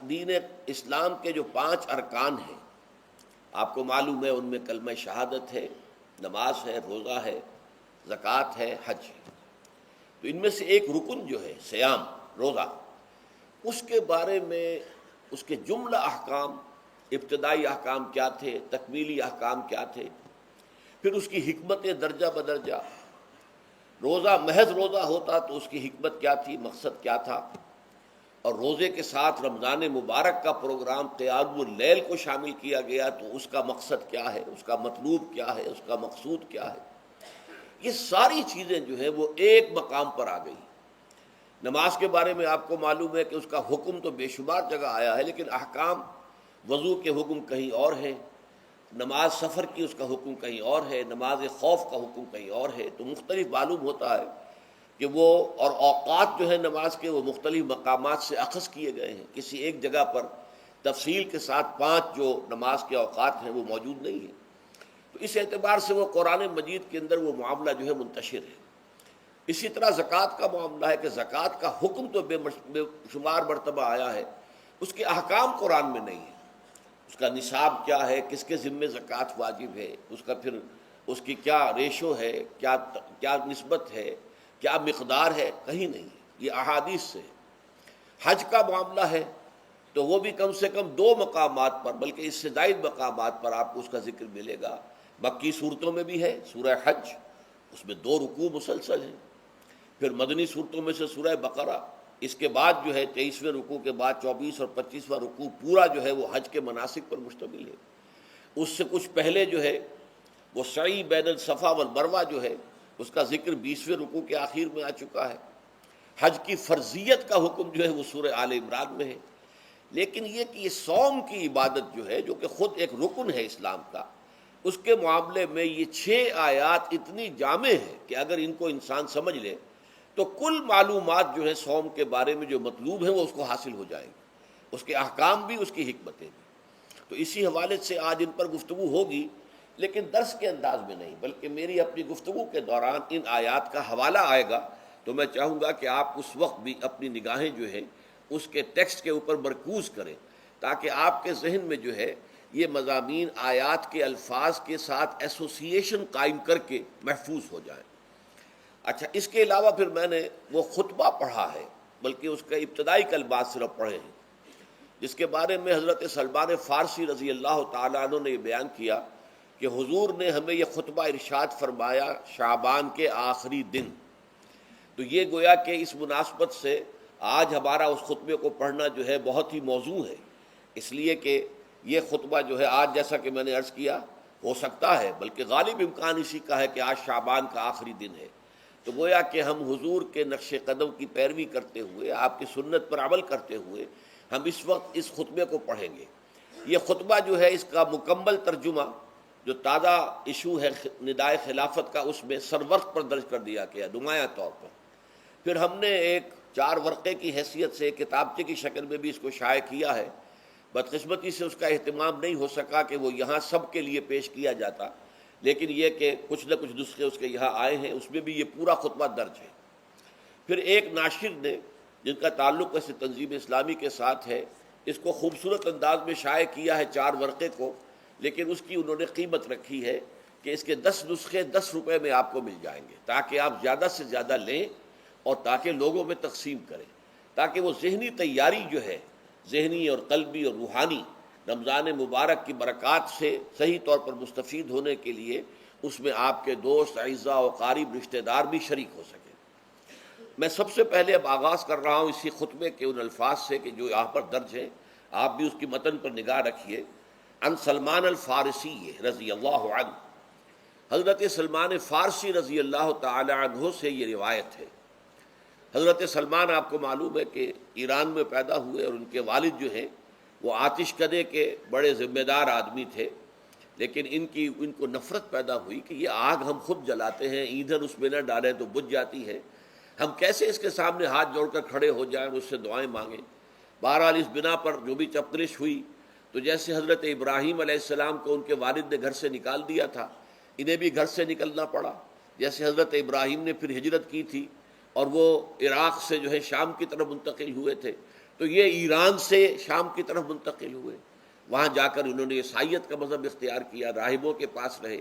دین اسلام کے جو 5 ارکان ہیں آپ کو معلوم ہے، ان میں کلمہ شہادت ہے، نماز ہے، روزہ ہے، زکوٰۃ ہے، حج ہے۔ تو ان میں سے ایک رکن جو ہے صیام، روزہ، اس کے بارے میں اس کے جملہ احکام، ابتدائی احکام کیا تھے، تکمیلی احکام کیا تھے، پھر اس کی حکمت درجہ بدرجہ۔ روزہ محض روزہ ہوتا تو اس کی حکمت کیا تھی، مقصد کیا تھا، اور روزے کے ساتھ رمضان مبارک کا پروگرام قیام اللیل کو شامل کیا گیا تو اس کا مقصد کیا ہے، اس کا مطلوب کیا ہے، اس کا مقصود کیا ہے۔ یہ ساری چیزیں جو ہیں وہ ایک مقام پر آ گئی۔ نماز کے بارے میں آپ کو معلوم ہے کہ اس کا حکم تو بے شمار جگہ آیا ہے، لیکن احکام، وضو کے حکم کہیں اور ہیں، نماز سفر کی اس کا حکم کہیں اور ہے، نماز خوف کا حکم کہیں اور ہے۔ تو مختلف معلوم ہوتا ہے کہ وہ، اور اوقات جو ہے نماز کے وہ مختلف مقامات سے اخذ کیے گئے ہیں۔ کسی ایک جگہ پر تفصیل کے ساتھ 5 جو نماز کے اوقات ہیں وہ موجود نہیں ہیں۔ تو اس اعتبار سے وہ قرآن مجید کے اندر وہ معاملہ جو ہے منتشر ہے۔ اسی طرح زکوٰۃ کا معاملہ ہے کہ زکوٰۃ کا حکم تو بے شمار مرتبہ آیا ہے، اس کے احکام قرآن میں نہیں ہے۔ اس کا نصاب کیا ہے، کس کے ذمے زکوٰۃ واجب ہے، اس کا پھر اس کی کیا ریشو ہے، کیا نسبت ہے، کیا مقدار ہے، کہیں نہیں ہے، یہ احادیث سے۔ حج کا معاملہ ہے تو وہ بھی کم سے کم 2 مقامات پر، بلکہ اس سے زائد مقامات پر آپ کو اس کا ذکر ملے گا۔ مکی صورتوں میں بھی ہے سورہ حج، اس میں 2 رکوع مسلسل ہیں۔ پھر مدنی صورتوں میں سے سورہ بقرہ، اس کے بعد جو ہے 23ویں رکوع کے بعد 24 اور 25واں رکوع پورا جو ہے وہ حج کے مناسک پر مشتمل ہے۔ اس سے کچھ پہلے جو ہے وہ سعی بین الصفا والمروہ جو ہے اس کا ذکر 20ویں رکوع کے آخر میں آ چکا ہے۔ حج کی فرضیت کا حکم جو ہے وہ سورہ آل عمران میں ہے۔ لیکن یہ کہ یہ صوم کی عبادت جو ہے، جو کہ خود ایک رکن ہے اسلام کا، اس کے معاملے میں یہ 6 آیات اتنی جامع ہیں کہ اگر ان کو انسان سمجھ لے تو کل معلومات جو ہے صوم کے بارے میں جو مطلوب ہیں وہ اس کو حاصل ہو جائیں گے، اس کے احکام بھی، اس کی حکمتیں بھی۔ تو اسی حوالے سے آج ان پر گفتگو ہوگی، لیکن درس کے انداز میں نہیں، بلکہ میری اپنی گفتگو کے دوران ان آیات کا حوالہ آئے گا تو میں چاہوں گا کہ آپ اس وقت بھی اپنی نگاہیں جو ہے اس کے ٹیکسٹ کے اوپر مرکوز کریں، تاکہ آپ کے ذہن میں جو ہے یہ مضامین آیات کے الفاظ کے ساتھ ایسوسیشن قائم کر کے محفوظ ہو جائیں۔ اچھا، اس کے علاوہ پھر میں نے وہ خطبہ پڑھا ہے، بلکہ اس کا ابتدائی کلمات صرف پڑھے ہیں، جس کے بارے میں حضرت سلمان فارسی رضی اللہ تعالیٰ عنہ نے یہ بیان کیا کہ حضور نے ہمیں یہ خطبہ ارشاد فرمایا شعبان کے آخری دن۔ تو یہ گویا کہ اس مناسبت سے آج ہمارا اس خطبے کو پڑھنا جو ہے بہت ہی موزوں ہے، اس لیے کہ یہ خطبہ جو ہے آج، جیسا کہ میں نے عرض کیا، ہو سکتا ہے، بلکہ غالب امکان اسی کا ہے کہ آج شعبان کا آخری دن ہے۔ تو گویا کہ ہم حضور کے نقش قدم کی پیروی کرتے ہوئے، آپ کی سنت پر عمل کرتے ہوئے ہم اس وقت اس خطبے کو پڑھیں گے۔ یہ خطبہ جو ہے اس کا مکمل ترجمہ جو تازہ ایشو ہے ندائے خلافت کا، اس میں سرورق پر درج کر دیا گیا نمایاں طور پر۔ پھر ہم نے ایک 4 ورقے کی حیثیت سے کتابچے کی شکل میں بھی اس کو شائع کیا ہے۔ بدقسمتی سے اس کا اہتمام نہیں ہو سکا کہ وہ یہاں سب کے لیے پیش کیا جاتا، لیکن یہ کہ کچھ نہ کچھ نسخے اس کے یہاں آئے ہیں، اس میں بھی یہ پورا خطبہ درج ہے۔ پھر ایک ناشر نے، جن کا تعلق اس تنظیم اسلامی کے ساتھ ہے، اس کو خوبصورت انداز میں شائع کیا ہے 4 ورقے کو، لیکن اس کی انہوں نے قیمت رکھی ہے کہ اس کے 10 نسخے 10 روپے میں آپ کو مل جائیں گے، تاکہ آپ زیادہ سے زیادہ لیں اور تاکہ لوگوں میں تقسیم کریں، تاکہ وہ ذہنی تیاری جو ہے، ذہنی اور قلبی اور روحانی، رمضان مبارک کی برکات سے صحیح طور پر مستفید ہونے کے لیے اس میں آپ کے دوست، اعزاء و قارب، رشتہ دار بھی شریک ہو سکیں۔ میں سب سے پہلے اب آغاز کر رہا ہوں اسی خطبے کے ان الفاظ سے کہ جو یہاں پر درج ہیں، آپ بھی اس کی متن پر نگاہ رکھیے۔ ان سلمان الفارسی رضی اللہ عنہ، حضرت سلمان فارسی رضی اللہ تعالی عنہ سے یہ روایت ہے۔ حضرت سلمان آپ کو معلوم ہے کہ ایران میں پیدا ہوئے، اور ان کے والد جو ہیں وہ آتش کدے کے بڑے ذمہ دار آدمی تھے، لیکن ان کو نفرت پیدا ہوئی کہ یہ آگ ہم خود جلاتے ہیں، ایندھن اس میں نہ ڈالیں تو بجھ جاتی ہے، ہم کیسے اس کے سامنے ہاتھ جوڑ کر کھڑے ہو جائیں، اس سے دعائیں مانگیں۔ بہرحال اس بنا پر جو بھی چپقلش ہوئی، تو جیسے حضرت ابراہیم علیہ السلام کو ان کے والد نے گھر سے نکال دیا تھا، انہیں بھی گھر سے نکلنا پڑا۔ جیسے حضرت ابراہیم نے پھر ہجرت کی تھی اور وہ عراق سے جو ہے شام کی طرف منتقل ہوئے تھے، تو یہ ایران سے شام کی طرف منتقل ہوئے، وہاں جا کر انہوں نے عیسائیت کا مذہب اختیار کیا، راہبوں کے پاس رہے۔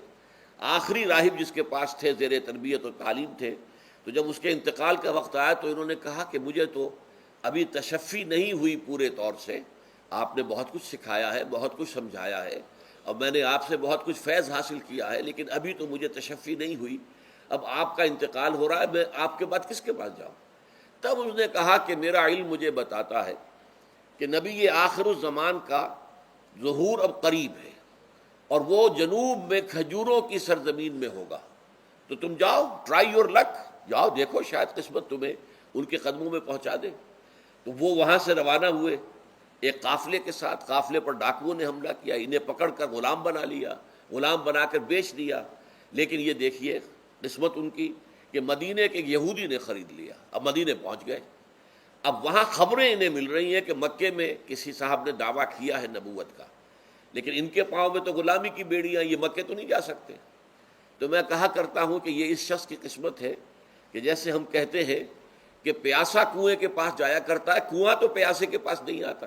آخری راہب جس کے پاس تھے زیر تربیت و تعلیم تھے، تو جب اس کے انتقال کا وقت آیا تو انہوں نے کہا کہ مجھے تو ابھی تشفی نہیں ہوئی پورے طور سے، آپ نے بہت کچھ سکھایا ہے، بہت کچھ سمجھایا ہے، اور میں نے آپ سے بہت کچھ فیض حاصل کیا ہے، لیکن ابھی تو مجھے تشفی نہیں ہوئی، اب آپ کا انتقال ہو رہا ہے، میں آپ کے بعد کس کے پاس جاؤں؟ تب اس نے کہا کہ میرا علم مجھے بتاتا ہے کہ نبی آخر الزمان کا ظہور اب قریب ہے، اور وہ جنوب میں کھجوروں کی سرزمین میں ہوگا، تو تم جاؤ، ٹرائی یور لک، جاؤ دیکھو شاید قسمت تمہیں ان کے قدموں میں پہنچا دے۔ تو وہ وہاں سے روانہ ہوئے ایک قافلے کے ساتھ، قافلے پر ڈاکوؤں نے حملہ کیا، انہیں پکڑ کر غلام بنا لیا، غلام بنا کر بیچ دیا، لیکن یہ دیکھیے قسمت ان کی کہ مدینے کے ایک یہودی نے خرید لیا، اب مدینے پہنچ گئے۔ اب وہاں خبریں انہیں مل رہی ہیں کہ مکے میں کسی صاحب نے دعویٰ کیا ہے نبوت کا، لیکن ان کے پاؤں میں تو غلامی کی بیڑیاں، یہ مکے تو نہیں جا سکتے۔ تو میں کہا کرتا ہوں کہ یہ اس شخص کی قسمت ہے کہ جیسے ہم کہتے ہیں کہ پیاسا کنویں کے پاس جایا کرتا ہے، کنواں تو پیاسے کے پاس نہیں آتا،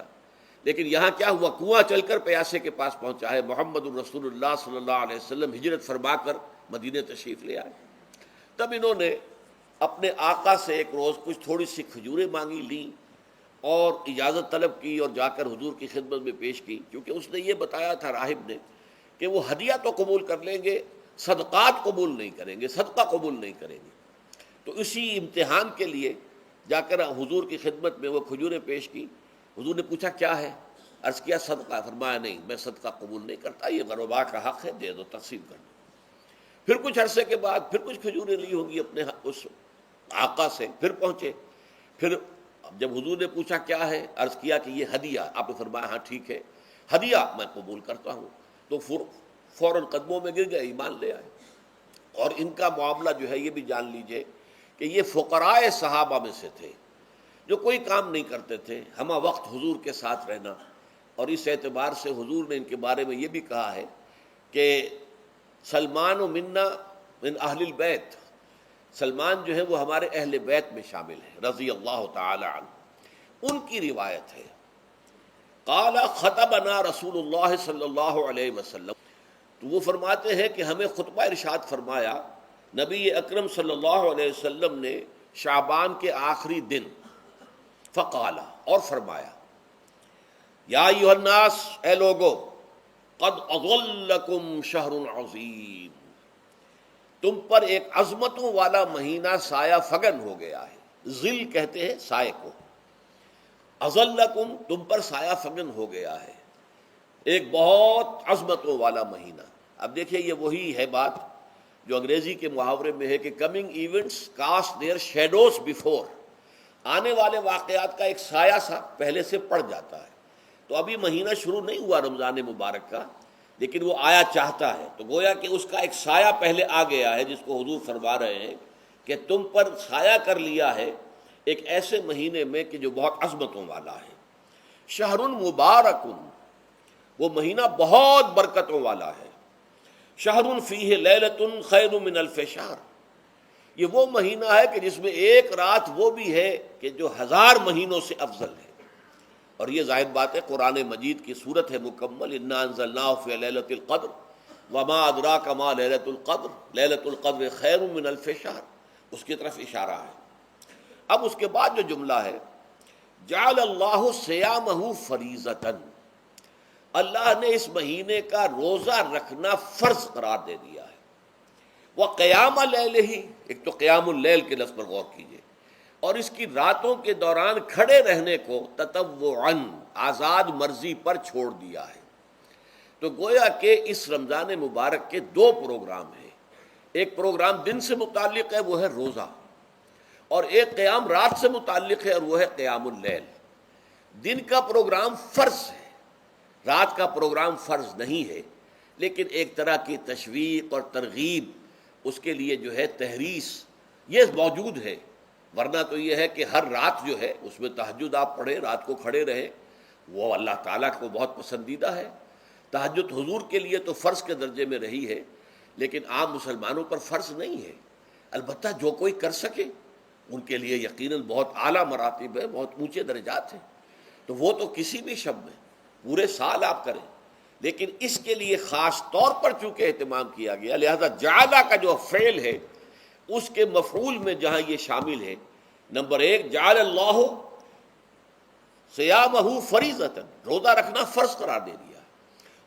لیکن یہاں کیا ہوا، کنواں چل کر پیاسے کے پاس پہنچا ہے۔ محمد الرسول اللہ صلی اللہ علیہ وسلم ہجرت فرما کر مدینے تشریف لے آئے۔ تب انہوں نے اپنے آقا سے ایک روز کچھ تھوڑی سی کھجوریں مانگی، لیں اور اجازت طلب کی اور جا کر حضور کی خدمت میں پیش کی، کیونکہ اس نے یہ بتایا تھا راہب نے کہ وہ ہدیہ تو قبول کر لیں گے، صدقات قبول نہیں کریں گے، صدقہ قبول نہیں کریں گے۔ تو اسی امتحان کے لیے جا کر حضور کی خدمت میں وہ کھجوریں پیش کی۔ حضور نے پوچھا کیا ہے؟ عرض کیا صدقہ، فرمایا نہیں میں صدقہ قبول نہیں کرتا، یہ غربا کا حق ہے، دے دو، تقسیم کر دو۔ پھر کچھ عرصے کے بعد پھر کچھ کھجوریں لی ہوں گی اپنے اس آقا سے، پھر پہنچے، پھر جب حضور نے پوچھا کیا ہے، عرض کیا کہ یہ ہدیہ، آپ نے فرمایا ہاں ٹھیک ہے، ہدیہ میں قبول کرتا ہوں۔ تو فوراً قدموں میں گر گئے، ایمان لے آئے۔ اور ان کا معاملہ جو ہے یہ بھی جان لیجئے کہ یہ فقراء صحابہ میں سے تھے جو کوئی کام نہیں کرتے تھے، ہمہ وقت حضور کے ساتھ رہنا، اور اس اعتبار سے حضور نے ان کے بارے میں یہ بھی کہا ہے کہ سلمان و منا من اہل البیت، سلمان جو ہے وہ ہمارے اہل بیت میں شامل ہے رضی اللہ تعالی عنہ۔ ان کی روایت ہے قال خطبنا رسول اللہ صلی اللہ علیہ وسلم، تو وہ فرماتے ہیں کہ ہمیں خطبہ ارشاد فرمایا نبی اکرم صلی اللہ علیہ وسلم نے شعبان کے آخری دن، فقال، اور فرمایا یا ایھا الناس، اے لوگو، قد اظلکم شہر عظیم، تم پر ایک عظمتوں والا مہینہ سایہ فگن ہو گیا ہے۔ ظل کہتے ہیں سائے کو، اظلکم تم پر سایہ فگن ہو گیا ہے، ایک بہت عظمتوں والا مہینہ۔ اب دیکھیے یہ وہی ہے بات جو انگریزی کے محاورے میں ہے کہ coming events cast their shadows before, آنے والے واقعات کا ایک سایہ سا پہلے سے پڑ جاتا ہے۔ تو ابھی مہینہ شروع نہیں ہوا رمضان مبارک کا، لیکن وہ آیا چاہتا ہے، تو گویا کہ اس کا ایک سایہ پہلے آ گیا ہے، جس کو حضور فرما رہے ہیں کہ تم پر سایہ کر لیا ہے ایک ایسے مہینے میں کہ جو بہت عظمتوں والا ہے۔ شہر مبارک، وہ مہینہ بہت برکتوں والا ہے۔ شہر فیہ لیلۃ خیر من الف شہر، یہ وہ مہینہ ہے کہ جس میں ایک رات وہ بھی ہے کہ جو 1000 مہینوں سے افضل ہے۔ اور یہ ظاہر بات ہے قرآن مجید کی صورت ہے مکمل، انا انزلناہ فی لیلۃ القدر وما ادراک ما لیلۃ القدر لیلۃ القدر خیر من الف شہر، اس کی طرف اشارہ ہے۔ اب اس کے بعد جو جملہ ہے جعل اللہ صیامہ فریضۃ، اللہ نے اس مہینے کا روزہ رکھنا فرض قرار دے دیا ہے۔ وقیام لیلہ، ایک تو قیام اللیل کے لفظ پر غور کیجیے، اور اس کی راتوں کے دوران کھڑے رہنے کو تطوعاً، آزاد مرضی پر چھوڑ دیا ہے۔ تو گویا کہ اس رمضان مبارک کے 2 پروگرام ہیں، ایک پروگرام دن سے متعلق ہے وہ ہے روزہ، اور ایک قیام رات سے متعلق ہے اور وہ ہے قیام اللیل۔ دن کا پروگرام فرض ہے، رات کا پروگرام فرض نہیں ہے، لیکن ایک طرح کی تشویق اور ترغیب، اس کے لیے جو ہے تحریص یہ موجود ہے۔ ورنہ تو یہ ہے کہ ہر رات جو ہے اس میں تہجد آپ پڑھیں، رات کو کھڑے رہیں، وہ اللہ تعالیٰ کو بہت پسندیدہ ہے۔ تہجد حضور کے لیے تو فرض کے درجے میں رہی ہے، لیکن عام مسلمانوں پر فرض نہیں ہے۔ البتہ جو کوئی کر سکے ان کے لیے یقیناً بہت اعلیٰ مراتب ہے، بہت اونچے درجات ہیں۔ تو وہ تو کسی بھی شب میں پورے سال آپ کریں، لیکن اس کے لیے خاص طور پر چونکہ اہتمام کیا گیا، لہذا جعلہ کا جو فعل ہے اس کے مفعول میں جہاں یہ شامل ہے، نمبر ایک جعل اللہ صیامہ فریضۃ، روزہ رکھنا فرض قرار دے دیا،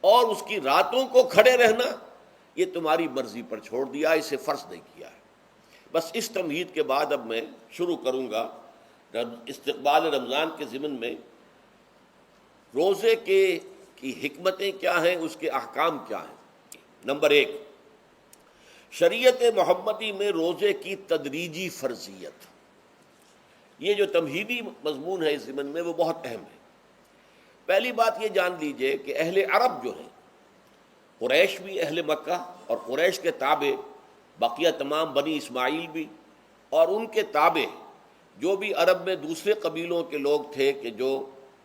اور اس کی راتوں کو کھڑے رہنا یہ تمہاری مرضی پر چھوڑ دیا، اسے فرض نہیں کیا ہے۔ بس اس تمہید کے بعد اب میں شروع کروں گا استقبال رمضان کے ضمن میں روزے کی حکمتیں کیا ہیں، اس کے احکام کیا ہیں۔ نمبر ایک، شریعت محمدی میں روزے کی تدریجی فرضیت، یہ جو تمہیدی مضمون ہے اس ضمن میں وہ بہت اہم ہے۔ پہلی بات یہ جان لیجئے کہ اہل عرب جو ہیں، قریش بھی اہل مکہ اور قریش کے تابع بقیہ تمام بنی اسماعیل بھی، اور ان کے تابع جو بھی عرب میں دوسرے قبیلوں کے لوگ تھے کہ جو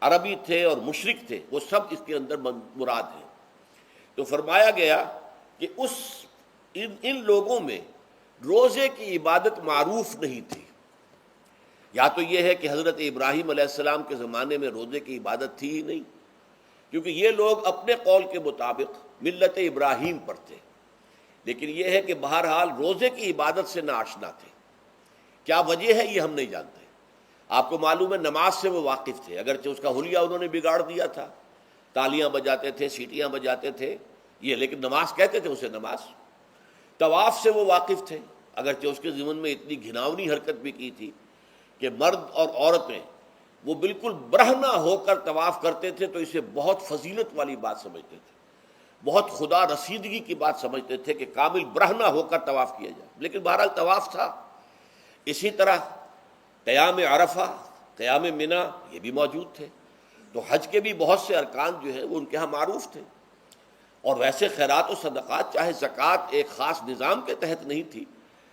عربی تھے اور مشرک تھے، وہ سب اس کے اندر مراد ہیں۔ تو فرمایا گیا کہ ان لوگوں میں روزے کی عبادت معروف نہیں تھی۔ یا تو یہ ہے کہ حضرت ابراہیم علیہ السلام کے زمانے میں روزے کی عبادت تھی ہی نہیں، کیونکہ یہ لوگ اپنے قول کے مطابق ملت ابراہیم پر تھے، لیکن یہ ہے کہ بہرحال روزے کی عبادت سے ناآشنا تھے۔ کیا وجہ ہے یہ ہم نہیں جانتے۔ آپ کو معلوم ہے نماز سے وہ واقف تھے، اگرچہ اس کا حلیہ انہوں نے بگاڑ دیا تھا، تالیاں بجاتے تھے، سیٹیاں بجاتے تھے یہ، لیکن نماز کہتے تھے اسے نماز۔ طواف سے وہ واقف تھے، اگرچہ اس کے ضمن میں اتنی گھناؤنی حرکت بھی کی تھی کہ مرد اور عورتیں وہ بالکل برہنہ ہو کر طواف کرتے تھے، تو اسے بہت فضیلت والی بات سمجھتے تھے، بہت خدا رسیدگی کی بات سمجھتے تھے کہ کامل برہنہ ہو کر طواف کیا جائے، لیکن بہرحال طواف تھا۔ اسی طرح قیام عرفہ، قیام منی یہ بھی موجود تھے۔ تو حج کے بھی بہت سے ارکان جو ہیں وہ ان کے ہاں معروف تھے، اور ویسے خیرات و صدقات، چاہے زکوٰۃ ایک خاص نظام کے تحت نہیں تھی،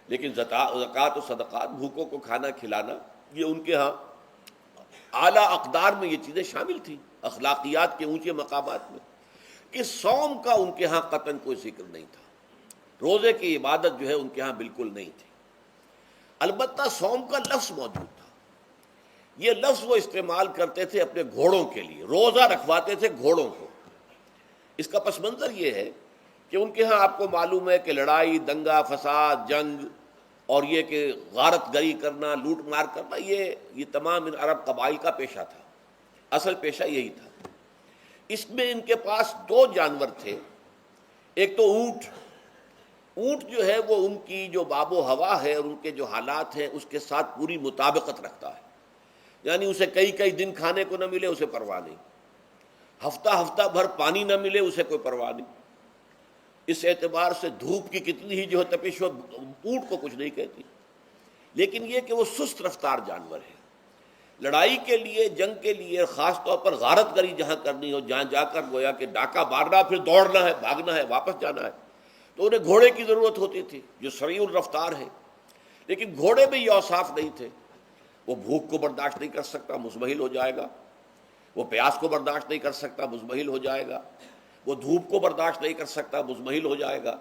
لیکن زکوٰۃ و صدقات، بھوکوں کو کھانا کھلانا، یہ ان کے ہاں اعلیٰ اقدار میں یہ چیزیں شامل تھیں، اخلاقیات کے اونچے مقامات میں۔ کہ صوم کا ان کے ہاں قطعاً کوئی ذکر نہیں تھا، روزے کی عبادت جو ہے ان کے ہاں بالکل نہیں تھی۔ البتہ صوم کا لفظ موجود تھا، یہ لفظ وہ استعمال کرتے تھے اپنے گھوڑوں کے لیے، روزہ رکھواتے تھے گھوڑوں کو۔ اس کا پس منظر یہ ہے کہ ان کے ہاں آپ کو معلوم ہے کہ لڑائی، دنگا فساد، جنگ، اور یہ کہ غارت گری کرنا، لوٹ مار کرنا، یہ تمام ان عرب قبائل کا پیشہ تھا، اصل پیشہ یہی تھا۔ اس میں ان کے پاس دو جانور تھے، ایک تو اونٹ۔ اونٹ جو ہے وہ ان کی جو باب و ہوا ہے اور ان کے جو حالات ہیں اس کے ساتھ پوری مطابقت رکھتا ہے، یعنی اسے کئی دن کھانے کو نہ ملے اسے پرواہ نہیں، ہفتہ بھر پانی نہ ملے اسے کوئی پرواہ نہیں۔ اس اعتبار سے دھوپ کی کتنی ہی جو ہے تپش ہو، اونٹ کو کچھ نہیں کہتی۔ لیکن یہ کہ وہ سست رفتار جانور ہے، لڑائی کے لیے، جنگ کے لیے، خاص طور پر غارت گری جہاں کرنی ہو، جہاں جا کر گویا کہ ڈاکہ مارنا، پھر دوڑنا ہے، بھاگنا ہے، واپس جانا ہے، تو انہیں گھوڑے کی ضرورت ہوتی تھی جو سریع الرفتار ہے۔ لیکن گھوڑے میں یہ اوصاف نہیں تھے، وہ بھوک کو برداشت نہیں کر سکتا، مزمحل ہو جائے گا، وہ پیاس کو برداشت نہیں کر سکتا، مزمحل ہو جائے گا، وہ دھوپ کو برداشت نہیں کر سکتا، مزمحل ہو جائے گا،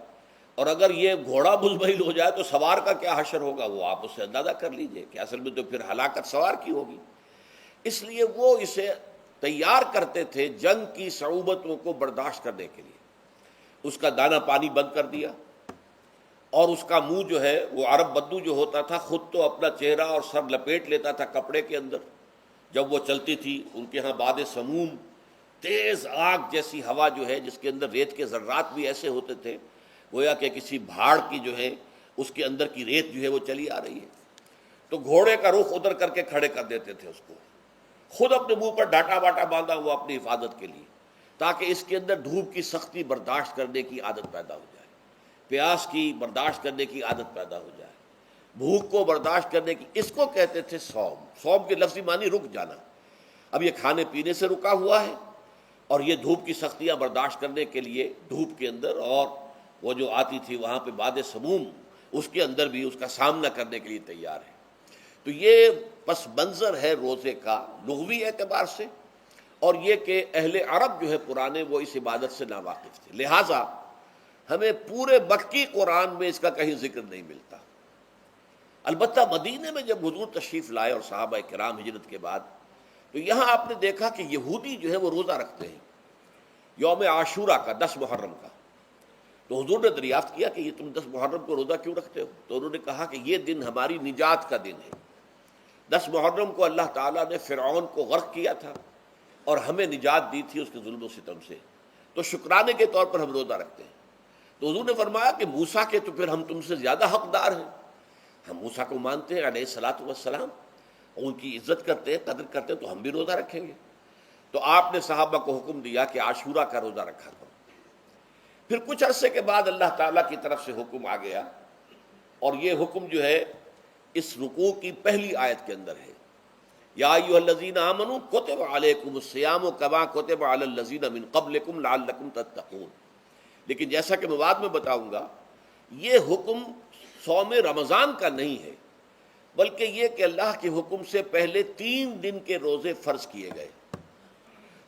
اور اگر یہ گھوڑا مزمحل ہو جائے تو سوار کا کیا حشر ہوگا، وہ آپ اس سے اندازہ کر لیجئے کہ اصل میں تو پھر ہلاکت سوار کی ہوگی۔ اس لیے وہ اسے تیار کرتے تھے جنگ کی صعوبتوں کو برداشت کرنے کے لیے۔ اس کا دانہ پانی بند کر دیا، اور اس کا منہ جو ہے وہ عرب بدو جو ہوتا تھا خود تو اپنا چہرہ اور سر لپیٹ لیتا تھا کپڑے کے اندر جب وہ چلتی تھی۔ ان کے ہاں باد سموم، تیز آگ جیسی ہوا جو ہے جس کے اندر ریت کے ذرات بھی ایسے ہوتے تھے گویا کہ کسی بھاڑ کی جو ہے اس کے اندر کی ریت جو ہے وہ چلی آ رہی ہے، تو گھوڑے کا رخ ادھر کر کے کھڑے کر دیتے تھے اس کو، خود اپنے منہ پر ڈاٹا واٹا باندھا ہوا اپنی حفاظت کے لیے، تاکہ اس کے اندر دھوپ کی سختی برداشت کرنے کی عادت پیدا ہو جائے، پیاس کی برداشت کرنے کی عادت پیدا ہو جائے، بھوک کو برداشت کرنے کی۔ اس کو کہتے تھے صوم۔ صوم کے لفظی معنی رک جانا۔ اب یہ کھانے پینے سے رکا ہوا ہے، اور یہ دھوپ کی سختیاں برداشت کرنے کے لیے دھوپ کے اندر، اور وہ جو آتی تھی وہاں پہ باد سموم، اس کے اندر بھی اس کا سامنا کرنے کے لیے تیار ہے۔ تو یہ پس منظر ہے روزے کا لغوی اعتبار سے، اور یہ کہ اہل عرب جو ہے پرانے وہ اس عبادت سے ناواقف تھے، لہٰذا ہمیں پورے مکی قرآن میں اس کا کہیں ذکر نہیں ملتا۔ البتہ مدینے میں جب حضور تشریف لائے اور صحابہ کرام ہجرت کے بعد، تو یہاں آپ نے دیکھا کہ یہودی جو ہے وہ روزہ رکھتے ہیں یوم عاشورہ کا، 10 محرم کا. تو حضور نے دریافت کیا کہ یہ تم 10 محرم کو روزہ کیوں رکھتے ہو؟ تو انہوں نے کہا کہ یہ دن ہماری نجات کا دن ہے. 10 محرم کو اللہ تعالیٰ نے فرعون کو غرق کیا تھا اور ہمیں نجات دی تھی اس کے ظلم و ستم سے، تو شکرانے کے طور پر ہم روزہ رکھتے ہیں. تو حضور نے فرمایا کہ موسیٰ کے تو پھر ہم تم سے زیادہ حقدار ہیں، ہم موسیٰ کو مانتے ہیں علیہ الصلاۃ والسلام، ان کی عزت کرتے ہیں، قدر کرتے ہیں، تو ہم بھی روزہ رکھیں گے. تو آپ نے صحابہ کو حکم دیا کہ عاشورہ کا روزہ رکھا کرو. پھر کچھ عرصے کے بعد اللہ تعالیٰ کی طرف سے حکم آ گیا، اور یہ حکم جو ہے اس رکوع کی پہلی آیت کے اندر ہے، یا ایھا الذین آمنوا کتب علیکم الصیام کما کتب علی الذین من قبلکم لعلکم تتقون. لیکن جیسا کہ میں بعد میں بتاؤں گا، یہ حکم صوم رمضان کا نہیں ہے، بلکہ یہ کہ اللہ کے حکم سے پہلے 3 دن کے روزے فرض کیے گئے.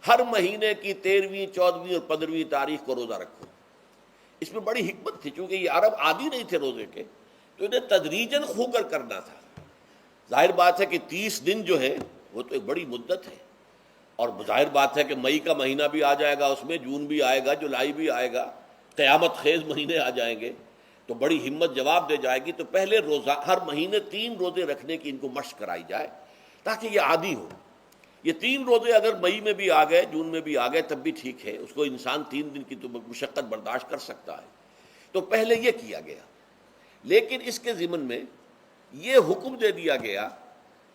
ہر مہینے کی 13ویں، 14ویں اور 15ویں تاریخ کو روزہ رکھو. اس میں بڑی حکمت تھی، چونکہ یہ عرب عادی نہیں تھے روزے کے، تو انہیں تدریجاً خو کر کرنا تھا. ظاہر بات ہے کہ 30 دن جو ہے وہ تو ایک بڑی مدت ہے، اور ظاہر بات ہے کہ مئی کا مہینہ بھی آ جائے گا، اس میں جون بھی آئے گا، جولائی بھی آئے گا، قیامت خیز مہینے آ جائیں گے، تو بڑی ہمت جواب دے جائے گی. تو پہلے روزہ ہر مہینے 3 روزے رکھنے کی ان کو مشق کرائی جائے تاکہ یہ عادی ہو. یہ 3 روزے اگر مئی میں بھی آ گئے، جون میں بھی آ گئے، تب بھی ٹھیک ہے، اس کو انسان 3 دن کی تو مشقت برداشت کر سکتا ہے. تو پہلے یہ کیا گیا. لیکن اس کے ضمن میں یہ حکم دے دیا گیا،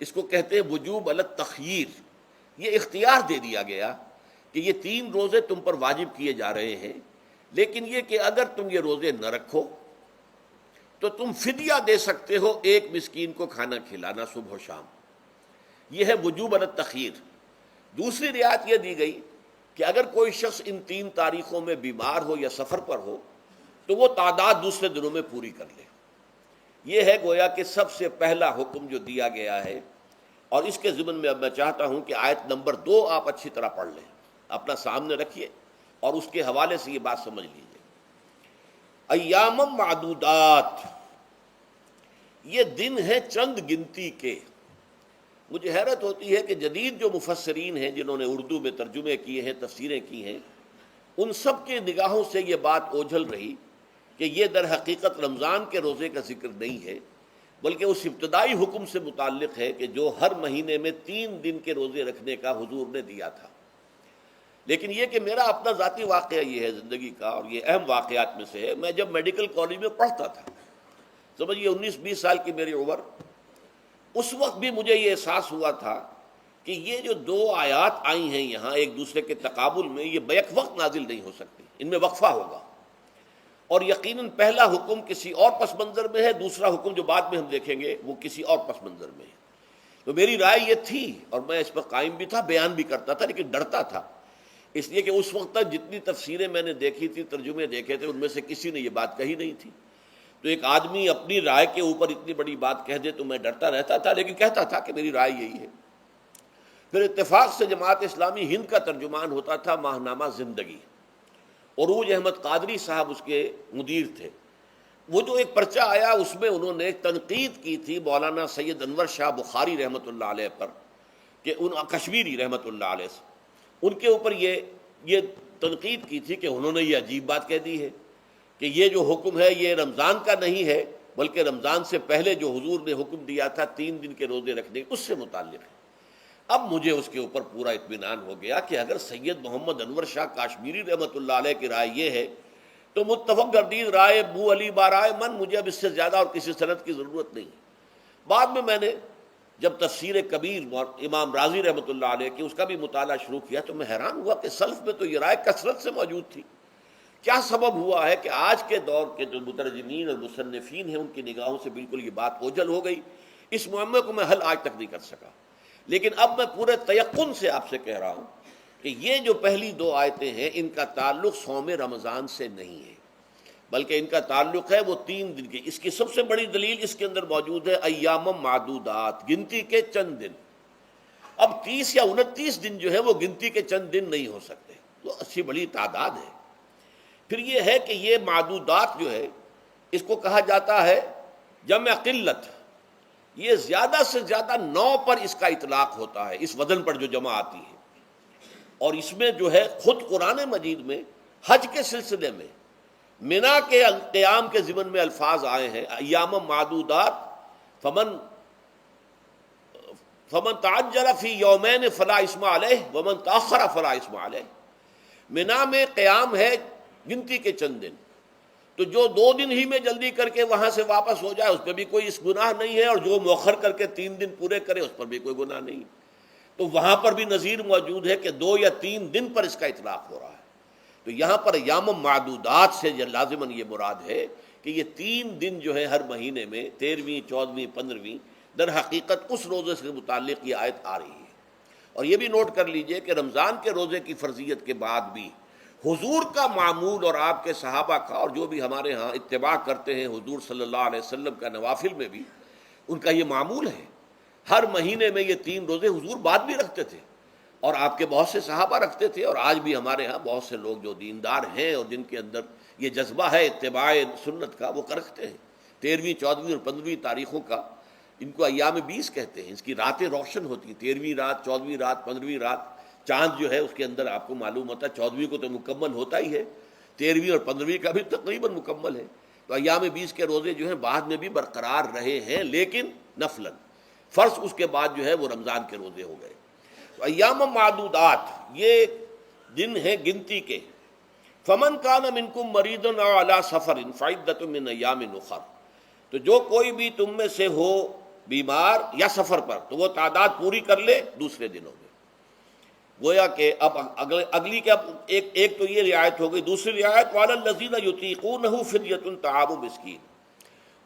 اس کو کہتے ہیں وجوب علی التخییر، یہ اختیار دے دیا گیا کہ یہ 3 روزے تم پر واجب کیے جا رہے ہیں، لیکن یہ کہ اگر تم یہ روزے نہ رکھو تو تم فدیہ دے سکتے ہو، 1 مسکین کو کھانا کھلانا صبح و شام. یہ ہے وجوب علی التخییر. دوسری رعایت یہ دی گئی کہ اگر کوئی شخص ان 3 تاریخوں میں بیمار ہو یا سفر پر ہو تو وہ تعداد دوسرے دنوں میں پوری کر لے. یہ ہے گویا کہ سب سے پہلا حکم جو دیا گیا ہے. اور اس کے ضمن میں اب میں چاہتا ہوں کہ آیت نمبر 2 آپ اچھی طرح پڑھ لیں، اپنا سامنے رکھیے اور اس کے حوالے سے یہ بات سمجھ لیجیے. ایام معدودات، یہ دن ہیں چند گنتی کے. مجھے حیرت ہوتی ہے کہ جدید جو مفسرین ہیں جنہوں نے اردو میں ترجمے کیے ہیں، تفسیریں کی ہیں، ان سب کے نگاہوں سے یہ بات اوجھل رہی کہ یہ در حقیقت رمضان کے روزے کا ذکر نہیں ہے، بلکہ اس ابتدائی حکم سے متعلق ہے کہ جو ہر مہینے میں 3 دن کے روزے رکھنے کا حضور نے دیا تھا. لیکن یہ کہ میرا اپنا ذاتی واقعہ یہ ہے زندگی کا، اور یہ اہم واقعات میں سے ہے. میں جب میڈیکل کالج میں پڑھتا تھا، سمجھیے 19-20 سال کی میری عمر، اس وقت بھی مجھے یہ احساس ہوا تھا کہ یہ جو 2 آیات آئی ہیں یہاں ایک دوسرے کے تقابل میں، یہ بیک وقت نازل نہیں ہو سکتی، ان میں وقفہ ہوگا. اور یقیناً پہلا حکم کسی اور پس منظر میں ہے، دوسرا حکم جو بعد میں ہم دیکھیں گے وہ کسی اور پس منظر میں ہے. تو میری رائے یہ تھی، اور میں اس پر قائم بھی تھا، بیان بھی کرتا تھا، لیکن ڈرتا تھا، اس لیے کہ اس وقت تک جتنی تفسیریں میں نے دیکھی تھی، ترجمے دیکھے تھے، ان میں سے کسی نے یہ بات کہی نہیں تھی. تو ایک آدمی اپنی رائے کے اوپر اتنی بڑی بات کہہ دے تو میں ڈرتا رہتا تھا، لیکن کہتا تھا کہ میری رائے یہی ہے. پھر اتفاق سے جماعت اسلامی ہند کا ترجمان ہوتا تھا ماہنامہ زندگی، عروج احمد قادری صاحب اس کے مدیر تھے. وہ جو ایک پرچہ آیا اس میں انہوں نے تنقید کی تھی مولانا سید انور شاہ بخاری رحمۃ اللہ علیہ پر، کہ ان کشمیری رحمۃ اللہ علیہ سے ان کے اوپر یہ تنقید کی تھی کہ انہوں نے یہ عجیب بات کہہ دی ہے کہ یہ جو حکم ہے یہ رمضان کا نہیں ہے، بلکہ رمضان سے پہلے جو حضور نے حکم دیا تھا 3 دن کے روزے رکھنے اس سے متعلق ہے. اب مجھے اس کے اوپر پورا اطمینان ہو گیا کہ اگر سید محمد انور شاہ کاشمیری رحمۃ اللہ علیہ کی رائے یہ ہے تو متفق گردید رائے بو علی بارائے من، مجھے اب اس سے زیادہ اور کسی سند کی ضرورت نہیں. بعد میں نے جب تفسیر کبیر امام رازی رحمۃ اللہ علیہ کی اس کا بھی مطالعہ شروع کیا تو میں حیران ہوا کہ سلف میں تو یہ رائے کثرت سے موجود تھی. کیا سبب ہوا ہے کہ آج کے دور کے جو مترجمین اور مصنفین ہیں ان کی نگاہوں سے بالکل یہ بات اوجھل ہو گئی؟ اس معمے کو میں حل آج تک نہیں کر سکا. لیکن اب میں پورے تیقن سے آپ سے کہہ رہا ہوں کہ یہ جو پہلی 2 آیتیں ہیں ان کا تعلق صوم رمضان سے نہیں ہے، بلکہ ان کا تعلق ہے وہ 3 دن کی. اس کی سب سے بڑی دلیل اس کے اندر موجود ہے، ایام معدودات، گنتی کے چند دن. اب 30 یا 29 دن جو ہے وہ گنتی کے چند دن نہیں ہو سکتے، وہ اچھی بڑی تعداد ہے. پھر یہ ہے کہ یہ معدودات جو ہے اس کو کہا جاتا ہے جمع قلت، یہ زیادہ سے زیادہ 9 پر اس کا اطلاق ہوتا ہے، اس وزن پر جو جمع آتی ہے۔ اور اس میں جو ہے خود قرآن مجید میں حج کے سلسلے میں منا کے قیام کے ضمن میں الفاظ آئے ہیں، ایام معدودات، فمن تعجل فی یومین فلا اسم علیہ ومن تاخر فلا اسم علیہ۔ منا میں قیام ہے گنتی کے چند دن، تو جو 2 دن ہی میں جلدی کر کے وہاں سے واپس ہو جائے اس پہ بھی کوئی اس گناہ نہیں ہے، اور جو مؤخر کر کے 3 دن پورے کرے اس پر بھی کوئی گناہ نہیں۔ تو وہاں پر بھی نظیر موجود ہے کہ 2 یا 3 دن پر اس کا اطلاق ہو رہا ہے۔ تو یہاں پر ایام معدودات سے لازماً یہ مراد ہے کہ یہ 3 دن جو ہے ہر مہینے میں 13ویں، 14ویں، 15ویں، در حقیقت اس روزے سے متعلق یہ آیت آ رہی ہے۔ اور یہ بھی نوٹ کر لیجئے کہ رمضان کے روزے کی فرضیت کے بعد بھی حضور کا معمول اور آپ کے صحابہ کا، اور جو بھی ہمارے ہاں اتباع کرتے ہیں حضور صلی اللہ علیہ وسلم کا نوافل میں بھی ان کا یہ معمول ہے۔ ہر مہینے میں یہ 3 روزے حضور بعد بھی رکھتے تھے، اور آپ کے بہت سے صحابہ رکھتے تھے، اور آج بھی ہمارے ہاں بہت سے لوگ جو دیندار ہیں اور جن کے اندر یہ جذبہ ہے اتباع سنت کا، وہ رکھتے ہیں۔ 13ویں، 14ویں اور 15ویں تاریخوں کا ان کو ایام 20 کہتے ہیں۔ اس کی راتیں روشن ہوتی ہیں، 13ویں رات، 14ویں رات، 15ویں رات۔ چاند جو ہے اس کے اندر آپ کو معلوم ہوتا ہے 14ویں کو تو مکمل ہوتا ہی ہے، 13ویں اور 15ویں کا بھی تقریباً مکمل ہے۔ تو ایام 20 کے روزے جو ہیں بعد میں بھی برقرار رہے ہیں، لیکن نفلاً، فرض اس کے بعد جو ہے وہ رمضان کے روزے ہو گئے۔ تو ایام معدودات یہ دن ہیں گنتی کے۔ فمن کان منکم مریضا او علی سفر فعدۃ من ایام اخر، تو جو کوئی بھی تم میں سے ہو بیمار یا سفر پر تو وہ تعداد پوری کر لے دوسرے دنوں میں۔ گویا کہ اب اگلی کے اب ایک تو یہ رعایت ہو گئی، دوسری رعایت وعلی الذین یطیقونہ فدیۃ طعام مسکین،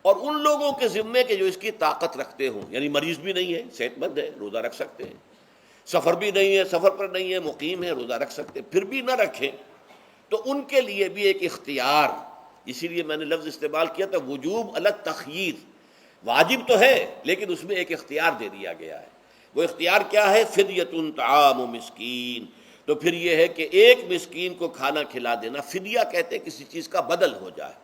اور ان لوگوں کے ذمے کے جو اس کی طاقت رکھتے ہوں، یعنی مریض بھی نہیں ہے، صحت مند ہے، روزہ رکھ سکتے ہیں، سفر بھی نہیں ہے، سفر پر نہیں ہے، مقیم ہے، روزہ رکھ سکتے ہیں، پھر بھی نہ رکھیں تو ان کے لیے بھی ایک اختیار، اسی لیے میں نے لفظ استعمال کیا تھا وجوب علی التخییر، واجب تو ہے لیکن اس میں ایک اختیار دے دیا گیا ہے۔ وہ اختیار کیا ہے؟ فدیۃ طعام مسکین، تو پھر یہ ہے کہ ایک مسکین کو کھانا کھلا دینا۔ فدیہ کہتے ہیں کسی چیز کا بدل ہو جائے،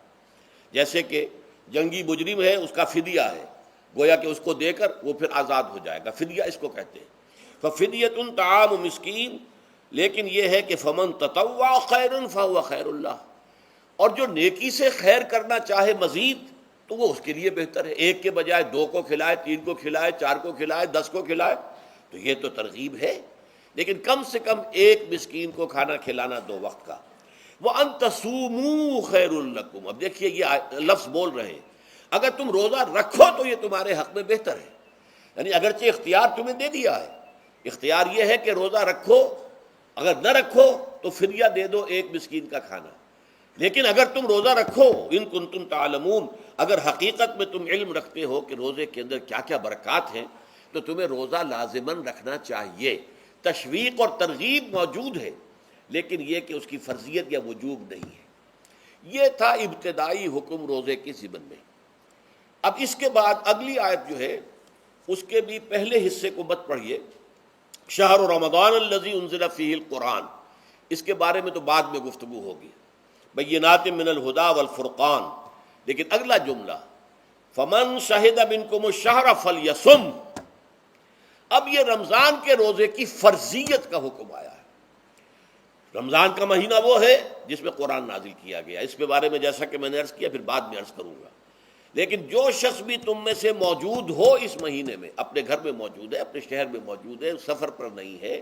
جیسے کہ جنگی مجرم ہے اس کا فدیہ ہے، گویا کہ اس کو دے کر وہ پھر آزاد ہو جائے گا، فدیہ اس کو کہتے ہیں۔ ففدیۃ طعام مسکین، لیکن یہ ہے کہ فمن تطوع خیرا فهو خیر اللہ، اور جو نیکی سے خیر کرنا چاہے مزید تو وہ اس کے لیے بہتر ہے، ایک کے بجائے 2 کو کھلائے، 3 کو کھلائے، 4 کو کھلائے، 10 کو کھلائے، تو یہ تو ترغیب ہے، لیکن کم سے کم ایک مسکین کو کھانا کھلانا 2 وقت کا۔ وَأَن تَصُومُوا خَيْرٌ لَكُمْ، اب دیکھیے یہ لفظ بول رہے ہیں، اگر تم روزہ رکھو تو یہ تمہارے حق میں بہتر ہے، یعنی اگرچہ اختیار تمہیں دے دیا ہے، اختیار یہ ہے کہ روزہ رکھو، اگر نہ رکھو تو فدیہ دے دو ایک مسکین کا کھانا، لیکن اگر تم روزہ رکھو، ان کنتم تعلمون، اگر حقیقت میں تم علم رکھتے ہو کہ روزے کے اندر کیا کیا برکات ہیں، تو تمہیں روزہ لازماً رکھنا چاہیے۔ تشویق اور ترغیب موجود ہے، لیکن یہ کہ اس کی فرضیت یا وجوب نہیں ہے۔ یہ تھا ابتدائی حکم روزے کے ضمن میں۔ اب اس کے بعد اگلی آیت جو ہے اس کے بھی پہلے حصے کو مت پڑھیے، شہر رمضان الذی انزل فیہ القرآن، اس کے بارے میں تو بعد میں گفتگو ہوگی، بینات من الہدی والفرقان، لیکن اگلا جملہ فمن شہد منکم الشہر فلیصم، اب یہ رمضان کے روزے کی فرضیت کا حکم آیا ہے۔ رمضان کا مہینہ وہ ہے جس میں قرآن نازل کیا گیا، اس کے بارے میں جیسا کہ میں نے عرض کیا پھر بعد میں عرض کروں گا، لیکن جو شخص بھی تم میں سے موجود ہو اس مہینے میں، اپنے گھر میں موجود ہے، اپنے شہر میں موجود ہے، سفر پر نہیں ہے،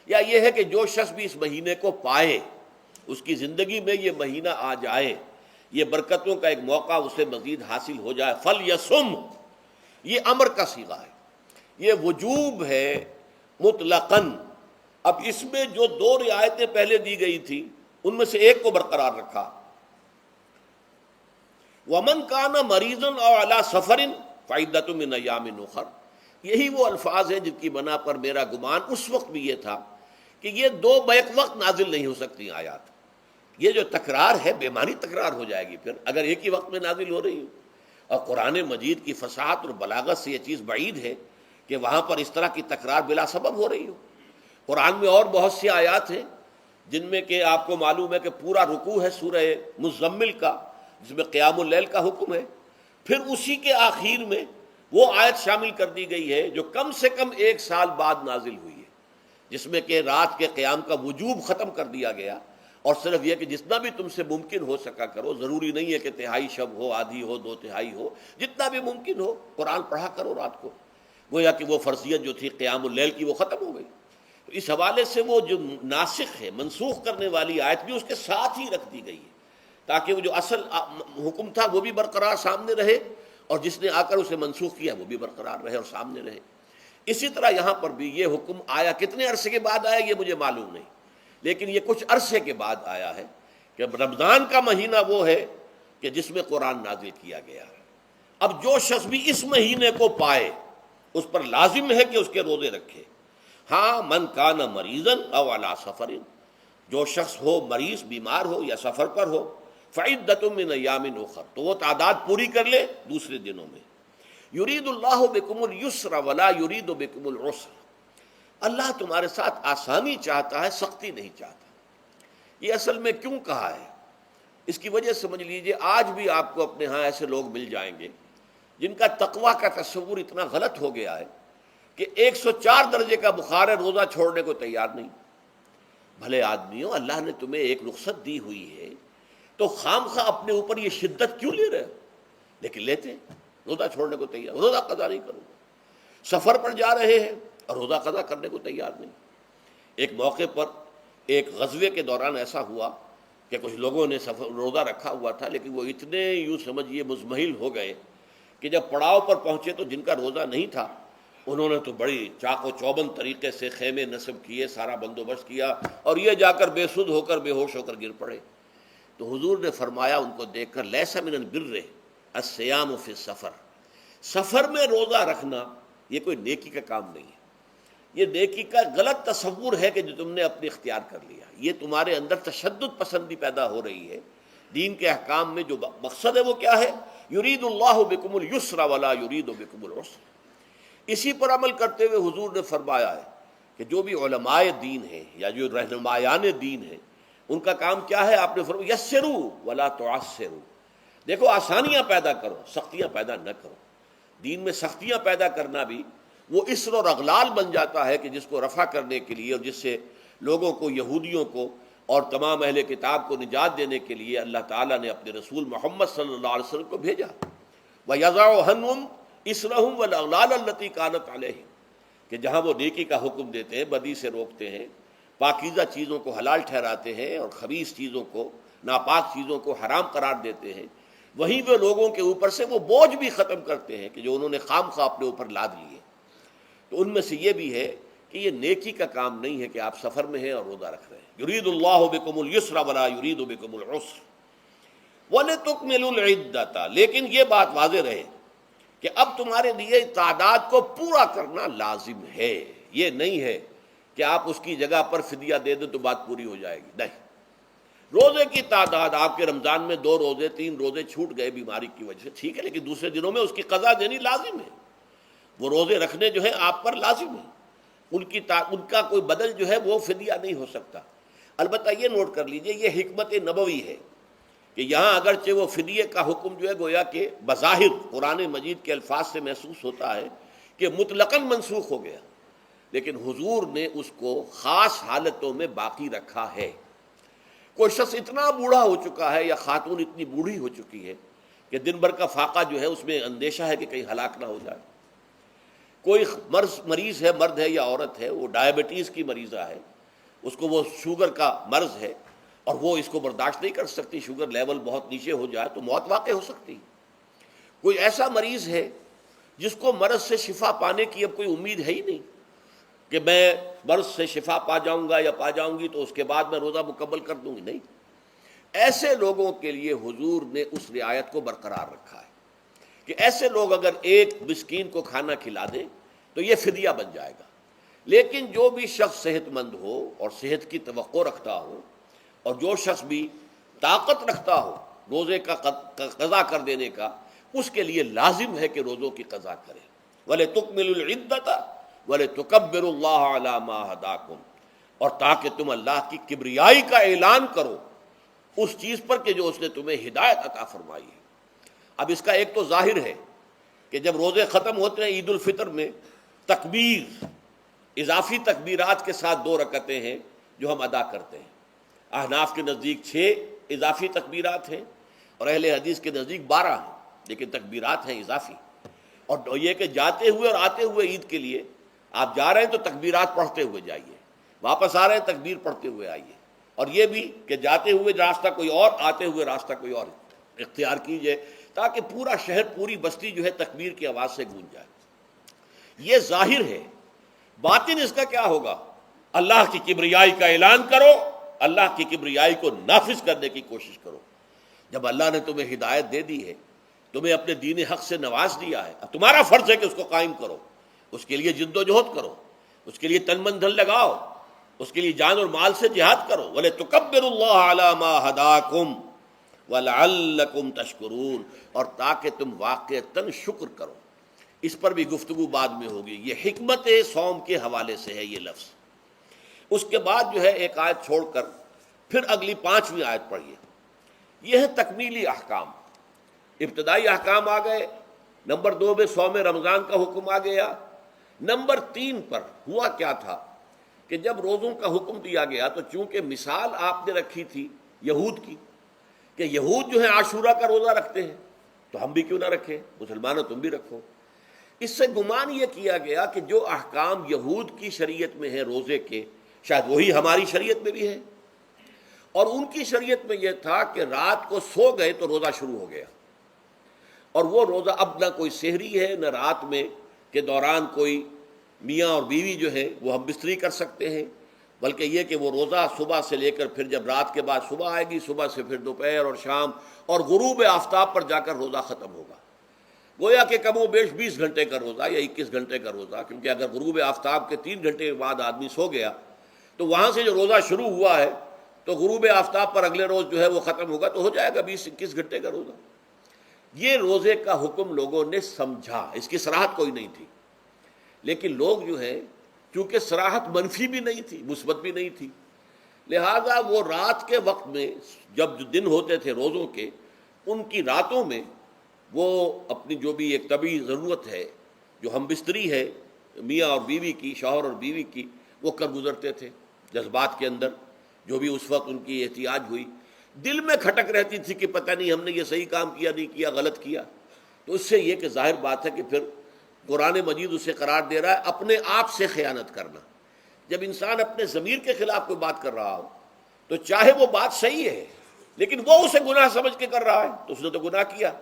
یا یہ ہے کہ جو شخص بھی اس مہینے کو پائے، اس کی زندگی میں یہ مہینہ آ جائے، یہ برکتوں کا ایک موقع اسے مزید حاصل ہو جائے، فلیصم، یہ امر کا صیغہ ہے، یہ وجوب ہے مطلقاً۔ اب اس میں جو 2 رعایتیں پہلے دی گئی تھی ان میں سے ایک کو برقرار رکھا، وَمَنْ كَانَ مَرِيضًا أَوْ عَلَى سَفَرٍ فَعِدَّةٌ مِّنْ أَيَّامٍ أُخَرَ، یہی وہ الفاظ ہیں جن کی بنا پر میرا گمان اس وقت بھی یہ تھا کہ یہ 2 بیک وقت نازل نہیں ہو سکتی آیات، یہ جو تکرار ہے بے معنی تکرار ہو جائے گی پھر اگر ایک ہی وقت میں نازل ہو رہی ہو، اور قرآن مجید کی فصاحت اور بلاغت سے یہ چیز بعید ہے کہ وہاں پر اس طرح کی تکرار بلا سبب ہو رہی ہو۔ قرآن میں اور بہت سی آیات ہیں جن میں کہ آپ کو معلوم ہے کہ پورا رکوع ہے سورہ مزمل کا، جس میں قیام اللیل کا حکم ہے، پھر اسی کے آخر میں وہ آیت شامل کر دی گئی ہے جو کم سے کم 1 سال بعد نازل ہوئی ہے، جس میں کہ رات کے قیام کا وجوب ختم کر دیا گیا، اور صرف یہ کہ جتنا بھی تم سے ممکن ہو سکا کرو، ضروری نہیں ہے کہ تہائی شب ہو، آدھی ہو، 2/3 ہو، جتنا بھی ممکن ہو قرآن پڑھا کرو رات کو، گویا کہ وہ فرضیت جو تھی قیام اللیل کی وہ ختم ہو گئی۔ تو اس حوالے سے وہ جو ناسخ ہے، منسوخ کرنے والی آیت بھی اس کے ساتھ ہی رکھ دی گئی ہے، تاکہ وہ جو اصل حکم تھا وہ بھی برقرار سامنے رہے، اور جس نے آ کر اسے منسوخ کیا وہ بھی برقرار رہے اور سامنے رہے۔ اسی طرح یہاں پر بھی یہ حکم آیا، کتنے عرصے کے بعد آیا یہ مجھے معلوم نہیں، لیکن یہ کچھ عرصے کے بعد آیا ہے کہ رمضان کا مہینہ وہ ہے کہ جس میں قرآن نازل کیا گیا ہے۔ اب جو شخص بھی اس مہینے کو پائے اس پر لازم ہے کہ اس کے روزے رکھے۔ ہاں، من کان مریضاً او علی سفر، جو شخص ہو مریض، بیمار ہو یا سفر پر ہو، فعدۃ من ایام اخر، تو وہ تعداد پوری کر لے دوسرے دنوں میں۔ یرید اللہ بکم الیسر ولا یرید بکم العسر، اللہ تمہارے ساتھ آسانی چاہتا ہے، سختی نہیں چاہتا۔ یہ اصل میں کیوں کہا ہے؟ اس کی وجہ سمجھ لیجئے، آج بھی آپ کو اپنے ہاں ایسے لوگ مل جائیں گے جن کا تقویٰ کا تصور اتنا غلط ہو گیا ہے کہ 104 درجے کا بخار ہے، روزہ چھوڑنے کو تیار نہیں۔ بھلے آدمیوں، اللہ نے تمہیں ایک رخصت دی ہوئی ہے تو خام خواہ اپنے اوپر یہ شدت کیوں لے رہے ہو؟ لیکن لیتے ہیں، روزہ چھوڑنے کو تیار، روزہ قضا نہیں کروں گا۔ سفر پر جا رہے ہیں اور روزہ قضا کرنے کو تیار نہیں۔ ایک موقع پر ایک غزوے کے دوران ایسا ہوا کہ کچھ لوگوں نے روزہ رکھا ہوا تھا، لیکن وہ اتنے یوں سمجھیے مزمحل ہو گئے کہ جب پڑاؤ پر پہنچے تو جن کا روزہ نہیں تھا انہوں نے تو بڑی چاق و چوبند طریقے سے خیمے نصب کیے، سارا بندوبست کیا، اور یہ جا کر بے سدھ ہو کر، بے ہوش ہو کر گر پڑے۔ تو حضور نے فرمایا ان کو دیکھ کر، لیس من البر الصیام فی السفر، سفر میں روزہ رکھنا یہ کوئی نیکی کا کام نہیں ہے، یہ نیکی کا غلط تصور ہے کہ جو تم نے اپنے اختیار کر لیا۔ یہ تمہارے اندر تشدد پسندی پیدا ہو رہی ہے۔ دین کے احکام میں جو مقصد ہے وہ کیا ہے؟ یرید اللہ بکم الیسر ولا یرید بکم العسر۔ اسی پر عمل کرتے ہوئے حضور نے فرمایا ہے کہ جو بھی علماء دین ہیں یا جو رہنمایان دین ہیں ان کا کام کیا ہے؟ آپ نے فرمایا یسروا ولا تعسروا، دیکھو آسانیاں پیدا کرو، سختیاں پیدا نہ کرو۔ دین میں سختیاں پیدا کرنا بھی وہ اسر اور اغلال بن جاتا ہے کہ جس کو رفع کرنے کے لیے اور جس سے لوگوں کو، یہودیوں کو اور تمام اہل کتاب کو نجات دینے کے لیے اللہ تعالیٰ نے اپنے رسول محمد صلی اللہ علیہ وسلم کو بھیجا۔ وَيَضَعُ عَنْهُمْ إِصْرَهُمْ وَالْأَغْلَالَ الَّتِي كَانَتْ عَلَيْهِمْ، کہ جہاں وہ نیکی کا حکم دیتے ہیں، بدی سے روکتے ہیں، پاکیزہ چیزوں کو حلال ٹھہراتے ہیں اور خبیث چیزوں کو، ناپاک چیزوں کو حرام قرار دیتے ہیں، وہیں وہ لوگوں کے اوپر سے وہ بوجھ بھی ختم کرتے ہیں کہ جو انہوں نے خام خواہ اپنے اوپر لاد لیے۔ تو ان میں سے یہ بھی ہے کہ یہ نیکی کا کام نہیں ہے کہ آپ سفر میں ہیں اور روزہ رکھ رہے ہیں۔ یرید اللہ بکم الیسر ولا یرید بکم العسر وَلِتُكْمِلُوا الْعِدَّةَ، لیکن یہ بات واضح رہے کہ اب تمہارے لیے تعداد کو پورا کرنا لازم ہے، یہ نہیں ہے کہ آپ اس کی جگہ پر فدیہ دے دیں تو بات پوری ہو جائے گی، نہیں۔ روزے کی تعداد آپ کے رمضان میں 2 روزے 3 روزے چھوٹ گئے بیماری کی وجہ سے، ٹھیک ہے، لیکن دوسرے دنوں میں اس کی قضا دینی لازم ہے۔ وہ روزے رکھنے جو ہیں آپ پر لازم ہیں، ان کا کوئی بدل جو ہے وہ فدیہ نہیں ہو سکتا۔ البتہ یہ نوٹ کر لیجئے، یہ حکمت نبوی ہے کہ یہاں اگرچہ وہ فدیے کا حکم جو ہے گویا کہ بظاہر قرآن مجید کے الفاظ سے محسوس ہوتا ہے کہ مطلقاً منسوخ ہو گیا، لیکن حضور نے اس کو خاص حالتوں میں باقی رکھا ہے۔ کوئی شخص اتنا بوڑھا ہو چکا ہے یا خاتون اتنی بوڑھی ہو چکی ہے کہ دن بھر کا فاقہ جو ہے اس میں اندیشہ ہے کہ کہیں ہلاک نہ ہو جائے، کوئی مریض ہے، مرد ہے یا عورت ہے، وہ ڈائبٹیز کی مریضہ ہے، اس کو وہ شوگر کا مرض ہے اور وہ اس کو برداشت نہیں کر سکتی، شوگر لیول بہت نیچے ہو جائے تو موت واقع ہو سکتی۔ کوئی ایسا مریض ہے جس کو مرض سے شفا پانے کی اب کوئی امید ہے ہی نہیں کہ میں مرض سے شفا پا جاؤں گا یا پا جاؤں گی تو اس کے بعد میں روزہ مکمل کر دوں گی، نہیں۔ ایسے لوگوں کے لیے حضور نے اس رعایت کو برقرار رکھا ہے کہ ایسے لوگ اگر ایک مسکین کو کھانا کھلا دیں تو یہ فدیہ بن جائے گا، لیکن جو بھی شخص صحت مند ہو اور صحت کی توقع رکھتا ہو اور جو شخص بھی طاقت رکھتا ہو روزے کا قضا کر دینے کا، اس کے لیے لازم ہے کہ روزوں کی قضا کرے۔ وَلِتُكْمِلُوا الْعِدَّةَ وَلِتُكَبِّرُوا اللَّهَ عَلَىٰ مَا هَدَاكُمْ، اور تاکہ تم اللہ کی کبریائی کا اعلان کرو اس چیز پر کہ جو اس نے تمہیں ہدایت عطا فرمائی ہے۔ اب اس کا ایک تو ظاہر ہے کہ جب روزے ختم ہوتے ہیں عید الفطر میں، تکبیر، اضافی تکبیرات کے ساتھ 2 رکعتیں ہیں جو ہم ادا کرتے ہیں۔ احناف کے نزدیک 6 اضافی تکبیرات ہیں اور اہل حدیث کے نزدیک 12 ہیں، لیکن تکبیرات ہیں اضافی۔ اور یہ کہ جاتے ہوئے اور آتے ہوئے عید کے لیے آپ جا رہے ہیں تو تکبیرات پڑھتے ہوئے جائیے، واپس آ رہے ہیں تکبیر پڑھتے ہوئے آئیے، اور یہ بھی کہ جاتے ہوئے راستہ کوئی اور، آتے ہوئے راستہ کوئی اور اختیار کیجئے، تاکہ پورا شہر، پوری بستی جو ہے تکبیر کی آواز سے گونج جائے۔ یہ ظاہر ہے، باطن اس کا کیا ہوگا؟ اللہ کی کبریائی کا اعلان کرو، اللہ کی کبریائی کو نافذ کرنے کی کوشش کرو۔ جب اللہ نے تمہیں ہدایت دے دی ہے، تمہیں اپنے دین حق سے نواز دیا ہے، تمہارا فرض ہے کہ اس کو قائم کرو، اس کے لیے جد و جہد کرو، اس کے لیے تن من دھن لگاؤ، اس کے لیے جان اور مال سے جہاد کرو۔ وَلِتُكَبِّرُوا اللَّهَ عَلَى مَا هَدَاكُمْ وَلَعَلَّكُمْ تَشْكُرُونَ، اور تاکہ تم واقعتاً شکر کرو۔ اس پر بھی گفتگو بعد میں ہوگی۔ یہ حکمت صوم کے حوالے سے ہے یہ لفظ۔ اس کے بعد جو ہے ایک آیت چھوڑ کر پھر اگلی 5ویں آیت پڑھیے۔ یہ ہے تکمیلی احکام۔ ابتدائی احکام آ گئے، نمبر 2 میں صوم رمضان کا حکم آ گیا۔ نمبر 3 پر ہوا کیا تھا کہ جب روزوں کا حکم دیا گیا تو چونکہ مثال آپ نے رکھی تھی یہود کی کہ یہود جو ہے عاشورہ کا روزہ رکھتے ہیں تو ہم بھی کیوں نہ رکھیں، مسلمانوں تم بھی رکھو۔ اس سے گمان یہ کیا گیا کہ جو احکام یہود کی شریعت میں ہیں روزے کے، شاید وہی ہماری شریعت میں بھی ہے، اور ان کی شریعت میں یہ تھا کہ رات کو سو گئے تو روزہ شروع ہو گیا، اور وہ روزہ اب نہ کوئی سحری ہے، نہ رات میں کے دوران کوئی میاں اور بیوی جو ہے وہ ہم بستری کر سکتے ہیں، بلکہ یہ کہ وہ روزہ صبح سے لے کر پھر جب رات کے بعد صبح آئے گی، صبح سے پھر دوپہر اور شام اور غروب آفتاب پر جا کر روزہ ختم ہوگا۔ گویا کہ کم و بیش 20 گھنٹے کا روزہ یا 21 گھنٹے کا روزہ، کیونکہ اگر غروب آفتاب کے 3 گھنٹے کے بعد آدمی سو گیا تو وہاں سے جو روزہ شروع ہوا ہے تو غروب آفتاب پر اگلے روز جو ہے وہ ختم ہوگا، تو ہو جائے گا 20-21 گھنٹے کا روزہ۔ یہ روزے کا حکم لوگوں نے سمجھا، اس کی صراحت کوئی نہیں تھی، لیکن لوگ جو ہے چونکہ صراحت منفی بھی نہیں تھی، مثبت بھی نہیں تھی، لہذا وہ رات کے وقت میں جب دن ہوتے تھے روزوں کے، ان کی راتوں میں وہ اپنی جو بھی ایک طبعی ضرورت ہے، جو ہم بستری ہے میاں اور بیوی کی، شوہر اور بیوی کی، وہ کر گزرتے تھے۔ جذبات کے اندر جو بھی اس وقت ان کی احتیاج ہوئی، دل میں کھٹک رہتی تھی کہ پتہ نہیں ہم نے یہ صحیح کام کیا نہیں کیا، غلط کیا، تو اس سے یہ کہ ظاہر بات ہے کہ پھر قرآن مجید اسے قرار دے رہا ہے اپنے آپ سے خیانت کرنا۔ جب انسان اپنے ضمیر کے خلاف کوئی بات کر رہا ہو تو چاہے وہ بات صحیح ہے لیکن وہ اسے گناہ سمجھ کے کر رہا ہے تو اس نے تو گناہ کیا،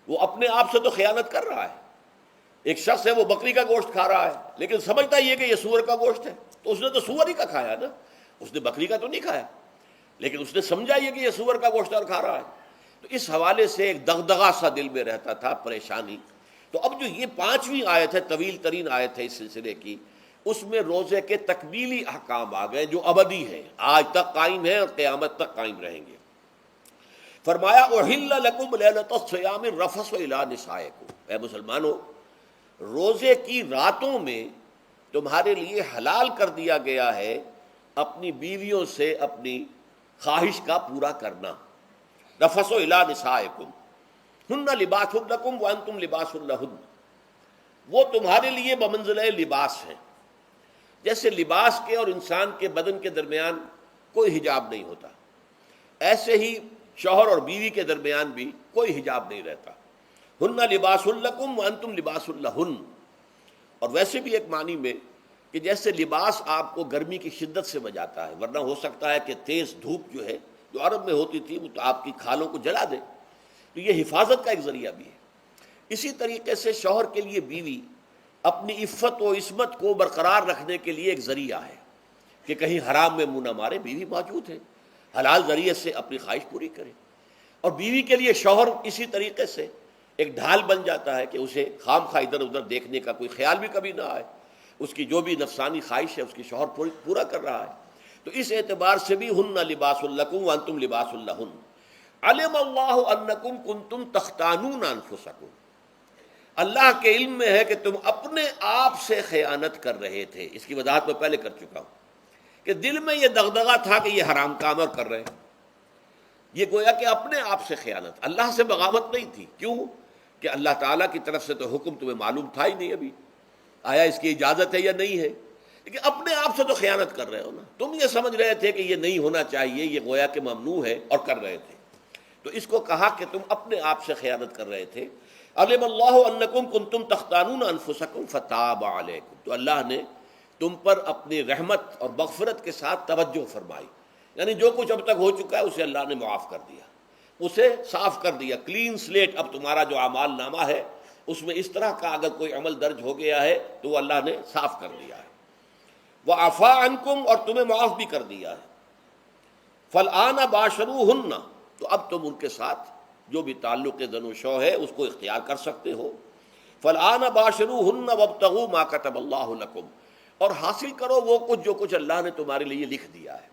وہ اپنے آپ سے تو خیانت کر رہا ہے۔ ایک شخص ہے وہ بکری کا گوشت کھا رہا ہے لیکن سمجھتا یہ کہ یہ سور کا گوشت ہے، تو اس نے تو سور ہی کا کھایا نا، اس نے بکری کا تو نہیں کھایا، لیکن اس نے سمجھا یہ کہ یہ سور کا گوشت اور کھا رہا ہے۔ تو اس حوالے سے ایک دغدغہ سا دل میں رہتا تھا، پریشانی۔ تو اب جو یہ 5ویں آیت ہے، طویل ترین آیت ہے اس سلسلے کی، اس میں روزے کے تکمیلی احکام آ گئے جو ابدی ہیں، آج تک قائم ہیں اور قیامت تک قائم رہیں گے۔ فرمایا احل لکم لیلۃ الصیام الرفث الی نسائکم، اے مسلمانوں روزے کی راتوں میں تمہارے لیے حلال کر دیا گیا ہے اپنی بیویوں سے اپنی خواہش کا پورا کرنا۔ رفث الی نسائکم ہن لباس لکم وانتم لباس لہن، وہ تمہارے لیے بمنزلہ لباس ہیں، جیسے لباس کے اور انسان کے بدن کے درمیان کوئی حجاب نہیں ہوتا، ایسے ہی شوہر اور بیوی کے درمیان بھی کوئی حجاب نہیں رہتا۔ ہن لباس لکم وانتم لباس لہن، اور ویسے بھی ایک معنی میں کہ جیسے لباس آپ کو گرمی کی شدت سے بچاتا ہے، ورنہ ہو سکتا ہے کہ تیز دھوپ جو ہے جو عرب میں ہوتی تھی وہ تو آپ کی کھالوں کو جلا دے، تو یہ حفاظت کا ایک ذریعہ بھی ہے۔ اسی طریقے سے شوہر کے لیے بیوی اپنی عفت و عصمت کو برقرار رکھنے کے لیے ایک ذریعہ ہے کہ کہیں حرام میں منہ نہ مارے، بیوی موجود ہے، حلال ذریعے سے اپنی خواہش پوری کرے۔ اور بیوی کے لیے شوہر اسی طریقے سے ایک ڈھال بن جاتا ہے کہ اسے خام خواہ ادھر ادھر دیکھنے کا کوئی خیال بھی کبھی نہ آئے، اس کی جو بھی نفسانی خواہش ہے اس کی شوہر پورا کر رہا ہے۔ تو اس اعتبار سے بھی ہن لباس لکم وانتم لباس لہن، علم اللہ انکم کنتم تختانون انفسکم، اللہ کے علم میں ہے کہ تم اپنے آپ سے خیانت کر رہے تھے۔ اس کی وضاحت میں پہلے کر چکا ہوں کہ دل میں یہ دغدغہ تھا کہ یہ حرام کام اور کر رہے ہیں، یہ گویا کہ اپنے آپ سے خیانت، اللہ سے بغاوت نہیں تھی۔ کیوں؟ کہ اللہ تعالیٰ کی طرف سے تو حکم تمہیں معلوم تھا ہی نہیں ابھی، آیا اس کی اجازت ہے یا نہیں ہے؟ لیکن اپنے آپ سے تو خیانت کر رہے ہو نا، تم یہ سمجھ رہے تھے کہ یہ نہیں ہونا چاہیے، یہ گویا کہ ممنوع ہے اور کر رہے تھے، تو اس کو کہا کہ تم اپنے آپ سے خیانت کر رہے تھے۔ علم اللہ انکم کنتم تختانون انفسکم فتاب علیکم، تو اللہ نے تم پر اپنی رحمت اور مغفرت کے ساتھ توجہ فرمائی، یعنی جو کچھ اب تک ہو چکا ہے اسے اللہ نے معاف کر دیا، اسے صاف کر دیا، کلین سلیٹ۔ اب تمہارا جو اعمال نامہ ہے اس میں اس طرح کا اگر کوئی عمل درج ہو گیا ہے تو وہ اللہ نے صاف کر دیا ہے۔ وعفا عنکم، اور تمہیں معاف بھی کر دیا ہے۔ فالآن باشروہن، تو اب تم ان کے ساتھ جو بھی تعلق زن و شو ہے اس کو اختیار کر سکتے ہو۔ فالآن باشروہن وابتغوا ما کتب اللہ لکم، اور حاصل کرو وہ کچھ جو کچھ اللہ نے تمہارے لیے لکھ دیا ہے۔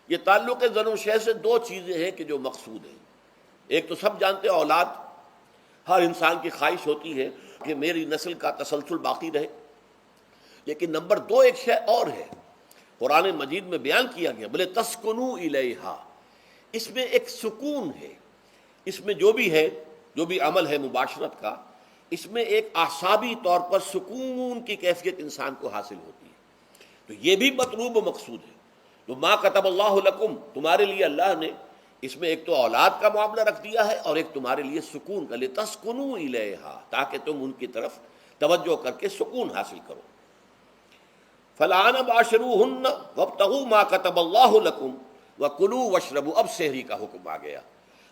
یہ تعلق زن و شے سے دو چیزیں ہیں کہ جو مقصود ہیں، ایک تو سب جانتے ہیں اولاد، ہر انسان کی خواہش ہوتی ہے کہ میری نسل کا تسلسل باقی رہے، لیکن نمبر دو ایک شے اور ہے، قرآن مجید میں بیان کیا گیا، بولے تسکنو الیہا، اس میں ایک سکون ہے، اس میں جو بھی ہے، جو بھی عمل ہے مباشرت کا، اس میں ایک اعصابی طور پر سکون کی کیفیت انسان کو حاصل ہوتی ہے، تو یہ بھی مطلوب و مقصود ہے۔ تو ما کتب اللہ لکم، تمہارے لیے اللہ نے اس میں ایک تو اولاد کا معاملہ رکھ دیا ہے اور ایک تمہارے لیے سکون کا، لتسکنو الیہا، تاکہ تم ان کی طرف توجہ کر کے سکون حاصل کرو۔ فالآن باشروہن وابتغوا ما کتب اللہ لکم وکلوا واشربوا، اب سحری کا حکم آ گیا،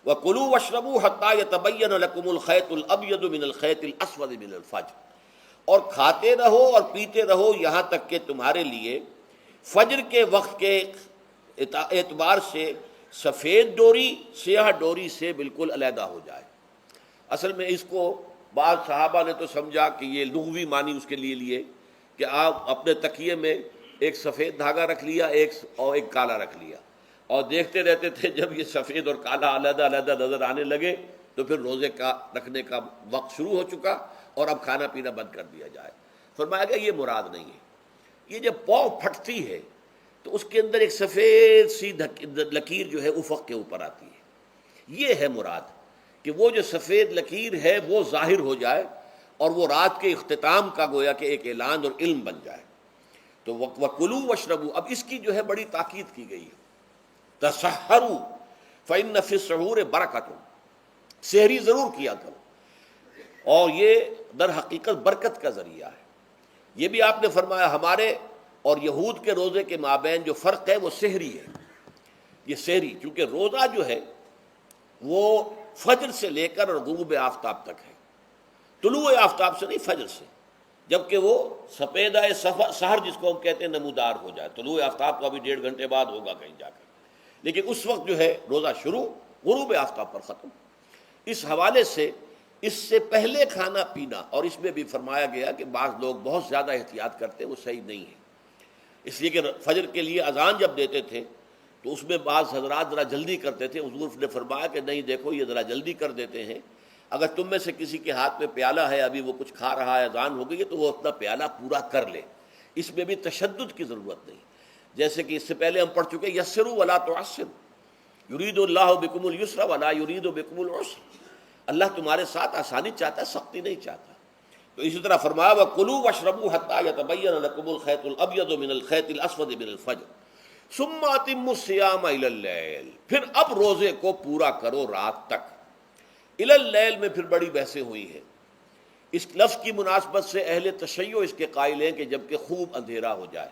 وکلوا واشربوا حتی یتبین لکم الخیط الابیض من الخیط الاسود من الفجر، اور کھاتے رہو اور پیتے رہو یہاں تک کہ تمہارے لیے فجر کے وقت کے اعتبار سے سفید ڈوری سیاہ ڈوری سے بالکل علیحدہ ہو جائے۔ اصل میں اس کو بعض صحابہ نے تو سمجھا کہ یہ لغوی معنی اس کے لیے لیے کہ آپ اپنے تکیے میں ایک سفید دھاگا رکھ لیا ایک کالا رکھ لیا، اور دیکھتے رہتے تھے، جب یہ سفید اور کالا علیحدہ علیحدہ نظر آنے لگے تو پھر روزے کا رکھنے کا وقت شروع ہو چکا اور اب کھانا پینا بند کر دیا جائے۔ فرمایا گیا یہ مراد نہیں ہے، یہ جب پاؤں پھٹتی ہے تو اس کے اندر ایک سفید سی لکیر جو ہے افق کے اوپر آتی ہے، یہ ہے مراد، کہ وہ جو سفید لکیر ہے وہ ظاہر ہو جائے اور وہ رات کے اختتام کا گویا کہ ایک اعلان اور علم بن جائے۔ تو وَكُلُوا وَاشْرَبُوا، اب اس کی جو ہے بڑی تاکید کی گئی ہے، تسحروا فإن فی السحور برکۃ، سحری ضرور کیا کرو، اور یہ در حقیقت برکت کا ذریعہ ہے۔ یہ بھی آپ نے فرمایا ہمارے اور یہود کے روزے کے مابین جو فرق ہے وہ سحری ہے، یہ سحری، چونکہ روزہ جو ہے وہ فجر سے لے کر اور غروب آفتاب تک ہے، طلوع آفتاب سے نہیں، فجر سے، جبکہ وہ سپیدہ سحر جس کو ہم کہتے ہیں نمودار ہو جائے، طلوع آفتاب تو ابھی 1.5 گھنٹے بعد ہوگا کہیں جا کر، لیکن اس وقت جو ہے روزہ شروع، غروب آفتاب پر ختم۔ اس حوالے سے اس سے پہلے کھانا پینا، اور اس میں بھی فرمایا گیا کہ بعض لوگ بہت زیادہ احتیاط کرتے ہیں، وہ صحیح نہیں ہے، اس لیے کہ فجر کے لیے اذان جب دیتے تھے تو اس میں بعض حضرات ذرا جلدی کرتے تھے، حضور نے فرمایا کہ نہیں دیکھو یہ ذرا جلدی کر دیتے ہیں، اگر تم میں سے کسی کے ہاتھ میں پیالہ ہے، ابھی وہ کچھ کھا رہا ہے، اذان ہو گئی ہے، تو وہ اپنا پیالہ پورا کر لے، اس میں بھی تشدد کی ضرورت نہیں، جیسے کہ اس سے پہلے ہم پڑھ چکے یسروا ولا تعسروا، یرید اللہ بکم الیسر ولا یرید بکم العسر، اللہ تمہارے ساتھ آسانی چاہتا ہے، سختی نہیں چاہتا۔ تو اسی طرح فرمایا وَكُلُوا وَاشْرَبُوا حَتَّى يَتَبَيَّنَ لَكُمُ الْخَيْطُ الْأَبْيَضُ مِنَ الْخَيْطِ الْأَسْوَدِ مِنَ الْفَجْرِ ثُمَّ أَتِمُّوا الصِّيَامَ إِلَى اللَّيْلِ، پھر اب روزے کو پورا کرو رات تک۔ إِلَى اللَّيْلِ میں پھر بڑی بحثیں ہوئی ہیں، اس لفظ کی مناسبت سے اہل تشیع اس کے قائل ہیں کہ جب کہ خوب اندھیرا ہو جائے،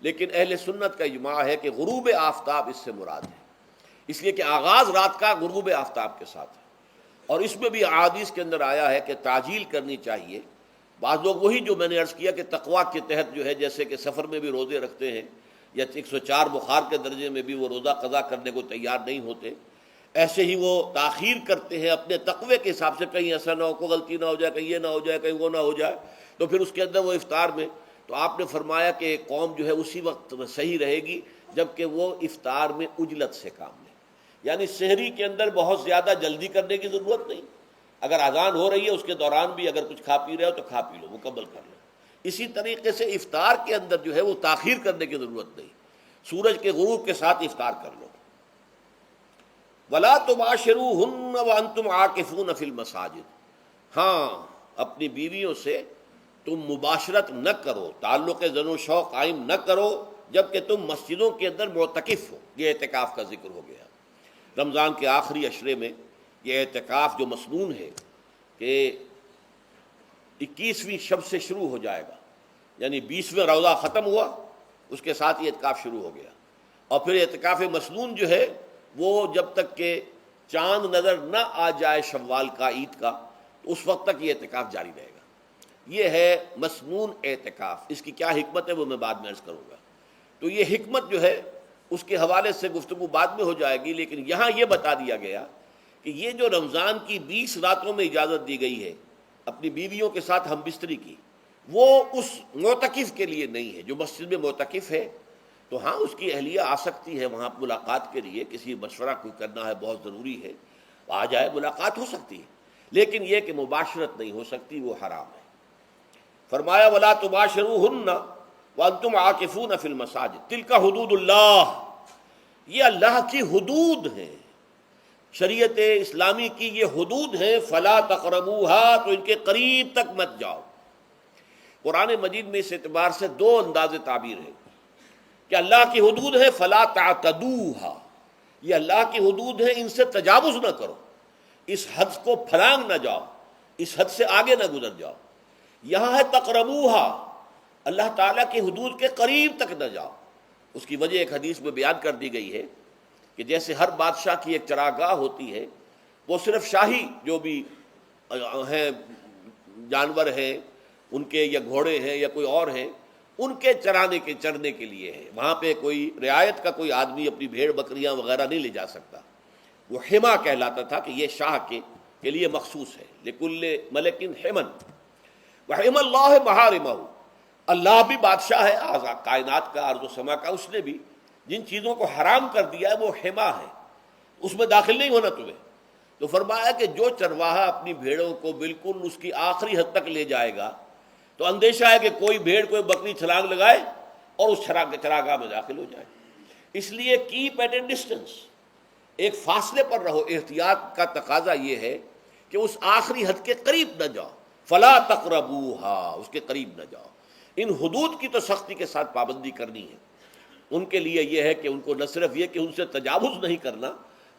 لیکن اہل سنت کا اجماع ہے کہ غروب آفتاب اس سے مراد ہے، اس لیے کہ آغاز رات کا غروب آفتاب کے ساتھ ہے، اور اس میں بھی احادیث کے اندر آیا ہے کہ تعجیل کرنی چاہیے۔ بعض لوگ وہی جو میں نے عرض کیا کہ تقویٰ کے تحت جو ہے، جیسے کہ سفر میں بھی روزے رکھتے ہیں، یا 104 بخار کے درجے میں بھی وہ روزہ قضا کرنے کو تیار نہیں ہوتے، ایسے ہی وہ تاخیر کرتے ہیں اپنے تقوی کے حساب سے، کہیں ایسا نہ ہو، کوئی غلطی نہ ہو جائے، کہیں یہ نہ ہو جائے، کہیں وہ نہ ہو جائے، تو پھر اس کے اندر وہ افطار میں، تو آپ نے فرمایا کہ قوم جو ہے اسی وقت صحیح رہے گی جبکہ وہ افطار میں عجلت سے کام لے، یعنی سحری کے اندر بہت زیادہ جلدی کرنے کی ضرورت نہیں، اگر اذان ہو رہی ہے اس کے دوران بھی اگر کچھ کھا پی رہے ہو تو کھا پی لو، مکمل کر لو۔ اسی طریقے سے افطار کے اندر جو ہے وہ تاخیر کرنے کی ضرورت نہیں، سورج کے غروب کے ساتھ افطار کر لو۔ وَلَا تُبَاشِرُوهُنَّ وَأَنْتُمْ عَاكِفُونَ فِي الْمَسَاجِدِ، ہاں اپنی بیویوں سے تم مباشرت نہ کرو، تعلق زن و شوق قائم نہ کرو جبکہ تم مسجدوں کے اندر معتکف ہو۔ یہ اعتکاف کا ذکر ہو گیا۔ رمضان کے آخری عشرے میں یہ اعتکاف جو مسنون ہے کہ 21ویں شب سے شروع ہو جائے گا، یعنی 20واں روزہ ختم ہوا اس کے ساتھ یہ اعتکاف شروع ہو گیا، اور پھر اعتکاف مسنون جو ہے وہ جب تک کہ چاند نظر نہ آ جائے شوال کا، عید کا، تو اس وقت تک یہ اعتکاف جاری رہے گا۔ یہ ہے مسنون اعتکاف۔ اس کی کیا حکمت ہے وہ میں بعد میں عرض کروں گا۔ تو یہ حکمت جو ہے اس کے حوالے سے گفتگو بعد میں ہو جائے گی، لیکن یہاں یہ بتا دیا گیا کہ یہ جو رمضان کی 20 راتوں میں اجازت دی گئی ہے اپنی بیویوں کے ساتھ ہم بستری کی، وہ اس معتکف کے لیے نہیں ہے جو مسجد میں معتکف ہے۔ تو ہاں اس کی اہلیہ آ سکتی ہے وہاں ملاقات کے لیے، کسی مشورہ کوئی کرنا ہے بہت ضروری ہے، آ جائے، ملاقات ہو سکتی ہے، لیکن یہ کہ مباشرت نہیں ہو سکتی، وہ حرام ہے۔ فرمایا وَلَا تُبَاشِرُوهُنَّ وَأَنْتُمْ عَاكِفُونَ فِي الْمَسَاجِدِ تِلْكَ حُدُودُ اللَّهِ، یہ اللہ کی حدود ہیں، شریعت اسلامی کی یہ حدود ہیں۔ فَلَا تَقْرَبُوهَا، تو ان کے قریب تک مت جاؤ۔ قرآن مجید میں اس اعتبار سے دو انداز تعبیر ہے کہ اللہ کی حدود ہے فَلَا تَعْتَدُوهَا، یہ اللہ کی حدود ہے، ان سے تجاوز نہ کرو، اس حد کو پھلانگ نہ جاؤ، اس حد سے آگے نہ گزر جاؤ۔ یہاں ہے تقربوہا، اللہ تعالیٰ کی حدود کے قریب تک نہ جاؤ۔ اس کی وجہ ایک حدیث میں بیان کر دی گئی ہے کہ جیسے ہر بادشاہ کی ایک چراگاہ ہوتی ہے، وہ صرف شاہی جو بھی ہیں جانور ہیں ان کے، یا گھوڑے ہیں یا کوئی اور ہیں، ان کے چرنے کے لیے ہے، وہاں پہ کوئی رعایت کا کوئی آدمی اپنی بھیڑ بکریاں وغیرہ نہیں لے جا سکتا۔ وہ حما کہلاتا تھا کہ یہ شاہ کے لیے مخصوص ہے، لکل ملک حمن وحم اللہ محارمہ، اللہ بھی بادشاہ ہے کائنات کا، ارض و سما کا، اس نے بھی جن چیزوں کو حرام کر دیا ہے وہ حما ہے، اس میں داخل نہیں ہونا تمہیں۔ تو فرمایا کہ جو چرواہا اپنی بھیڑوں کو بالکل اس کی آخری حد تک لے جائے گا تو اندیشہ ہے کہ کوئی بھیڑ کوئی بکری چھلانگ لگائے اور اس چراگاہ میں داخل ہو جائے۔ اس لیے کیپ ایٹ اے ڈسٹینس، ایک فاصلے پر رہو۔ احتیاط کا تقاضا یہ ہے کہ اس آخری حد کے قریب نہ جاؤ، فلا تقربوہا، اس کے قریب نہ جاؤ۔ ان حدود کی تو سختی کے ساتھ پابندی کرنی ہے۔ ان کے لیے یہ ہے کہ ان کو نہ صرف یہ کہ ان سے تجاوز نہیں کرنا،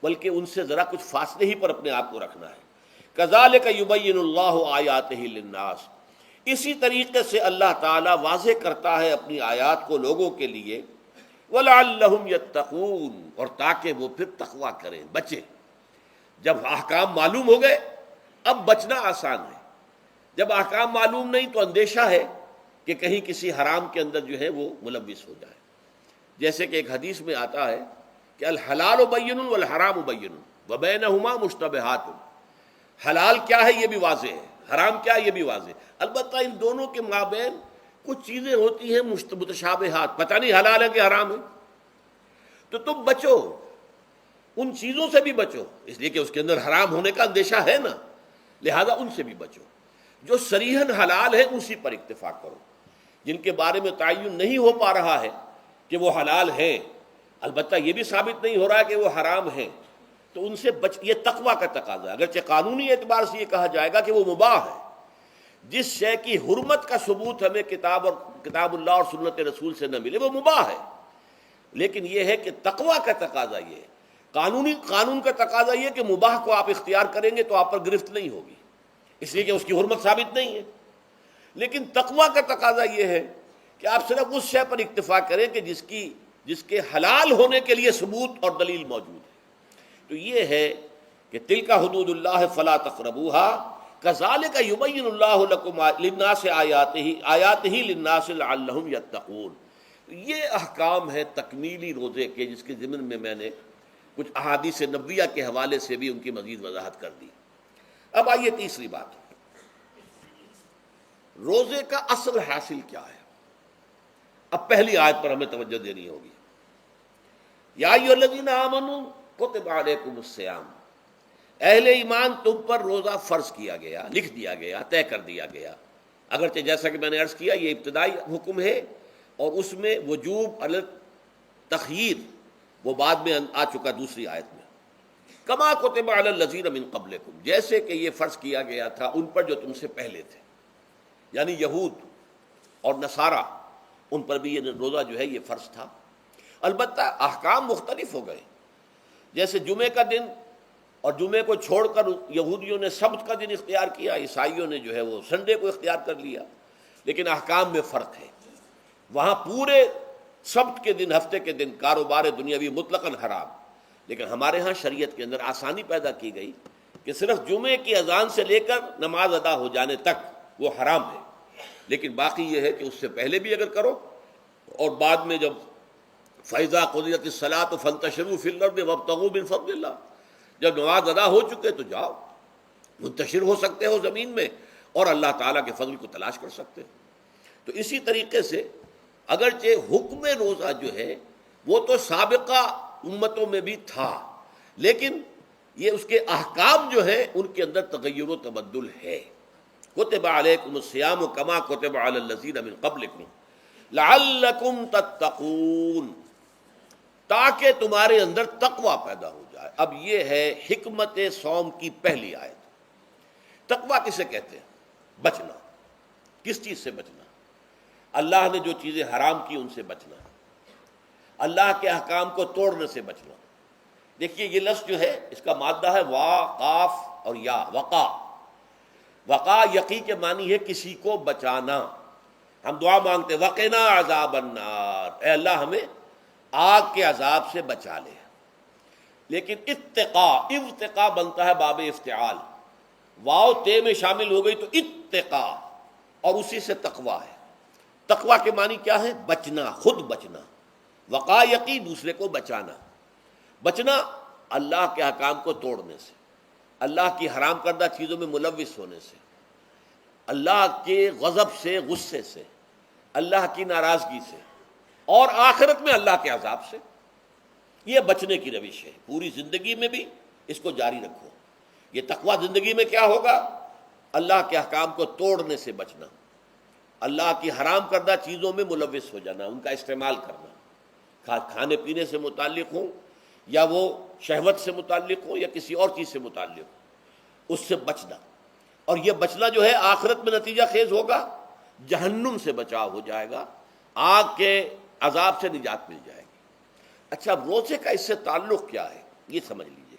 بلکہ ان سے ذرا کچھ فاصلے ہی پر اپنے آپ کو رکھنا ہے۔ کذالک یبین اللہ آیاتہ للناس، اسی طریقے سے اللہ تعالیٰ واضح کرتا ہے اپنی آیات کو لوگوں کے لیے، وَلَعَلَّهُمْ يَتَّقُونَ، اور تاکہ وہ پھر تقویٰ کریں، بچیں۔ جب احکام معلوم ہو گئے اب بچنا آسان ہے، جب احکام معلوم نہیں تو اندیشہ ہے کہ کہیں کسی حرام کے اندر جو ہے وہ ملوث ہو جائے۔ جیسے کہ ایک حدیث میں آتا ہے کہ الحلال بین والحرام بین وبینہما مشتبہات، حلال کیا ہے یہ بھی واضح ہے، حرام کیا ہے یہ بھی واضح ہے، البتہ ان دونوں کے مابین کچھ چیزیں ہوتی ہیں متشابہات، پتہ نہیں حلال ہے کہ حرام ہے، تو تم بچو، ان چیزوں سے بھی بچو، اس لیے کہ اس کے اندر حرام ہونے کا اندیشہ ہے نا، لہذا ان سے بھی بچو۔ جو صریحاً حلال ہے اسی پر اکتفا کرو، جن کے بارے میں تعین نہیں ہو پا رہا ہے کہ وہ حلال ہیں، البتہ یہ بھی ثابت نہیں ہو رہا ہے کہ وہ حرام ہیں، تو ان سے یہ تقویٰ کا تقاضا ہے۔ اگرچہ قانونی اعتبار سے یہ کہا جائے گا کہ وہ مباح ہے، جس شے کی حرمت کا ثبوت ہمیں کتاب اللہ اور سنت رسول سے نہ ملے وہ مباح ہے، لیکن یہ ہے کہ تقویٰ کا تقاضا یہ ہے، قانون کا تقاضا یہ کہ مباح کو آپ اختیار کریں گے تو آپ پر گرفت نہیں ہوگی، اس لیے کہ اس کی حرمت ثابت نہیں ہے، لیکن تقویٰ کا تقاضا یہ ہے کہ آپ صرف اس شے پر اکتفا کریں کہ جس کے حلال ہونے کے لیے ثبوت اور دلیل موجود ہے۔ تو یہ ہے کہ تلک حدود اللہ فلا تقربوها کذالک یبین اللہ لکم للناس آیاتہ للناس لعلہم یتقون۔ یہ احکام ہے تکمیلی روزے کے، جس کے ضمن میں میں نے کچھ احادیث نبویہ کے حوالے سے بھی ان کی مزید وضاحت کر دی۔ اب آئیے تیسری بات، روزے کا اصل حاصل کیا ہے۔ اب پہلی آیت پر ہمیں توجہ دینی ہوگی، یا ایھا الذین آمنوا کتب علیکم الصیام، اہل ایمان تم پر روزہ فرض کیا گیا، لکھ دیا گیا، طے کر دیا گیا، اگرچہ جیسا کہ میں نے عرض کیا یہ ابتدائی حکم ہے اور اس میں وجوب علی تخییر وہ بعد میں آ چکا دوسری آیت میں۔ کما کتب علی الذین من قبلکم، جیسے کہ یہ فرض کیا گیا تھا ان پر جو تم سے پہلے تھے، یعنی یہود اور نصارہ، ان پر بھی یہ روزہ جو ہے یہ فرض تھا۔ البتہ احکام مختلف ہو گئے، جیسے جمعے کا دن اور جمعے کو چھوڑ کر یہودیوں نے سبت کا دن اختیار کیا، عیسائیوں نے جو ہے وہ سنڈے کو اختیار کر لیا، لیکن احکام میں فرق ہے۔ وہاں پورے سبت کے دن، ہفتے کے دن کاروبار دنیاوی مطلقاً حرام، لیکن ہمارے ہاں شریعت کے اندر آسانی پیدا کی گئی کہ صرف جمعے کی اذان سے لے کر نماز ادا ہو جانے تک وہ حرام ہے، لیکن باقی یہ ہے کہ اس سے پہلے بھی اگر کرو اور بعد میں جب فَإِذَا قُضِيَتِ الصَّلَاةُ فَانتَشِرُوا فِي الْأَرْضِ وَابْتَغُوا مِن فَضْلِ اللَّهِ، جب نماز ادا ہو چکے تو جاؤ، منتشر ہو سکتے ہو زمین میں اور اللہ تعالیٰ کے فضل کو تلاش کر سکتے ہو۔ تو اسی طریقے سے اگرچہ حکم روزہ جو ہے وہ تو سابقہ امتوں میں بھی تھا، لیکن یہ اس کے احکام جو ہیں ان کے اندر تغیر و تبدل ہے۔ کتب علیکم الصیام کما کتب علی الذین من قبلکم لعلکم تتقون، تاکہ تمہارے اندر تقوی پیدا ہو جائے۔ اب یہ ہے حکمت صوم کی پہلی آیت۔ تقوی کسے کہتے ہیں؟ بچنا۔ کس چیز سے بچنا؟ اللہ نے جو چیزیں حرام کی ان سے بچنا، اللہ کے احکام کو توڑنے سے بچنا۔ دیکھیے یہ لفظ جو ہے اس کا مادہ ہے وا، قاف اور یا، وقا۔ وقا یقی کے معنی ہے کسی کو بچانا۔ ہم دعا مانگتے وقنا عذاب النار، اے اللہ ہمیں آگ کے عذاب سے بچا لے، لیکن اتقا بنتا ہے باب افتعال، واو تے میں شامل ہو گئی تو اتقا، اور اسی سے تقوی ہے۔ تقوی کے معنی کیا ہے؟ بچنا، خود بچنا۔ وقا یقی دوسرے کو بچانا۔ بچنا اللہ کے احکام کو توڑنے سے، اللہ کی حرام کردہ چیزوں میں ملوث ہونے سے، اللہ کے غضب سے، غصے سے، اللہ کی ناراضگی سے، اور آخرت میں اللہ کے عذاب سے۔ یہ بچنے کی روش ہے، پوری زندگی میں بھی اس کو جاری رکھو۔ یہ تقوی زندگی میں کیا ہوگا؟ اللہ کے احکام کو توڑنے سے بچنا، اللہ کی حرام کردہ چیزوں میں ملوث ہو جانا، ان کا استعمال کرنا، کھانے پینے سے متعلق ہوں یا وہ شہوت سے متعلق ہو یا کسی اور چیز سے متعلق ہو، اس سے بچنا۔ اور یہ بچنا جو ہے آخرت میں نتیجہ خیز ہوگا، جہنم سے بچاؤ ہو جائے گا، آگ کے عذاب سے نجات مل جائے گی۔ اچھا روزے کا اس سے تعلق کیا ہے یہ سمجھ لیجئے۔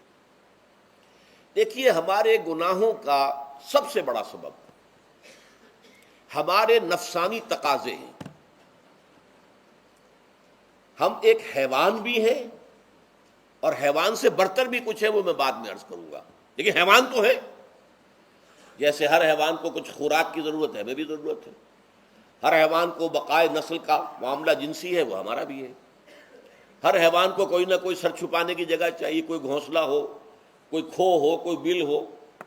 دیکھیے ہمارے گناہوں کا سب سے بڑا سبب ہمارے نفسانی تقاضے ہیں۔ ہم ایک حیوان بھی ہیں اور حیوان سے برتر بھی کچھ ہے، وہ میں بعد میں عرض کروں گا، لیکن حیوان تو ہے۔ جیسے ہر حیوان کو کچھ خوراک کی ضرورت ہے، ہمیں بھی ضرورت ہے۔ ہر حیوان کو بقائے نسل کا معاملہ جنسی ہے، وہ ہمارا بھی ہے۔ ہر حیوان کو کوئی نہ کوئی سر چھپانے کی جگہ چاہیے، کوئی گھونسلہ ہو، کوئی کھو ہو، کوئی بل ہو،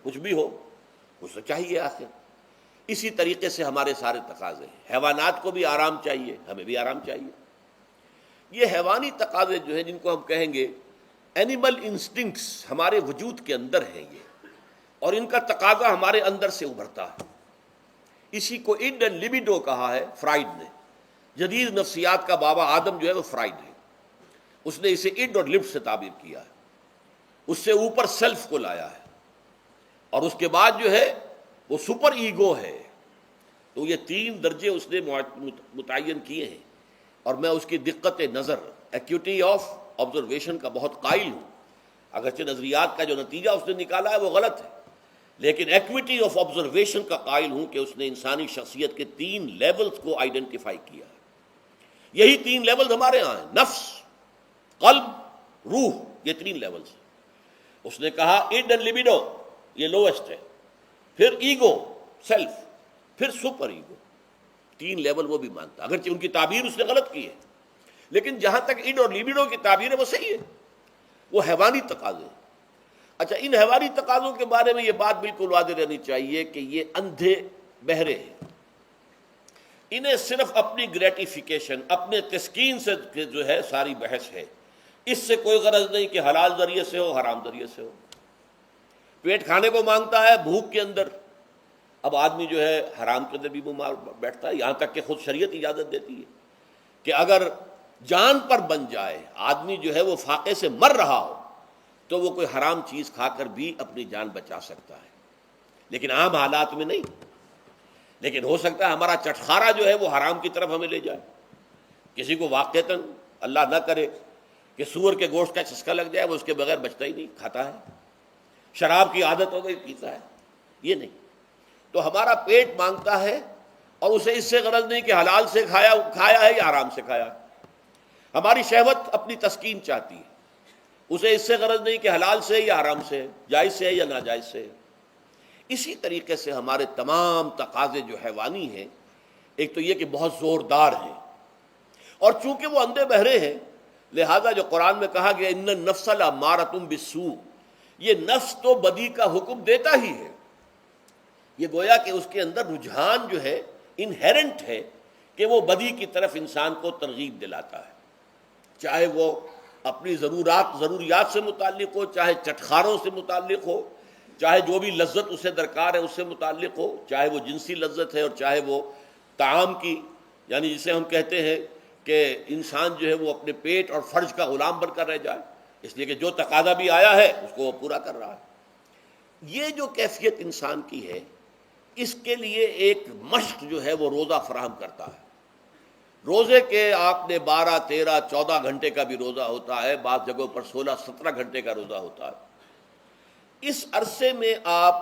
کچھ بھی ہو، کچھ تو چاہیے آخر۔ اسی طریقے سے ہمارے سارے تقاضے ہیں۔ حیوانات کو بھی آرام چاہیے، ہمیں بھی آرام چاہیے۔ یہ حیوانی تقاضے جو ہیں جن کو ہم کہیں گے اینیمل انسٹنکٹس، ہمارے وجود کے اندر ہیں یہ، اور ان کا تقاضا ہمارے اندر سے ابھرتا ہے۔ اسی کو اڈ اینڈ لیبیڈو کہا ہے فرائڈ نے۔ جدید نفسیات کا بابا آدم جو ہے وہ فرائڈ ہے، اس نے اسے اڈ اور لب سے تعبیر کیا ہے، اس سے اوپر سیلف کو لایا ہے، اور اس کے بعد جو ہے وہ سپر ایگو ہے۔ تو یہ تین درجے اس نے متعین کیے ہیں، اور میں اس کی دقت نظر، ایکیوٹی آف آبزرویشن کا بہت قائل ہوں۔ اگرچہ نظریات کا جو نتیجہ اس نے نکالا ہے وہ غلط ہے، لیکن ایکویٹی آف آبزرویشن کا قائل ہوں کہ اس نے انسانی شخصیت کے 3 لیولز کو آئیڈینٹیفائی کیا ہے۔ یہی 3 لیولز ہمارے ہاں ہیں، نفس، قلب، روح، یہ 3 لیولز ہیں۔ اس نے کہا اڈ اینڈ لیبیڈو یہ لویسٹ ہے، پھر ایگو، سیلف، پھر سپر ایگو۔ 3 لیول وہ بھی مانتا، اگرچہ ان کی تعبیر اس نے غلط کی ہے، لیکن جہاں تک اڈ اور لیبیڈو کی تعبیر ہے وہ صحیح ہے، وہ حیوانی تقاضے ہیں۔ اچھا ان حیوانی تقاضوں کے بارے میں یہ بات بالکل واضح رہنی چاہیے کہ یہ اندھے بہرے ہیں، انہیں صرف اپنی گریٹیفیکیشن، اپنے تسکین سے جو ہے ساری بحث ہے، اس سے کوئی غرض نہیں کہ حلال ذریعے سے ہو حرام ذریعے سے ہو۔ پیٹ کھانے کو مانگتا ہے بھوک کے اندر، اب آدمی جو ہے حرام کے اندر بھی بیمار بیٹھتا ہے، یہاں تک کہ خود شریعت اجازت دیتی ہے کہ اگر جان پر بن جائے، آدمی جو ہے وہ فاقے سے مر رہا ہو تو وہ کوئی حرام چیز کھا کر بھی اپنی جان بچا سکتا ہے، لیکن عام حالات میں نہیں۔ لیکن ہو سکتا ہے ہمارا چٹخارا جو ہے وہ حرام کی طرف ہمیں لے جائے۔ کسی کو واقعتاً اللہ نہ کرے کہ سور کے گوشت کا چسکا لگ جائے، وہ اس کے بغیر بچتا ہی نہیں، کھاتا ہے۔ شراب کی عادت ہو گئی، پیتا ہے، یہ نہیں۔ تو ہمارا پیٹ مانگتا ہے، اور اسے اس سے غرض نہیں کہ حلال سے کھایا ہے یا حرام سے کھایا ہے۔ ہماری شہوت اپنی تسکین چاہتی ہے، اسے اس سے غرض نہیں کہ حلال سے یا حرام سے، جائز سے یا ناجائز سے۔ اسی طریقے سے ہمارے تمام تقاضے جو حیوانی ہیں، ایک تو یہ کہ بہت زوردار ہیں، اور چونکہ وہ اندھے بہرے ہیں، لہذا جو قرآن میں کہا گیا ان النفس لامارۃ بالسوء، یہ نفس تو بدی کا حکم دیتا ہی ہے۔ یہ گویا کہ اس کے اندر رجحان جو ہے انہیرنٹ ہے کہ وہ بدی کی طرف انسان کو ترغیب دلاتا ہے، چاہے وہ اپنی ضروریات سے متعلق ہو، چاہے چٹخاروں سے متعلق ہو، چاہے جو بھی لذت اسے درکار ہے اس سے متعلق ہو، چاہے وہ جنسی لذت ہے اور چاہے وہ طعام کی، یعنی جسے ہم کہتے ہیں کہ انسان جو ہے وہ اپنے پیٹ اور فرج کا غلام بن کر رہ جائے، اس لیے کہ جو تقاضا بھی آیا ہے اس کو وہ پورا کر رہا ہے۔ یہ جو کیفیت انسان کی ہے، اس کے لیے ایک مشق جو ہے وہ روزہ فراہم کرتا ہے۔ روزے کے آپ نے 12، 13، 14 گھنٹے کا بھی روزہ ہوتا ہے، بعض جگہوں پر 16، 17 گھنٹے کا روزہ ہوتا ہے۔ اس عرصے میں آپ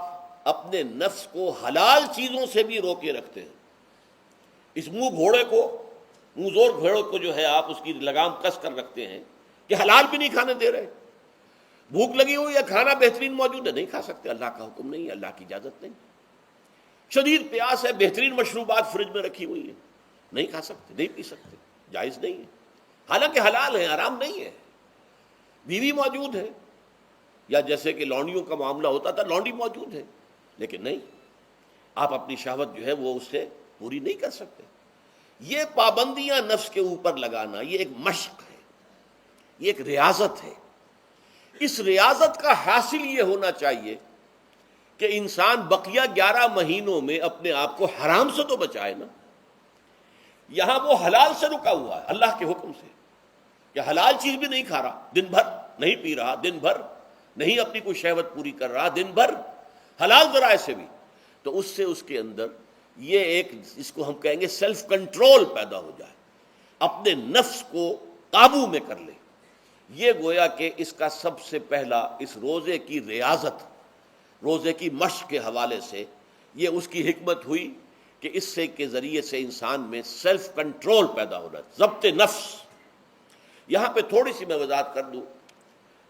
اپنے نفس کو حلال چیزوں سے بھی روکے رکھتے ہیں۔ اس منہ زور گھوڑے کو جو ہے آپ اس کی لگام کس کر رکھتے ہیں کہ حلال بھی نہیں کھانے دے رہے۔ بھوک لگی ہوئی ہے، کھانا بہترین موجود ہے، نہیں کھا سکتے، اللہ کا حکم نہیں ہے، اللہ کی اجازت نہیں۔ شدید پیاس ہے، بہترین مشروبات فریج میں رکھی ہوئی ہے، نہیں کھا سکتے، نہیں پی سکتے، جائز نہیں ہے، حالانکہ حلال ہے، حرام نہیں ہے۔ بیوی موجود ہے، یا جیسے کہ لونڈیوں کا معاملہ ہوتا تھا، لونڈی موجود ہے، لیکن نہیں، آپ اپنی شہوت جو ہے وہ اس سے پوری نہیں کر سکتے۔ یہ پابندیاں نفس کے اوپر لگانا، یہ ایک مشق ہے، یہ ایک ریاضت ہے۔ اس ریاضت کا حاصل یہ ہونا چاہیے کہ انسان بقیہ 11 مہینوں میں اپنے آپ کو حرام سے تو بچائے نا۔ یہاں وہ حلال سے رکا ہوا ہے اللہ کے حکم سے، کہ حلال چیز بھی نہیں کھا رہا، دن بھر نہیں پی رہا، دن بھر نہیں اپنی کوئی شہوت پوری کر رہا، دن بھر حلال ذرائع سے بھی، تو اس سے اس کے اندر یہ ایک، اس کو ہم کہیں گے سیلف کنٹرول پیدا ہو جائے، اپنے نفس کو قابو میں کر لے۔ یہ گویا کہ اس کا سب سے پہلا، اس روزے کی ریاضت، روزے کی مشق کے حوالے سے یہ اس کی حکمت ہوئی کہ اس سے کے ذریعے سے انسان میں سیلف کنٹرول پیدا ہو رہا ہے، ضبط نفس۔ یہاں پہ تھوڑی سی میں وضاحت کر دوں،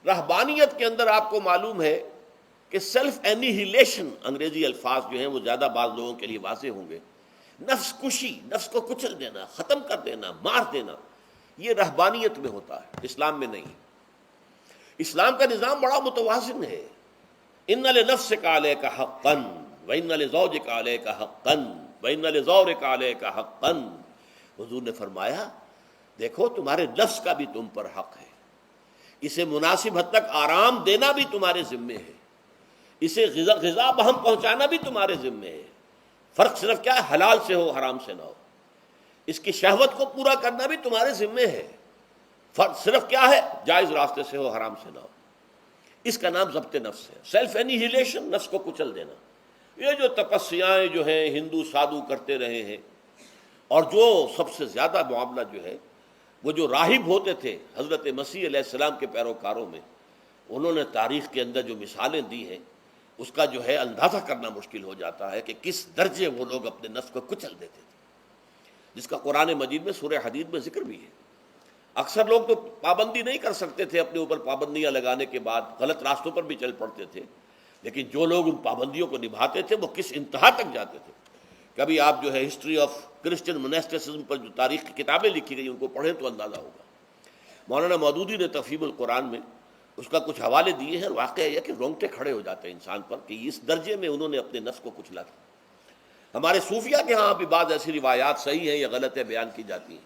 رہبانیت کے اندر آپ کو معلوم ہے کہ سیلف اینیہیلیشن، انگریزی الفاظ جو ہیں وہ زیادہ بعض لوگوں کے لیے واضح ہوں گے، نفس کشی، نفس کو کچل دینا، ختم کر دینا، مار دینا، یہ رہبانیت میں ہوتا ہے، اسلام میں نہیں۔ اسلام کا نظام بڑا متوازن ہے۔ ان لنفسک علیک حقا وان لزوجک علیک حقا وان لزورک علیک حقا۔ حضور نے فرمایا دیکھو تمہارے نفس کا بھی تم پر حق ہے، اسے مناسب حد تک آرام دینا بھی تمہارے ذمے ہے، اسے غذا بہم پہنچانا بھی تمہارے ذمے ہے۔ فرق صرف کیا ہے، حلال سے ہو، حرام سے نہ ہو۔ اس کی شہوت کو پورا کرنا بھی تمہارے ذمے ہے، فرق صرف کیا ہے، جائز راستے سے ہو، حرام سے نہ ہو۔ اس کا نام ضبط نفس ہے، سیلف اینیہیلیشن، نفس کو کچل دینا۔ یہ جو تپسیائیں جو ہیں ہندو سادھو کرتے رہے ہیں، اور جو سب سے زیادہ معاملہ جو ہے وہ جو راہب ہوتے تھے حضرت مسیح علیہ السلام کے پیروکاروں میں، انہوں نے تاریخ کے اندر جو مثالیں دی ہیں، اس کا جو ہے اندازہ کرنا مشکل ہو جاتا ہے کہ کس درجے وہ لوگ اپنے نفس کو کچل دیتے تھے، جس کا قرآن مجید میں سورہ حدید میں ذکر بھی ہے۔ اکثر لوگ تو پابندی نہیں کر سکتے تھے، اپنے اوپر پابندیاں لگانے کے بعد غلط راستوں پر بھی چل پڑتے تھے، لیکن جو لوگ ان پابندیوں کو نبھاتے تھے وہ کس انتہا تک جاتے تھے۔ کبھی آپ جو ہے ہسٹری آف کرسچن موناسٹسزم پر جو تاریخ کی کتابیں لکھی گئی ان کو پڑھیں تو اندازہ ہوگا۔ مولانا مودودی نے تفہیم القرآن میں اس کا کچھ حوالے دیے ہیں، واقعہ یہ کہ رونگٹے کھڑے ہو جاتے ہیں انسان پر کہ اس درجے میں انہوں نے اپنے نفس کو کچلا تھا۔ ہمارے صوفیہ کے ہاں بھی بعض ایسی روایات صحیح ہیں یا غلط ہے بیان کی جاتی ہیں،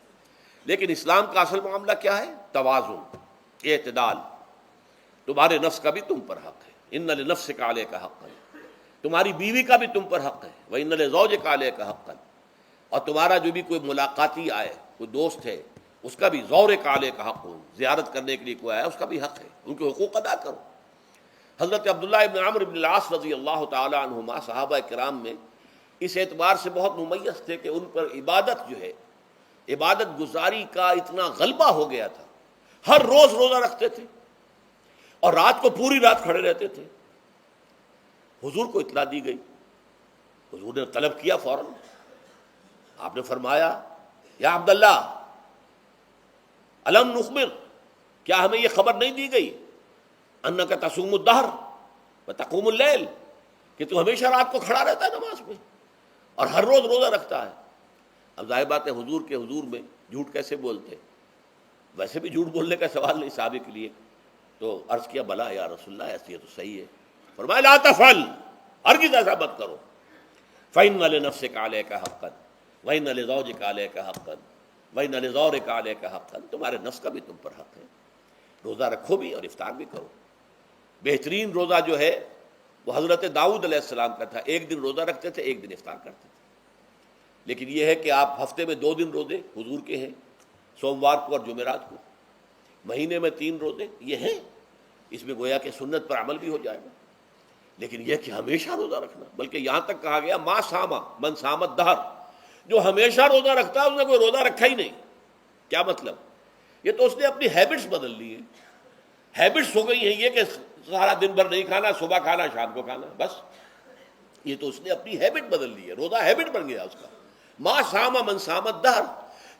لیکن اسلام کا اصل معاملہ کیا ہے، توازن، اعتدال۔ تمہارے نفس کا بھی تم پر حق ہے، ان لنفسک علیک حقا، تمہاری بیوی کا بھی تم پر حق ہے، وَإِنَّ لِزَوْجِكَ عَلَيْكَ حَقًّا، اور تمہارا جو بھی کوئی ملاقاتی آئے، کوئی دوست ہے، اس کا بھی زورک علیک حق ہو، زیارت کرنے کے لیے کوئی آیا اس کا بھی حق ہے، ان کے حقوق ادا کرو۔ حضرت عبداللہ ابن عمرو بن العاص رضی اللہ تعالی عنہما صحابہ کرام میں اس اعتبار سے بہت ممیز تھے کہ ان پر عبادت جو ہے، عبادت گزاری کا اتنا غلبہ ہو گیا تھا، ہر روز روزہ رکھتے تھے اور رات کو پوری رات کھڑے رہتے تھے۔ حضور کو اطلاع دی گئی، حضور نے طلب کیا فوراً، آپ نے فرمایا یا عبداللہ الم نخبر، کیا ہمیں یہ خبر نہیں دی گئی انک تصوم الدہر وتقوم اللیل، کہ تو ہمیشہ رات کو کھڑا رہتا ہے نماز میں اور ہر روز روزہ رکھتا ہے۔ اب ظاہر بات ہے حضور کے حضور میں جھوٹ کیسے بولتے، ویسے بھی جھوٹ بولنے کا سوال نہیں صحابہ کے لیے، تو عرض کیا بلا یا رسول اللہ ایسی ہے تو صحیح ہے۔ فرمایا لا تفعل، ہرگز ایسا مت کرو، فإن لنفسك عليك حقا وإن لزوجك عليك حقا وإن لزورك عليك حقا، تمہارے نفس کا بھی تم پر حق ہے، روزہ رکھو بھی اور افطار بھی کرو۔ بہترین روزہ جو ہے وہ حضرت داؤد علیہ السلام کا تھا، ایک دن روزہ رکھتے تھے، ایک دن افطار کرتے تھے۔ لیکن یہ ہے کہ آپ ہفتے میں 2 دن روزے حضور کے ہیں، سوموار کو اور جمعرات کو، مہینے میں 3 روزے یہ ہیں، اس میں گویا کہ سنت پر عمل بھی ہو جائے گا۔ لیکن یہ کہ ہمیشہ روزہ رکھنا، بلکہ یہاں تک کہا گیا ما ساما من سامت دہر، جو ہمیشہ روزہ رکھتا ہے اس نے کوئی روزہ رکھا ہی نہیں۔ کیا مطلب؟ یہ تو اس نے اپنی ہیبٹس بدل لی ہیں، ہیبٹس ہو گئی ہیں یہ کہ سارا دن بھر نہیں کھانا، صبح کھانا شام کو کھانا، بس یہ تو اس نے اپنی ہیبٹ بدل لی ہے، روزہ ہیبٹ بن گیا اس کا۔ ما ساما من سامت دہر،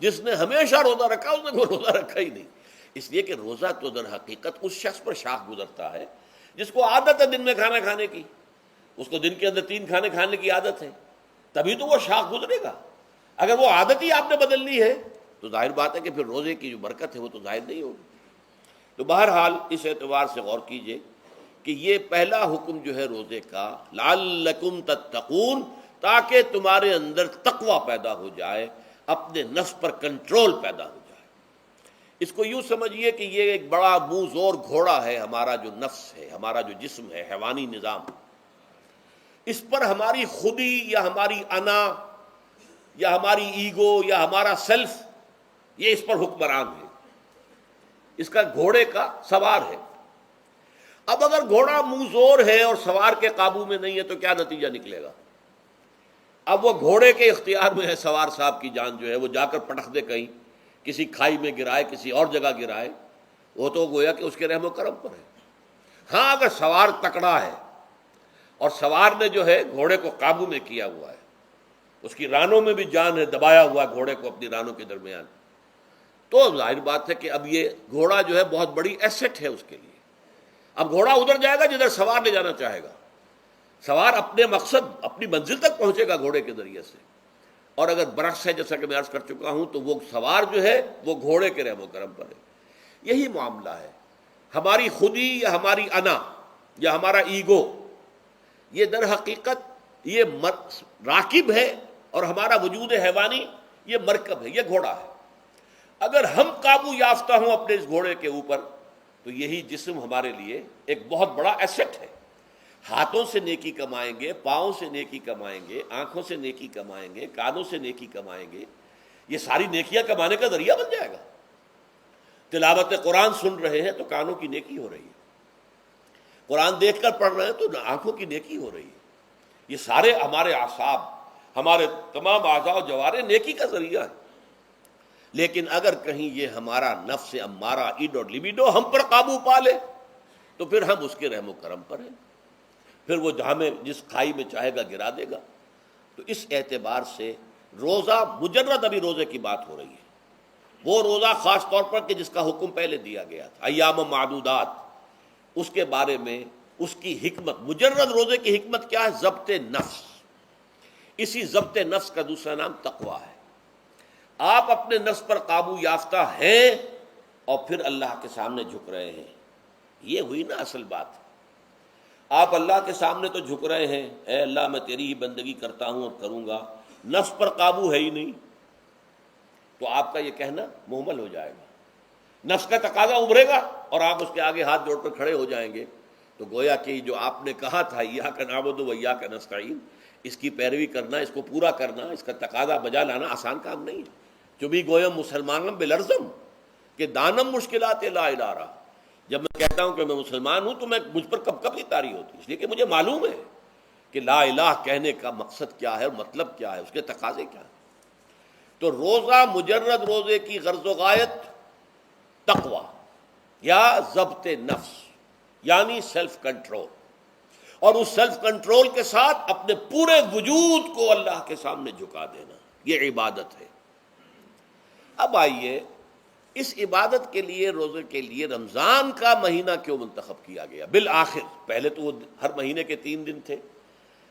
جس نے ہمیشہ روزہ رکھا اس نے کوئی روزہ رکھا ہی نہیں۔ اس لیے کہ روزہ تو در حقیقت اس شخص پر شاخ گزرتا ہے جس کو عادت ہے دن میں کھانا کھانے کی، اس کو دن کے اندر 3 کھانے کھانے کی عادت ہے، تبھی تو وہ شاخ گزرے گا۔ اگر وہ عادت ہی آپ نے بدل لی ہے تو ظاہر بات ہے کہ پھر روزے کی جو برکت ہے وہ تو ظاہر نہیں ہوگی۔ تو بہرحال اس اعتبار سے غور کیجئے کہ یہ پہلا حکم جو ہے روزے کا، لعلکم تتقون، تاکہ تمہارے اندر تقوی پیدا ہو جائے، اپنے نفس پر کنٹرول پیدا ہو جائے۔ اس کو یوں سمجھیے کہ یہ ایک بڑا منہ زور گھوڑا ہے، ہمارا جو نفس ہے، ہمارا جو جسم ہے، حیوانی نظام، اس پر ہماری خودی یا ہماری انا یا ہماری ایگو یا ہمارا سیلف، یہ اس پر حکمران ہے، اس کا گھوڑے کا سوار ہے۔ اب اگر گھوڑا منہ زور ہے اور سوار کے قابو میں نہیں ہے تو کیا نتیجہ نکلے گا؟ اب وہ گھوڑے کے اختیار میں ہے، سوار صاحب کی جان جو ہے وہ جا کر پٹخ دے کہیں، کسی کھائی میں گرائے، کسی اور جگہ گرائے، وہ تو گویا کہ اس کے رحم و کرم پر ہے۔ ہاں اگر سوار تکڑا ہے اور سوار نے جو ہے گھوڑے کو قابو میں کیا ہوا ہے، اس کی رانوں میں بھی جان ہے، دبایا ہوا ہے گھوڑے کو اپنی رانوں کے درمیان، تو ظاہر بات ہے کہ اب یہ گھوڑا جو ہے بہت بڑی ایسٹ ہے اس کے لیے۔ اب گھوڑا ادھر جائے گا جدھر سوار لے جانا چاہے گا، سوار اپنے مقصد، اپنی منزل تک پہنچے گا گھوڑے کے ذریعے سے، اور اگر برعکس ہے جیسا کہ میں عرض کر چکا ہوں تو وہ سوار جو ہے وہ گھوڑے کے رحم و کرم پر ہے۔ یہی معاملہ ہے، ہماری خودی یا ہماری انا یا ہمارا ایگو، یہ در حقیقت یہ راکب ہے، اور ہمارا وجود حیوانی یہ مرکب ہے، یہ گھوڑا ہے۔ اگر ہم قابو یافتہ ہوں اپنے اس گھوڑے کے اوپر تو یہی جسم ہمارے لیے ایک بہت بڑا ایسٹ ہے۔ ہاتھوں سے نیکی کمائیں گے، پاؤں سے نیکی کمائیں گے، آنکھوں سے نیکی کمائیں گے، کانوں سے نیکی کمائیں گے، یہ ساری نیکیاں کمانے کا ذریعہ بن جائے گا۔ تلاوت قرآن سن رہے ہیں تو کانوں کی نیکی ہو رہی ہے، قرآن دیکھ کر پڑھ رہے ہیں تو آنکھوں کی نیکی ہو رہی ہے۔ یہ سارے ہمارے اعصاب، ہمارے تمام اعضاء و جوارح نیکی کا ذریعہ ہے۔ لیکن اگر کہیں یہ ہمارا نفس امارہ، ایڈ اور لیبیڈو ہم پر قابو پا لے تو پھر ہم اس کے رحم و کرم پر ہیں، پھر وہ ہمیں جس کھائی میں چاہے گا گرا دے گا۔ تو اس اعتبار سے روزہ مجرد ابھی روزے کی بات ہو رہی ہے، وہ روزہ خاص طور پر کہ جس کا حکم پہلے دیا گیا تھا، ایام معدودات، اس کے بارے میں اس کی حکمت، مجرد روزے کی حکمت کیا ہے؟ ضبط نفس۔ اسی ضبط نفس کا دوسرا نام تقویٰ ہے۔ آپ اپنے نفس پر قابو یافتہ ہیں اور پھر اللہ کے سامنے جھک رہے ہیں، یہ ہوئی نا اصل بات۔ آپ اللہ کے سامنے تو جھک رہے ہیں، اے اللہ میں تیری ہی بندگی کرتا ہوں اور کروں گا، نفس پر قابو ہے ہی نہیں، تو آپ کا یہ کہنا مہمل ہو جائے گا، نفس کا تقاضا ابھرے گا اور آپ اس کے آگے ہاتھ جوڑ کر کھڑے ہو جائیں گے، تو گویا کہ جو آپ نے کہا تھا ایاک نعبد و ایاک نستعین، اس کی پیروی کرنا، اس کو پورا کرنا، اس کا تقاضا بجا لانا آسان کام نہیں ہے۔ چبی گویم مسلمانم بلرزم کہ دانم مشکلات لا الارا، جب میں کہتا ہوں کہ میں مسلمان ہوں تو میں مجھ پر کب کب کی طاری ہوتی ہے، اس لیے کہ مجھے معلوم ہے کہ لا الہ کہنے کا مقصد کیا ہے اور مطلب کیا ہے، اس کے تقاضے کیا ہیں۔ تو روزہ مجرد روزے کی غرض و غایت تقوی یا ضبط نفس یعنی سیلف کنٹرول، اور اس سیلف کنٹرول کے ساتھ اپنے پورے وجود کو اللہ کے سامنے جھکا دینا، یہ عبادت ہے۔ اب آئیے اس عبادت کے لیے، روزے کے لیے رمضان کا مہینہ کیوں منتخب کیا گیا بالآخر؟ پہلے تو وہ ہر مہینے کے 3 دن تھے،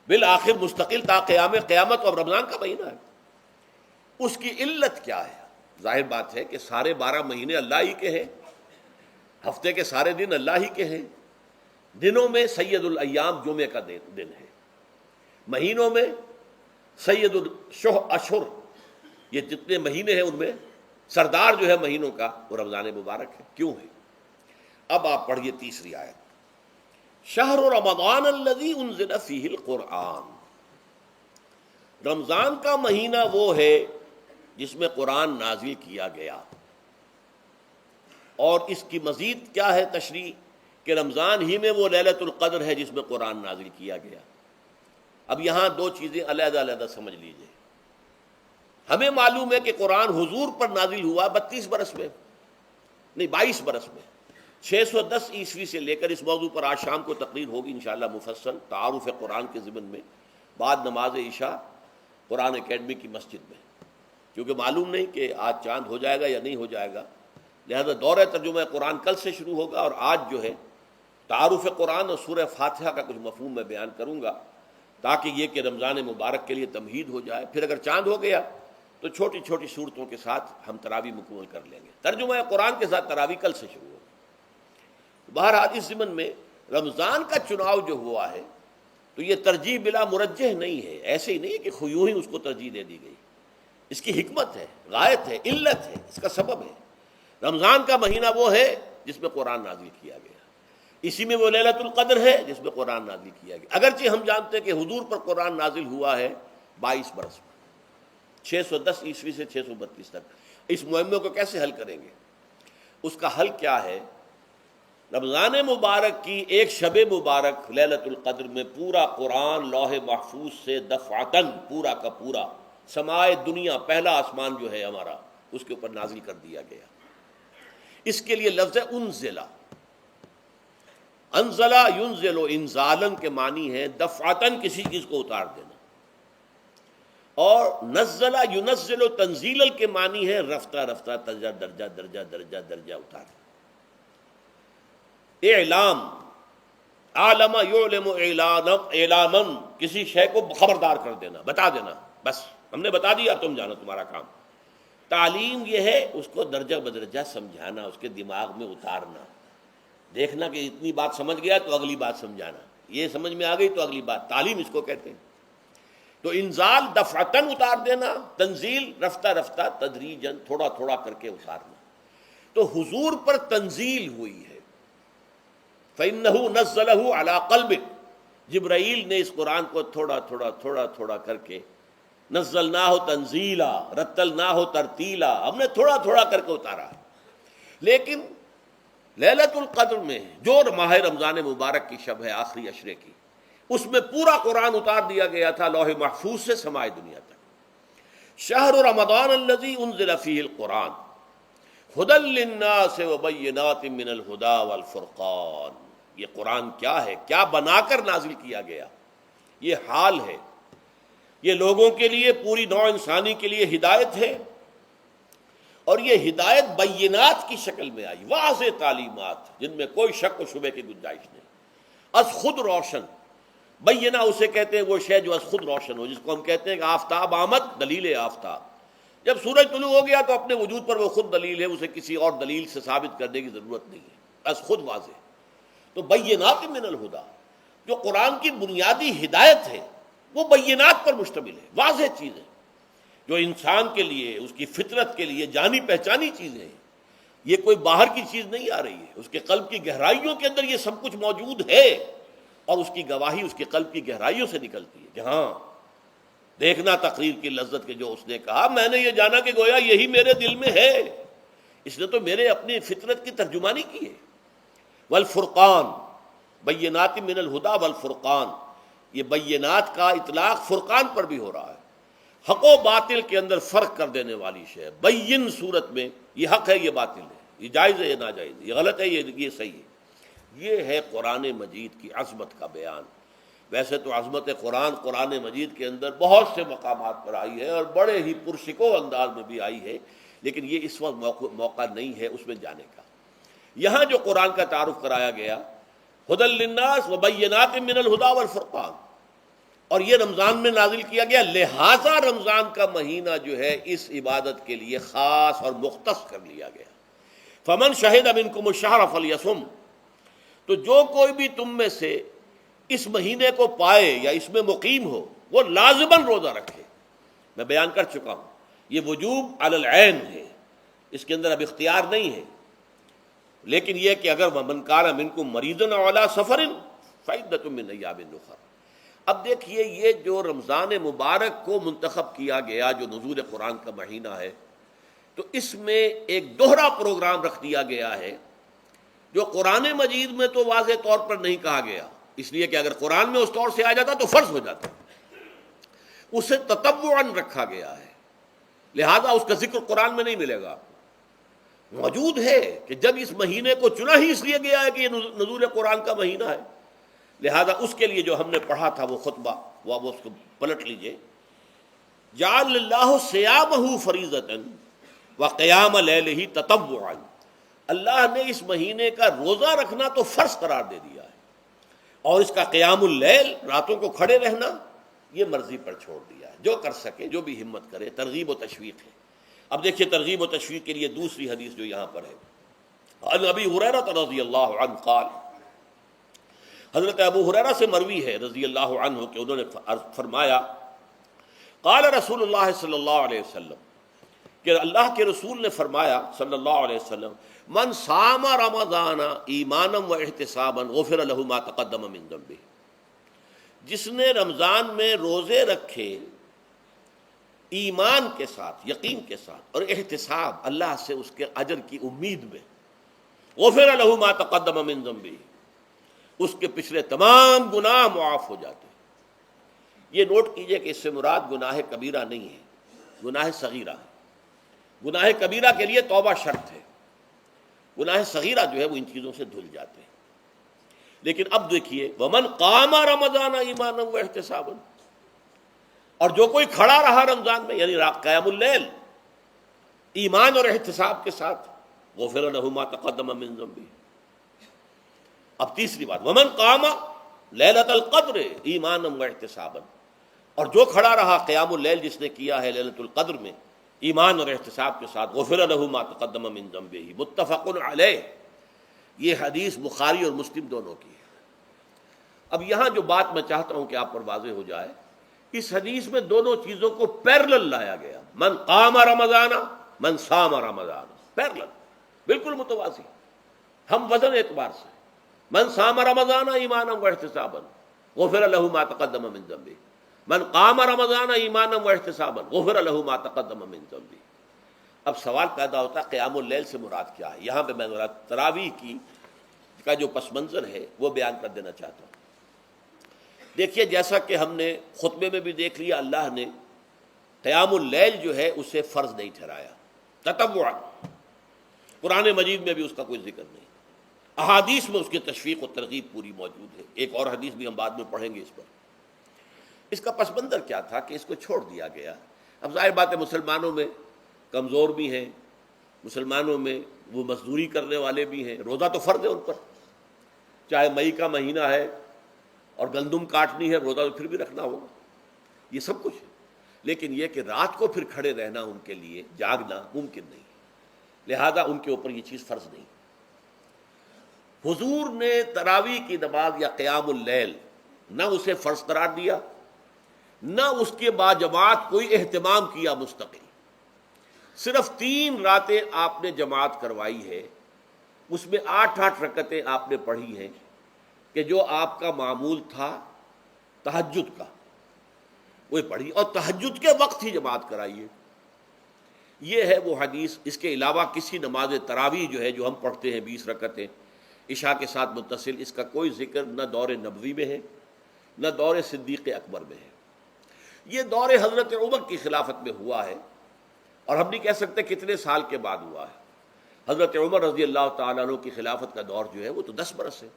بالآخر مستقل تا قیام قیامت اور رمضان کا مہینہ ہے۔ اس کی علت کیا ہے؟ ظاہر بات ہے کہ سارے 12 مہینے اللہ ہی کے ہیں، ہفتے کے سارے دن اللہ ہی کے ہیں، دنوں میں سید الایام جمعے کا دن ہے، مہینوں میں سید الاشہر، یہ جتنے مہینے ہیں ان میں سردار جو ہے مہینوں کا وہ رمضان مبارک ہے۔ کیوں ہے؟ اب آپ پڑھیے تیسری آیت، شہر رمضان الذی انزل فیہ القرآن، رمضان کا مہینہ وہ ہے جس میں قرآن نازل کیا گیا۔ اور اس کی مزید کیا ہے تشریح کہ رمضان ہی میں وہ لیلۃ القدر ہے جس میں قرآن نازل کیا گیا۔ اب یہاں 2 چیزیں علیحدہ علیحدہ سمجھ لیجئے۔ ہمیں معلوم ہے کہ قرآن حضور پر نازل ہوا 32 برس میں، نہیں 22 برس میں، 610 عیسوی سے لے کر اس موضوع پر آج شام کو تقریر ہوگی انشاءاللہ مفصل تعارف قرآن کے ضمن میں، بعد نماز عشاء قرآن اکیڈمی کی مسجد میں، کیونکہ معلوم نہیں کہ آج چاند ہو جائے گا یا نہیں ہو جائے گا، لہذا دورہ ترجمہ قرآن کل سے شروع ہوگا، اور آج جو ہے تعارف قرآن اور سورہ فاتحہ کا کچھ مفہوم میں بیان کروں گا، تاکہ یہ کہ رمضان مبارک کے لیے تمہید ہو جائے۔ پھر اگر چاند ہو گیا تو چھوٹی چھوٹی صورتوں کے ساتھ ہم تراویح مکمل کر لیں گے، ترجمہ قرآن کے ساتھ تراویح کل سے شروع ہوگی۔ بہرحال اس ضمن میں رمضان کا چناؤ جو ہوا ہے تو یہ ترجیح بلا مرجح نہیں ہے، ایسے ہی نہیں ہے کہ یوں ہی اس کو ترجیح دے دی گئی، اس کی حکمت ہے، غایت ہے، علت ہے، اس کا سبب ہے۔ رمضان کا مہینہ وہ ہے جس میں قرآن نازل کیا گیا، اسی میں وہ لیلۃ القدر ہے جس میں قرآن نازل کیا گیا، اگرچہ ہم جانتے ہیں کہ حضور پر قرآن نازل ہوا ہے 22 برس میں، 610 عیسوی سے 632 تک۔ اس معمے کو کیسے حل کریں گے؟ اس کا حل کیا ہے؟ رمضان مبارک کی ایک شب مبارک لیلۃ القدر میں پورا قرآن لوح محفوظ سے دفعتاً پورا کا پورا سمائے دنیا، پہلا آسمان جو ہے ہمارا، اس کے اوپر نازل کر دیا گیا۔ اس کے لیے لفظ انزلہ، انزلہ ینزل انزالن کے معنی ہے دفعتاً کسی چیز کو اتار دینا، اور نزلہ ینزل تنزیلا کے معنی ہے رفتہ رفتہ درجہ درجہ درجہ درجہ درجہ اتارنا۔ اعلام، عالم یعلم اعلاما، کسی شے کو خبردار کر دینا، بتا دینا، بس ہم نے بتا دیا، تم جانو، تمہارا کام۔ تعلیم یہ ہے اس کو درجہ بدرجہ سمجھانا، اس کے دماغ میں اتارنا، دیکھنا کہ اتنی بات سمجھ گیا تو اگلی بات سمجھانا، یہ سمجھ میں آ گئی تو اگلی بات، تعلیم اس کو کہتے ہیں۔ تو انزال دفعتاً اتار دینا، تنزیل رفتہ رفتہ تدریجاً تھوڑا تھوڑا کر کے اتارنا۔ تو حضور پر تنزیل ہوئی ہے، فَإِنَّهُ نَزَّلَهُ عَلَىٰ قَلْبِكَ، جبرائیل نے اس قرآن کو تھوڑا تھوڑا تھوڑا تھوڑا کر کے، نزلناہ تنزیلا، رتلناہ ترتیلا، ہم نے تھوڑا تھوڑا کر کے اتارا ہے۔ لیکن لیلۃ القدر میں جو ماہ رمضان مبارک کی شب ہے آخری عشرے کی، اس میں پورا قرآن اتار دیا گیا تھا لوح محفوظ سے سمائے دنیا تک۔ شہر رمضان الذی انزل فیہ القرآن ھدی للناس وبینات من الہدی والفرقان، یہ قرآن کیا ہے، کیا بنا کر نازل کیا گیا؟ یہ حال ہے، یہ لوگوں کے لیے، پوری نوع انسانی کے لیے ہدایت ہے، اور یہ ہدایت بینات کی شکل میں آئی، واضح تعلیمات جن میں کوئی شک و شبے کی گنجائش نہیں، از خود روشن۔ بینہ اسے کہتے ہیں وہ شے جو از خود روشن ہو، جس کو ہم کہتے ہیں کہ آفتاب آمد، دلیل آفتاب، جب سورج طلوع ہو گیا تو اپنے وجود پر وہ خود دلیل ہے، اسے کسی اور دلیل سے ثابت کرنے کی ضرورت نہیں ہے، از خود واضح۔ تو بینات من الہدی، جو قرآن کی بنیادی ہدایت ہے وہ بینات پر مشتمل ہے، واضح چیز ہے، جو انسان کے لیے، اس کی فطرت کے لیے جانی پہچانی چیزیں ہیں، یہ کوئی باہر کی چیز نہیں آ رہی ہے، اس کے قلب کی گہرائیوں کے اندر یہ سب کچھ موجود ہے، اور اس کی گواہی اس کے قلب کی گہرائیوں سے نکلتی ہے کہ ہاں دیکھنا تقریر کی لذت کے جو اس نے کہا، میں نے یہ جانا کہ گویا یہی میرے دل میں ہے، اس نے تو میرے اپنی فطرت کی ترجمانی کی ہے۔ والفرقان، بینات من الہدا والفرقان، یہ بینات کا اطلاق فرقان پر بھی ہو رہا ہے، حق و باطل کے اندر فرق کر دینے والی شے۔ بین صورت میں یہ حق ہے، یہ باطل ہے، یہ جائز ہے، یہ ناجائز ہے، یہ غلط ہے، یہ صحیح ہے۔ یہ ہے قرآن مجید کی عظمت کا بیان۔ ویسے تو عظمت قرآن مجید کے اندر بہت سے مقامات پر آئی ہے اور بڑے ہی پرشکوہ انداز میں بھی آئی ہے، لیکن یہ اس وقت موقع نہیں ہے اس میں جانے کا۔ یہاں جو قرآن کا تعارف کرایا گیا، ھدی للناس وبینات من الہدی والفرقان، اور یہ رمضان میں نازل کیا گیا، لہٰذا رمضان کا مہینہ جو ہے اس عبادت کے لیے خاص اور مختص کر لیا گیا۔ فمن شہد منکم الشہر فلیصم، تو جو کوئی بھی تم میں سے اس مہینے کو پائے یا اس میں مقیم ہو، وہ لازماً روزہ رکھے۔ میں بیان کر چکا ہوں، یہ وجوب علی العین ہے، اس کے اندر اب اختیار نہیں ہے، لیکن یہ کہ اگر من کان منکم مریضا او علی سفر فعدۃ من ایام اخر۔ اب دیکھیے، یہ جو رمضان مبارک کو منتخب کیا گیا جو نزول قرآن کا مہینہ ہے، تو اس میں ایک دوہرا پروگرام رکھ دیا گیا ہے جو قرآن مجید میں تو واضح طور پر نہیں کہا گیا، اس لیے کہ اگر قرآن میں اس طور سے آ جاتا تو فرض ہو جاتا، اسے تطوعاً رکھا گیا ہے، لہذا اس کا ذکر قرآن میں نہیں ملے گا۔ موجود ہے کہ جب اس مہینے کو چنا ہی اس لیے گیا ہے کہ یہ نزول قرآن کا مہینہ ہے، لہذا اس کے لیے جو ہم نے پڑھا تھا وہ خطبہ، وہ اس کو پلٹ لیجئے۔ جعل اللہ صیامہ فریضۃ وقیام لیلہ تطوعا، اللہ نے اس مہینے کا روزہ رکھنا تو فرض قرار دے دیا ہے، اور اس کا قیام اللیل، راتوں کو کھڑے رہنا، یہ مرضی پر چھوڑ دیا ہے، جو کر سکے، جو بھی ہمت کرے۔ ترغیب و تشویق ہے۔ اب دیکھیے ترغیب و تشویق کے لیے دوسری حدیث جو یہاں پر ہے، عن ابی ہریرہ رضی اللہ عنہ قال، حضرت ابو ہریرہ سے مروی ہے رضی اللہ عنہ کہ انہوں نے فرمایا، قال رسول اللہ صلی اللہ علیہ وسلم، کہ اللہ کے رسول نے فرمایا صلی اللہ علیہ وسلم، من صام رمضان ایمانا و احتسابا غفر له ما تقدم من ذنبہ، جس نے رمضان میں روزے رکھے ایمان کے ساتھ، یقین کے ساتھ، اور احتساب، اللہ سے اس کے اجر کی امید میں، غفر له ما تقدم من ذنبہ، اس کے پچھلے تمام گناہ معاف ہو جاتے ہیں۔ یہ نوٹ کیجئے کہ اس سے مراد گناہ کبیرہ نہیں ہے، گناہ صغیرہ ہے۔ گناہ کبیرہ کے لیے توبہ شرط ہے، گناہ صغیرہ جو ہے وہ ان چیزوں سے دھل جاتے ہیں۔ لیکن اب دیکھیے، ومن قام رمضان ایمانا و احتسابا، اور جو کوئی کھڑا رہا رمضان میں، یعنی قیام اللیل، ایمان اور احتساب کے ساتھ، غفر له ما تقدم من ذنبہ۔ اب تیسری بات، ومن قام لیلۃ القدر ایمانا و احتسابا، اور جو کھڑا رہا قیام اللیل جس نے کیا ہے لیلۃ القدر میں ایمان اور احتساب کے ساتھ، غفر له ما تقدم من ذنبہ، متفق علیہ۔ یہ حدیث بخاری اور مسلم دونوں کی ہے۔ اب یہاں جو بات میں چاہتا ہوں کہ آپ پر واضح ہو جائے، اس حدیث میں دونوں چیزوں کو پیرلل لایا گیا، من قام رمضان، من صام رمضان، پیرلل، بالکل متوازی، ہم وزن اعتبار سے۔ من صام رمضان ایمانا و احتسابا غفر له ما تقدم من ذنبہ، من قام رمضان ایمانا و احتسابا غفر له ما تقدم من ذنبہ۔ اب سوال پیدا ہوتا ہے قیام اللیل سے مراد کیا ہے؟ یہاں پہ میں ذرا تراویح کا جو پس منظر ہے وہ بیان کر دینا چاہتا ہوں۔ دیکھیے، جیسا کہ ہم نے خطبے میں بھی دیکھ لیا، اللہ نے قیام اللیل جو ہے اسے فرض نہیں ٹھہرایا، تطوعا۔ قرآن مجید میں بھی اس کا کوئی ذکر نہیں، احادیث میں اس کی تشویق و ترغیب پوری موجود ہے۔ ایک اور حدیث بھی ہم بعد میں پڑھیں گے اس پر۔ اس کا پس منظر کیا تھا کہ اس کو چھوڑ دیا گیا۔ اب ظاہر بات ہے، مسلمانوں میں کمزور بھی ہیں، مسلمانوں میں وہ مزدوری کرنے والے بھی ہیں، روزہ تو فرض ہے ان پر، چاہے مئی کا مہینہ ہے اور گندم کاٹنی ہے، روزہ تو پھر بھی رکھنا ہوگا، یہ سب کچھ ہے۔ لیکن یہ کہ رات کو پھر کھڑے رہنا ان کے لیے، جاگنا ممکن نہیں، لہذا ان کے اوپر یہ چیز فرض نہیں۔ حضور نے تراویح کی نماز یا قیام اللیل نہ اسے فرض قرار دیا، نہ اس کے بعد جماعت کوئی اہتمام کیا مستقل، صرف 3 راتیں آپ نے جماعت کروائی ہے، اس میں 8 رکعتیں آپ نے پڑھی ہیں کہ جو آپ کا معمول تھا تہجد کا، وہ پڑھی، اور تہجد کے وقت ہی جماعت کرائیے۔ یہ ہے وہ حدیث۔ اس کے علاوہ کسی نماز تراویح جو ہے جو ہم پڑھتے ہیں 20 رکعتیں، عشاء کے ساتھ متصل، اس کا کوئی ذکر نہ دور نبوی میں ہے نہ دور صدیق اکبر میں ہے۔ یہ دور حضرت عمر کی خلافت میں ہوا ہے، اور ہم نہیں کہہ سکتے کتنے سال کے بعد ہوا ہے۔ حضرت عمر رضی اللہ تعالیٰ عنہ کی خلافت کا دور جو ہے وہ تو 10 برس ہے،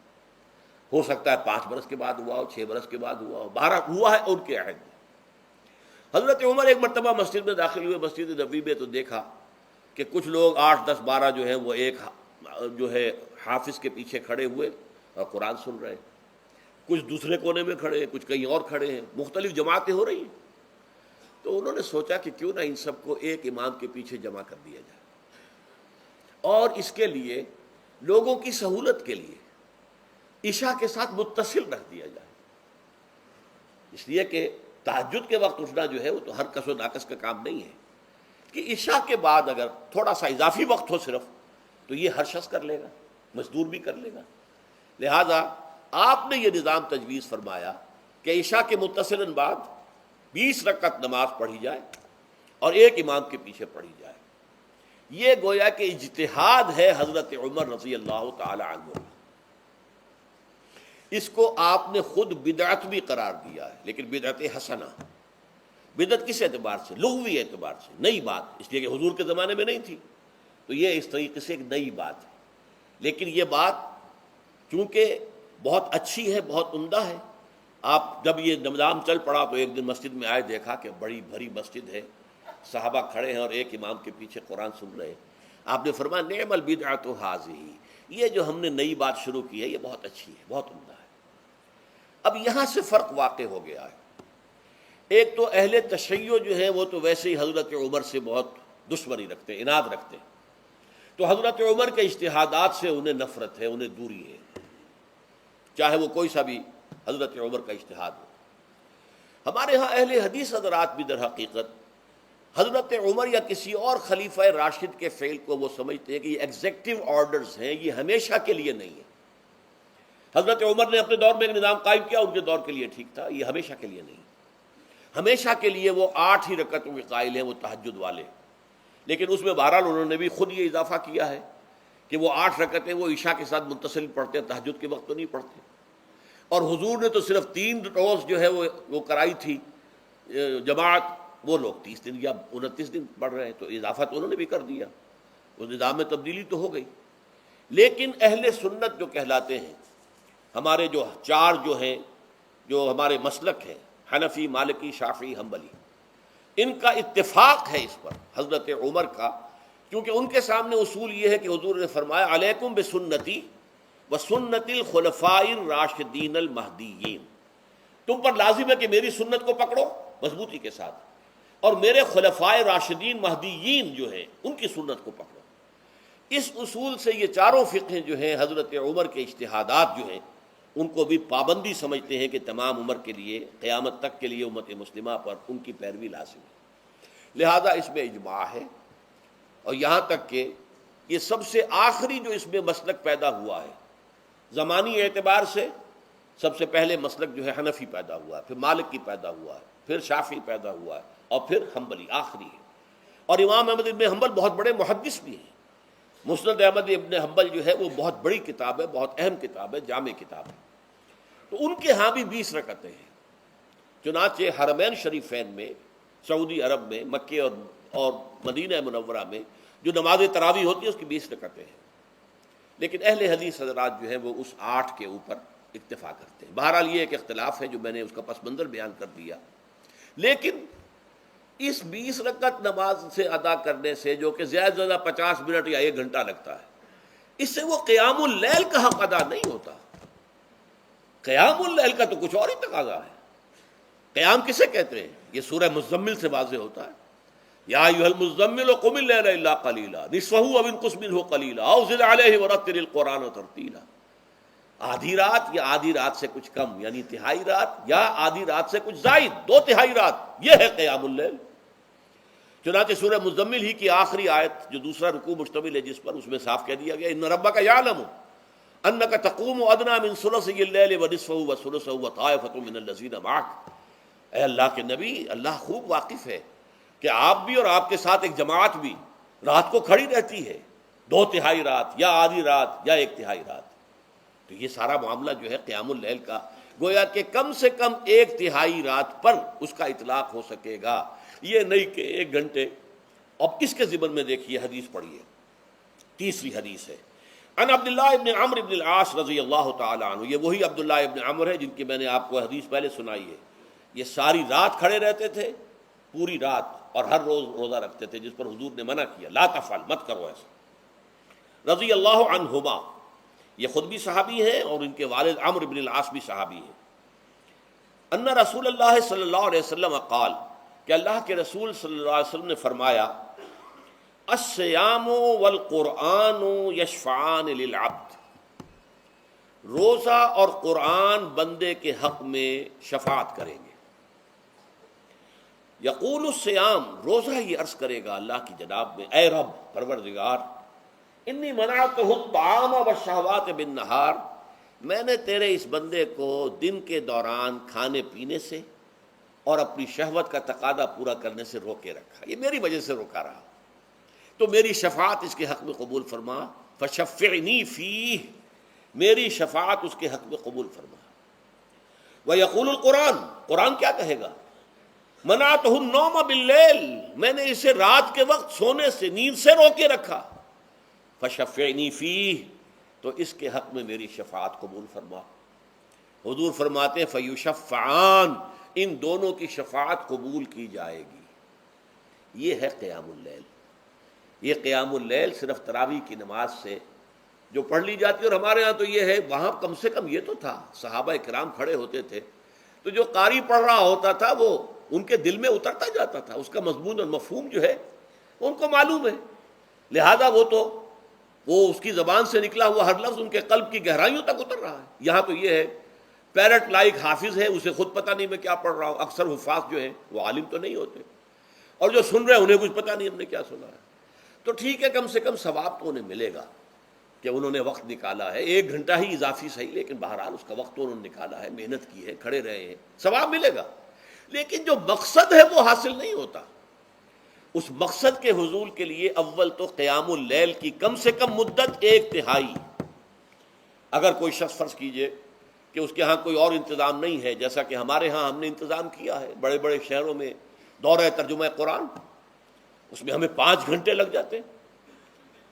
ہو سکتا ہے 5 برس کے بعد ہوا ہو، 6 برس کے بعد ہوا ہو، 12 ہوا ہے ان کے عہد میں۔ حضرت عمر ایک مرتبہ مسجد میں داخل ہوئے، مسجد نبوی میں، تو دیکھا کہ کچھ لوگ 8 10 12 جو ہیں وہ ایک جو ہے حافظ کے پیچھے کھڑے ہوئے اور قرآن سن رہے ہیں، کچھ دوسرے کونے میں کھڑے ہیں، کچھ کہیں اور کھڑے ہیں، مختلف جماعتیں ہو رہی ہیں۔ تو انہوں نے سوچا کہ کیوں نہ ان سب کو ایک امام کے پیچھے جمع کر دیا جائے، اور اس کے لیے لوگوں کی سہولت کے لیے عشاء کے ساتھ متصل رکھ دیا جائے، اس لیے کہ تہجد کے وقت اٹھنا جو ہے وہ تو ہر کس و ناقص کا کام نہیں ہے، کہ عشاء کے بعد اگر تھوڑا سا اضافی وقت ہو صرف، تو یہ ہر شخص کر لے گا، مزدور بھی کر لے گا۔ لہذا آپ نے یہ نظام تجویز فرمایا کہ عشاء کے متصلاً بعد 20 رکعت نماز پڑھی جائے اور ایک امام کے پیچھے پڑھی جائے۔ یہ گویا کہ اجتہاد ہے حضرت عمر رضی اللہ تعالی عنہ، اس کو آپ نے خود بدعت بھی قرار دیا ہے، لیکن بدعت حسنہ۔ بدعت کس اعتبار سے؟ لغوی اعتبار سے، نئی بات، اس لیے کہ حضور کے زمانے میں نہیں تھی، تو یہ اس طریقے سے ایک نئی بات ہے۔ لیکن یہ بات چونکہ بہت اچھی ہے، بہت عمدہ ہے، آپ جب یہ نظام چل پڑا تو ایک دن مسجد میں آئے، دیکھا کہ بڑی بھری مسجد ہے، صحابہ کھڑے ہیں اور ایک امام کے پیچھے قرآن سن رہے ہیں۔ آپ نے فرمایا نعم البدعۃ ھذہ، یہ جو ہم نے نئی بات شروع کی ہے یہ بہت اچھی ہے، بہت عمدہ ہے۔ اب یہاں سے فرق واقع ہو گیا ہے۔ ایک تو اہل تشیع جو ہے وہ تو ویسے ہی حضرت عمر سے بہت دشمنی رکھتے ہیں، عناد رکھتے ہیں، تو حضرت عمر کے اجتہادات سے انہیں نفرت ہے، انہیں دوری ہے، چاہے وہ کوئی سا بھی حضرت عمر کا اجتہاد ہو۔ ہمارے ہاں اہل حدیث حضرات بھی در حقیقت حضرت عمر یا کسی اور خلیفہ راشد کے فعل کو وہ سمجھتے ہیں کہ یہ ایگزیکٹو آرڈرز ہیں، یہ ہمیشہ کے لیے نہیں ہے۔ حضرت عمر نے اپنے دور میں ایک نظام قائم کیا، ان کے دور کے لیے ٹھیک تھا، یہ ہمیشہ کے لیے نہیں۔ ہمیشہ کے لیے وہ 8 ہی رکعتوں کے قائل ہیں، وہ تہجد والے، لیکن اس میں بہرحال انہوں نے بھی خود یہ اضافہ کیا ہے کہ وہ 8 رکعتیں وہ عشاء کے ساتھ متصل پڑھتے ہیں، تہجد کے وقت تو نہیں پڑھتے۔ اور حضور نے تو صرف 3 روز جو ہے وہ کرائی تھی جماعت، وہ لوگ 30 دن یا 29 دن پڑھ رہے ہیں، تو اضافہ تو انہوں نے بھی کر دیا، اس نظام میں تبدیلی تو ہو گئی۔ لیکن اہل سنت جو کہلاتے ہیں، ہمارے جو 4 جو ہیں، جو ہمارے مسلک ہیں، حنفی، مالکی، شافعی، حنبلی، ان کا اتفاق ہے اس پر حضرت عمر کا، کیونکہ ان کے سامنے اصول یہ ہے کہ حضور نے فرمایا علیکم بسنتی وسنت الخلفاء الراشدین المہدیین، تم پر لازم ہے کہ میری سنت کو پکڑو مضبوطی کے ساتھ، اور میرے خلفاء راشدین مہدیین جو ہیں ان کی سنت کو پکڑو۔ اس اصول سے یہ چاروں فقہیں جو ہیں حضرت عمر کے اجتہادات جو ہیں ان کو بھی پابندی سمجھتے ہیں کہ تمام عمر کے لیے، قیامت تک کے لیے امت مسلمہ پر ان کی پیروی لازم ہے۔ لہذا اس میں اجماع ہے، اور یہاں تک کہ یہ سب سے آخری جو اس میں مسلک پیدا ہوا ہے زمانی اعتبار سے، سب سے پہلے مسلک جو ہے حنفی پیدا ہوا ہے، پھر مالکی پیدا ہوا ہے، پھر شافعی پیدا ہوا ہے، اور پھر حنبلی آخری ہے۔ اور امام احمد ابن حنبل بہت بڑے محدث بھی ہیں، مسند احمد ابن حنبل جو ہے وہ بہت بڑی کتاب ہے، بہت اہم کتاب ہے، جامع کتاب ہے، تو ان کے ہاں بھی 20 رکعتیں ہیں۔ چنانچہ حرمین شریفین میں، سعودی عرب میں، مکے اور مدینہ منورہ میں جو نماز تراویح ہوتی ہے اس کی 20 رکعتیں ہیں، لیکن اہل حدیث حضرات جو ہیں وہ اس 8 کے اوپر اکتفا کرتے ہیں۔ بہرحال یہ ایک اختلاف ہے جو میں نے اس کا پس منظر بیان کر دیا، لیکن اس 20 رکعت نماز سے ادا کرنے سے، جو کہ زیادہ سے زیادہ 50 منٹ یا 1 گھنٹہ لگتا ہے، اس سے وہ قیام اللیل کا حق ادا نہیں ہوتا۔ قیام اللیل کا تو کچھ اور ہی تقاضا ہے۔ قیام کسے کہتے ہیں؟ یہ سورہ مزمل سے واضح ہوتا ہے، یا ایھا المزمل قم اللیل الا قلیلا نصفہ او انقص منہ قلیلا او زد علیہ ورتل القرآن ترتیلا۔ آدھی رات یا آدھی رات سے کچھ کم، یعنی تہائی رات، یا آدھی رات سے کچھ زائد، 2 تہائی رات، یہ ہے قیام اللیل۔ چنانچہ سورہ مزمل ہی کی آخری آیت جو دوسرا رکوع مشتمل ہے جس پر، اس میں صاف کہہ دیا گیا ان ربک یعلم انک تقوم ادنی من ثلثی اللیل ونصفہ وثلثہ وطائفۃ من الذین معک۔ اے اللہ کے نبی، اللہ خوب واقف ہے کہ آپ بھی اور آپ کے ساتھ ایک جماعت بھی رات کو کھڑی رہتی ہے، 2 تہائی رات یا آدھی رات یا 1 تہائی رات۔ تو یہ سارا معاملہ جو ہے قیام اللیل کا، گویا کہ کم سے کم 1/3 رات پر اس کا اطلاق ہو سکے گا، یہ نہیں کہ 1 گھنٹے۔ اب اس کے ضمن میں دیکھیے حدیث پڑھیے، تیسری حدیث ہے ان عبداللہ ابن عمرو ابن العاص رضی اللہ تعالی عنہ، یہ وہی عبداللہ ابن عمرو ہے جن کی میں نے آپ کو حدیث پہلے سنائی ہے۔ یہ ساری رات کھڑے رہتے تھے، پوری رات، اور ہر روز روزہ رکھتے تھے، جس پر حضور نے منع کیا، لا تفعل، مت کرو ایسا۔ رضی اللہ عنہما، یہ خود بھی صحابی ہیں اور ان کے والد عمرو بن العاص بھی صحابی ہیں۔ ان رسول اللہ صلی اللہ علیہ وسلم قال، کہ اللہ کے رسول صلی اللہ علیہ وسلم نے فرمایا، الصیام والقرآن یشفعان للعبد، روزہ اور قرآن بندے کے حق میں شفاعت کریں گے۔ یقول الصیام، روزہ یہ عرض کرے گا اللہ کی جناب میں، اے رب پروردگار، انی منعتہ الطعام والشہوات بالنہار، میں نے تیرے اس بندے کو دن کے دوران کھانے پینے سے اور اپنی شہوت کا تقاضا پورا کرنے سے روکے رکھا، یہ میری وجہ سے روکا رہا، تو میری شفاعت اس کے حق میں قبول فرما، فشفعنی فیہ، میری شفاعت اس کے حق میں قبول فرما۔ ویقول القرآن، قرآن کیا کہے گا، منعتہ النوم باللیل، میں نے اسے رات کے وقت سونے سے، نیند سے روکے رکھا، فشفعنی فیہ، تو اس کے حق میں میری شفاعت قبول فرما۔ حضور فرماتے ہیں فیشفعان، ان دونوں کی شفاعت قبول کی جائے گی۔ یہ ہے قیام اللیل۔ یہ قیام اللیل صرف تراویح کی نماز سے جو پڑھ لی جاتی ہے، اور ہمارے ہاں تو یہ ہے، وہاں کم سے کم یہ تو تھا، صحابہ کرام کھڑے ہوتے تھے تو جو قاری پڑھ رہا ہوتا تھا وہ ان کے دل میں اترتا جاتا تھا، اس کا مضمون اور مفہوم جو ہے ان کو معلوم ہے، لہذا وہ اس کی زبان سے نکلا ہوا ہر لفظ ان کے قلب کی گہرائیوں تک اتر رہا ہے۔ یہاں تو یہ ہے پیرٹ لائک حافظ ہے، اسے خود پتہ نہیں میں کیا پڑھ رہا ہوں، اکثر حفاظ جو ہیں وہ عالم تو نہیں ہوتے، اور جو سن رہے ہیں انہیں کچھ پتہ نہیں ہم نے کیا سنا ہے، تو ٹھیک ہے، کم سے کم ثواب تو انہیں ملے گا کہ انہوں نے وقت نکالا ہے، 1 گھنٹہ ہی اضافی صحیح، لیکن بہرحال اس کا وقت تو انہوں نے نکالا ہے، محنت کی ہے، کھڑے رہے ہیں، ثواب ملے گا۔ لیکن جو مقصد ہے وہ حاصل نہیں ہوتا۔ اس مقصد کے حصول کے لیے اول تو قیام اللیل کی کم سے کم مدت 1/3۔ اگر کوئی شخص فرض کیجئے کہ اس کے ہاں کوئی اور انتظام نہیں ہے، جیسا کہ ہمارے ہاں ہم نے انتظام کیا ہے، بڑے بڑے شہروں میں دورہ ترجمہ قرآن، اس میں ہمیں 5 گھنٹے لگ جاتے ہیں،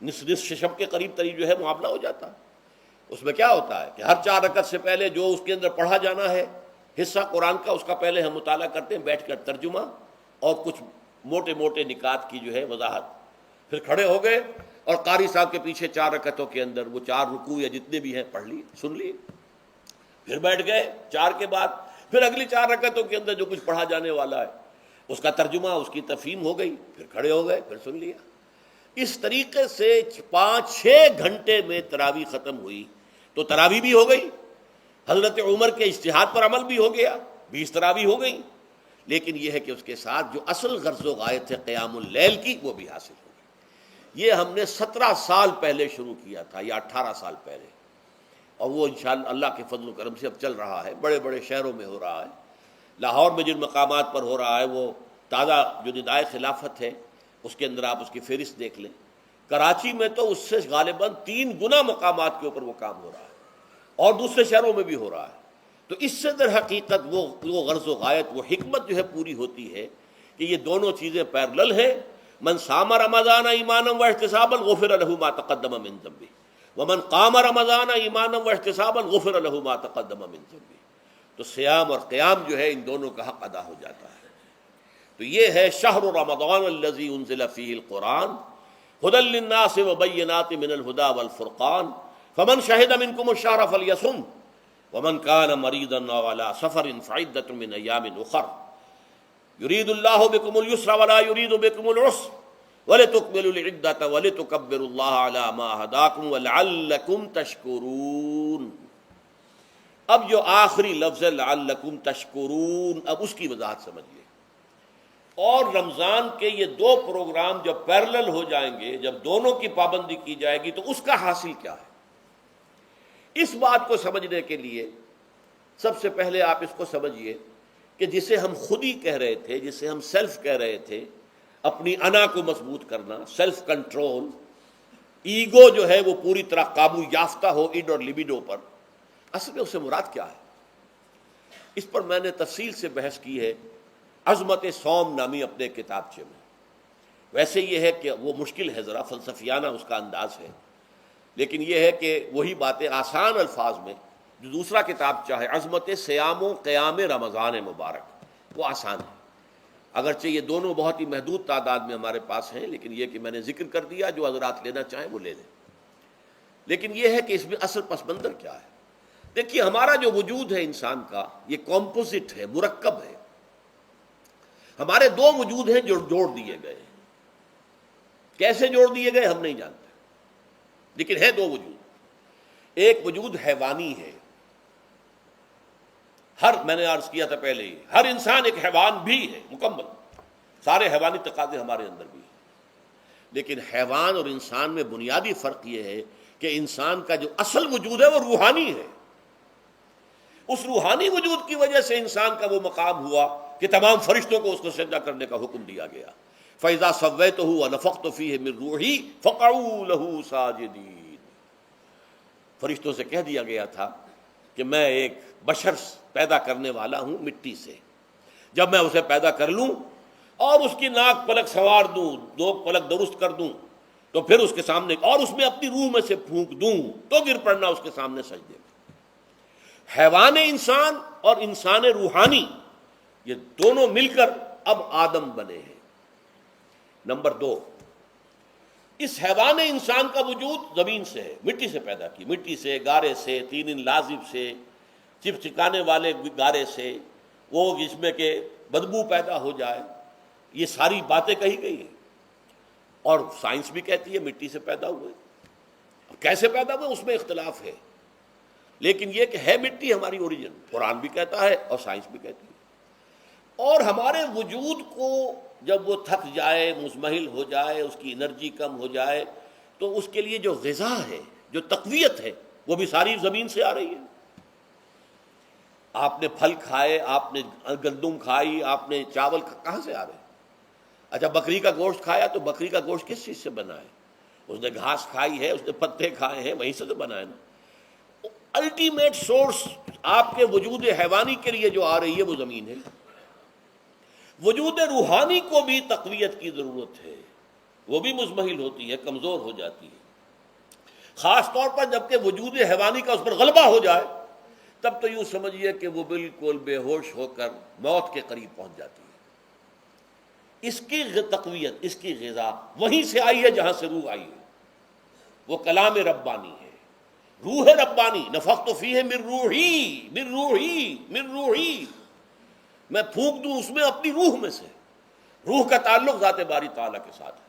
نصف شب کے قریب تری جو ہے معاملہ ہو جاتا ہے۔ اس میں کیا ہوتا ہے کہ ہر 4 رکعت سے پہلے جو اس کے اندر پڑھا جانا ہے حصہ قرآن کا، اس کا پہلے ہم مطالعہ کرتے ہیں بیٹھ کر، ترجمہ اور کچھ موٹے موٹے نکات کی جو ہے وضاحت، پھر کھڑے ہو گئے اور قاری صاحب کے پیچھے 4 رکعتوں کے اندر وہ 4 رکوع یا جتنے بھی ہیں پڑھ لی، سن لی، پھر بیٹھ گئے 4 کے بعد، پھر اگلی 4 رکعتوں کے اندر جو کچھ پڑھا جانے والا ہے اس کا ترجمہ، اس کی تفہیم ہو گئی، پھر کھڑے ہو گئے، پھر سن لیا۔ اس طریقے سے 5-6 گھنٹے میں تراویح ختم ہوئی، تو تراویح بھی ہو گئی، حضرت عمر کے اجتہاد پر عمل بھی ہو گیا، 20 تراویح ہو گئی، لیکن یہ ہے کہ اس کے ساتھ جو اصل غرض و غایت ہے قیام اللیل کی وہ بھی حاصل ہو گئی۔ یہ ہم نے 17 سال پہلے شروع کیا تھا یا 18 سال پہلے، اور وہ انشاءاللہ اللہ کے فضل و کرم سے اب چل رہا ہے، بڑے بڑے شہروں میں ہو رہا ہے، لاہور میں جن مقامات پر ہو رہا ہے وہ تازہ جو ندائے خلافت ہے اس کے اندر آپ اس کی فہرست دیکھ لیں، کراچی میں تو اس سے غالباً 3 گنا مقامات کے اوپر وہ کام ہو رہا ہے، اور دوسرے شہروں میں بھی ہو رہا ہے۔ تو اس سے در حقیقت وہ غرض و غایت، وہ حکمت جو ہے پوری ہوتی ہے کہ یہ دونوں چیزیں پیرلل ہیں۔ من صام رمضان ایمانا واحتسابا غفر له ما تقدم من ذنبه ومن قام رمضان ایمانا واحتسابا غفر له ما تقدم من ذنبه، تو سیام اور قیام جو ہے ان دونوں کا حق ادا ہو جاتا ہے۔ تو یہ ہے شہر رمضان الذی انزل فیہ القرآن ھدی للناس وبینات من الھدی والفرقان فمن شہد منکم الشہر فلیصم ومن کان مریضا او علی سفر فعدۃ من ایام اخر یرید اللہ بکم الیسر ولا یرید بکم العسر ولتکملوا العدۃ ولتکبروا اللہ علی ما ھداکم ولعلکم تشکرون۔ اب جو آخری لفظ ہے لعلکم تشکرون، اب اس کی وضاحت سمجھیے۔ اور رمضان کے یہ 2 پروگرام جب پیرلل ہو جائیں گے، جب دونوں کی پابندی کی جائے گی، تو اس کا حاصل کیا ہے؟ اس بات کو سمجھنے کے لیے سب سے پہلے آپ اس کو سمجھیے کہ جسے ہم خود ہی کہہ رہے تھے، جسے ہم سیلف کہہ رہے تھے، اپنی انا کو مضبوط کرنا، سیلف کنٹرول، ایگو جو ہے وہ پوری طرح قابو یافتہ ہو اڈ اور لیبیڈو پر، اصل میں اس سے مراد کیا ہے؟ اس پر میں نے تفصیل سے بحث کی ہے عظمت صوم نامی اپنے کتابچے میں. ویسے یہ ہے کہ وہ مشکل ہے، ذرا فلسفیانہ اس کا انداز ہے، لیکن یہ ہے کہ وہی باتیں آسان الفاظ میں جو دوسرا کتابچہ ہے عظمت صیام و قیام رمضان مبارک، وہ آسان ہے. اگرچہ یہ دونوں بہت ہی محدود تعداد میں ہمارے پاس ہیں، لیکن یہ کہ میں نے ذکر کر دیا، جو حضرات لینا چاہیں وہ لے لیں. لیکن یہ ہے کہ اس میں اصل پس منظر کیا ہے. دیکھیے، ہمارا جو وجود ہے انسان کا، یہ کمپوزٹ ہے، مرکب ہے. ہمارے دو وجود ہیں جو جوڑ دیے گئے ہیں. کیسے جوڑ دیے گئے ہم نہیں جانتے، لیکن ہے دو وجود. ایک وجود حیوانی ہے، میں نے عرض کیا تھا پہلے ہی، ہر انسان ایک حیوان بھی ہے مکمل، سارے حیوانی تقاضے ہمارے اندر بھی ہیں. لیکن حیوان اور انسان میں بنیادی فرق یہ ہے کہ انسان کا جو اصل وجود ہے وہ روحانی ہے. اس روحانی وجود کی وجہ سے انسان کا وہ مقام ہوا کہ تمام فرشتوں کو اس کو سجدہ کرنے کا حکم دیا گیا. فَإِذَا سَوَّيْتُهُ وَنَفَخْتُ فِيهِ مِن رُوحِي فَقَعُوا لَهُ سَاجِدِينَ. فرشتوں سے کہہ دیا گیا تھا کہ میں ایک بشر پیدا کرنے والا ہوں مٹی سے. جب میں اسے پیدا کر لوں اور اس کی ناک پلک سنوار دوں، دو پلک درست کر دوں، تو پھر اس کے سامنے اور اس میں اپنی روح میں سے پھونک دوں تو گر پڑنا اس کے سامنے سجدے میں. حیوان انسان اور انسان روحانی، یہ دونوں مل کر اب آدم بنے ہیں. نمبر دو، اس حیوان انسان کا وجود زمین سے ہے، مٹی سے پیدا کی، مٹی سے، گارے سے، طین لازب سے، چپچکانے والے گارے سے، وہ جس میں کہ بدبو پیدا ہو جائے، یہ ساری باتیں کہی گئی ہیں. اور سائنس بھی کہتی ہے مٹی سے پیدا ہوئے. کیسے پیدا ہوئے اس میں اختلاف ہے، لیکن یہ کہ ہے مٹی ہماری اوریجن، قرآن بھی کہتا ہے اور سائنس بھی کہتی ہے. اور ہمارے وجود کو جب وہ تھک جائے، مزمحل ہو جائے، اس کی انرجی کم ہو جائے، تو اس کے لیے جو غذا ہے، جو تقویت ہے، وہ بھی ساری زمین سے آ رہی ہے. آپ نے پھل کھائے، آپ نے گندم کھائی، آپ نے چاول کہاں سے آ رہے ہیں؟ اچھا، بکری کا گوشت کھایا تو بکری کا گوشت کس چیز سے بنا ہے؟ اس نے گھاس کھائی ہے، اس نے پتے کھائے ہیں، وہیں سے تو بنا ہے نا. الٹیمیٹ سورس آپ کے وجود حیوانی کے لیے جو آ رہی ہے وہ زمین ہے. وجود روحانی کو بھی تقویت کی ضرورت ہے، وہ بھی مزمحل ہوتی ہے، کمزور ہو جاتی ہے. خاص طور پر جب کہ وجود حیوانی کا اس پر غلبہ ہو جائے، تب تو یوں سمجھیے کہ وہ بالکل بے ہوش ہو کر موت کے قریب پہنچ جاتی ہے. اس کی تقویت، اس کی غذا وہیں سے آئی ہے جہاں سے روح آئی ہے. وہ کلام ربانی ہے، روح ربانی. نفخت فیہ من روحی، من روحی، من روحی. میں پھونک دوں اس میں اپنی روح میں سے. روح کا تعلق ذات باری تعالیٰ کے ساتھ ہے.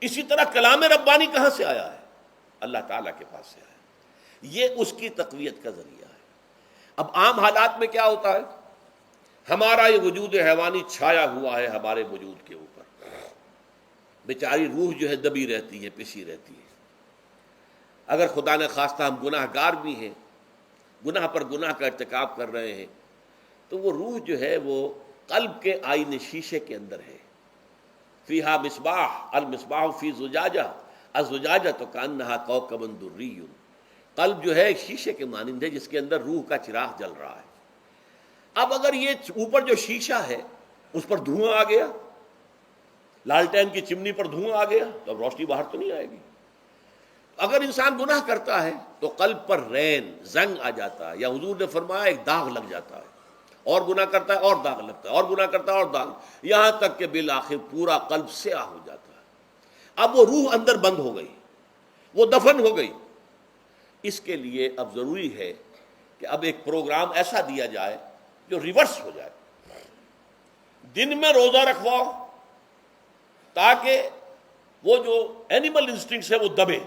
اسی طرح کلام ربانی کہاں سے آیا ہے؟ اللہ تعالیٰ کے پاس سے آیا ہے. یہ اس کی تقویت کا ذریعہ ہے. اب عام حالات میں کیا ہوتا ہے؟ ہمارا یہ وجود حیوانی چھایا ہوا ہے ہمارے وجود کے اوپر، بیچاری روح جو ہے دبی رہتی ہے، پسی رہتی ہے. اگر خدا نے خواستہ ہم گناہ گار بھی ہیں، گناہ پر گناہ کا ارتکاب کر رہے ہیں، تو وہ روح جو ہے وہ قلب کے آئینے شیشے کے اندر ہے. فیہا مصباح، المصباح فی زجاجہ، الزجاجہ تو کانہا کوکب دری. قلب جو ہے شیشے کے مانند ہے جس کے اندر روح کا چراغ جل رہا ہے. اب اگر یہ اوپر جو شیشہ ہے اس پر دھواں آ گیا، لالٹین کی چمنی پر دھواں آ گیا، تو اب روشنی باہر تو نہیں آئے گی. اگر انسان گناہ کرتا ہے تو قلب پر رین، زنگ آ جاتا ہے، یا حضور نے فرمایا ایک داغ لگ جاتا ہے. اور گناہ کرتا ہے اور داغ لگتا ہے، اور گناہ کرتا ہے اور داغ، یہاں تک کہ بالآخر پورا قلب سیاہ ہو جاتا ہے. اب وہ روح اندر بند ہو گئی، وہ دفن ہو گئی. اس کے لیے اب ضروری ہے کہ اب ایک پروگرام ایسا دیا جائے جو ریورس ہو جائے. دن میں روزہ رکھواؤ تاکہ وہ جو اینیمل انسٹنکٹس ہے وہ دبے.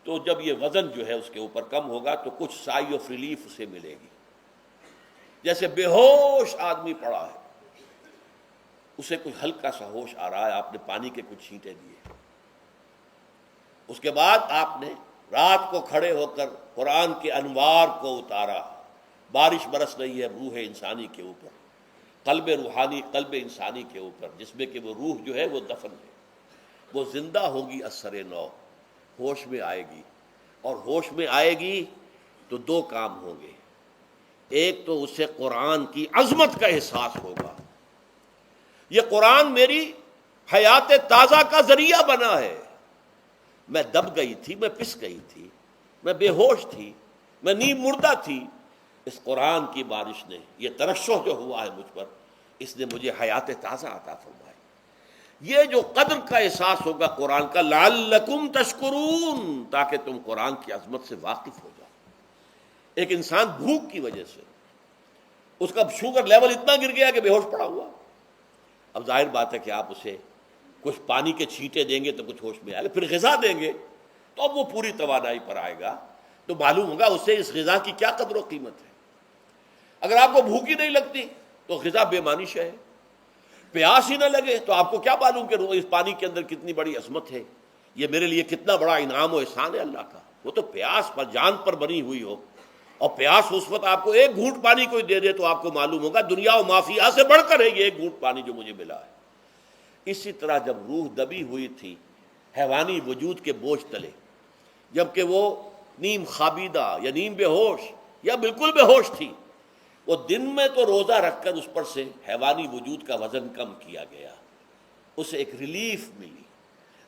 تو جب یہ وزن جو ہے اس کے اوپر کم ہوگا تو کچھ سائی آف ریلیف اسے ملے گی. جیسے بے ہوش آدمی پڑا ہے، اسے کوئی ہلکا سا ہوش آ رہا ہے، آپ نے پانی کے کچھ چھینٹے دیے، اس کے بعد آپ نے رات کو کھڑے ہو کر قرآن کے انوار کو اتارا. بارش برس رہی ہے روح انسانی کے اوپر، قلب روحانی، قلب انسانی کے اوپر، جس میں کہ وہ روح جو ہے وہ دفن ہے. وہ زندہ ہوگی اثر نو، ہوش میں آئے گی. اور ہوش میں آئے گی تو دو کام ہوں گے. ایک تو اسے قرآن کی عظمت کا احساس ہوگا. یہ قرآن میری حیات تازہ کا ذریعہ بنا ہے. میں دب گئی تھی، میں پس گئی تھی، میں بے ہوش تھی، میں نیم مردہ تھی. اس قرآن کی بارش نے، یہ ترشح جو ہوا ہے مجھ پر، اس نے مجھے حیات تازہ عطا فرمائی. یہ جو قدر کا احساس ہوگا قرآن کا، لعلکم تشکرون، تاکہ تم قرآن کی عظمت سے واقف ہو جاؤ. ایک انسان بھوک کی وجہ سے اس کا شوگر لیول اتنا گر گیا کہ بے ہوش پڑا ہوا. اب ظاہر بات ہے کہ آپ اسے کچھ پانی کے چھینٹے دیں گے تو کچھ ہوش میں آئے گا، پھر غذا دیں گے تو اب وہ پوری توانائی پر آئے گا، تو معلوم ہوگا اسے اس غذا کی کیا قدر و قیمت ہے. اگر آپ کو بھوک ہی نہیں لگتی تو غذا بے معنی شے ہے. پیاس ہی نہ لگے تو آپ کو کیا معلوم کہ اس پانی کے اندر کتنی بڑی عظمت ہے، یہ میرے لیے کتنا بڑا انعام و احسان ہے اللہ کا. وہ تو پیاس پر جان پر بنی ہوئی ہو، اور پیاس اس وقت آپ کو ایک گھونٹ پانی کوئی دے دے تو آپ کو معلوم ہوگا دنیا و مافیا سے بڑھ کر ہے یہ ایک گھونٹ پانی جو مجھے ملا ہے. اسی طرح جب روح دبی ہوئی تھی حیوانی وجود کے بوجھ تلے، جبکہ وہ نیم خوابیدہ یا نیم بے ہوش یا بالکل بے ہوش تھی، وہ دن میں تو روزہ رکھ کر اس پر سے حیوانی وجود کا وزن کم کیا گیا، اسے ایک ریلیف ملی.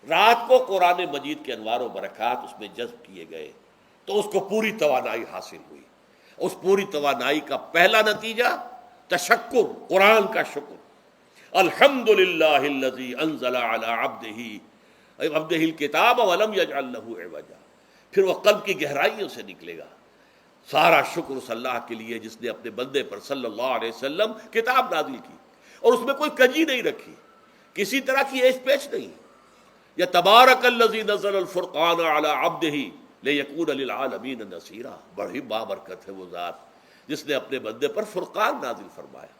رات کو قرآن مجید کے انوار و برکات اس میں جذب کیے گئے تو اس کو پوری توانائی حاصل ہوئی. اس پوری توانائی کا پہلا نتیجہ تشکر، قرآن کا شکر. الحمدللہ الذی انزل علی عبدہ الکتاب ولم یجعل لہ عوجا. پھر وہ قلب کی گہرائیوں سے نکلے گا. سارا شکر اس اللہ کے لیے جس نے اپنے بندے پر صلی اللہ علیہ وسلم کتاب نازل کی اور اس میں کوئی کجی نہیں رکھی، کسی طرح کی ایش پیچ نہیں. یا تبارک الذی نزل الفرقان علی عبدہ لیکون للعالمین نصیرا. بڑی بابرکت ہے وہ ذات جس نے اپنے بندے پر فرقان نازل فرمایا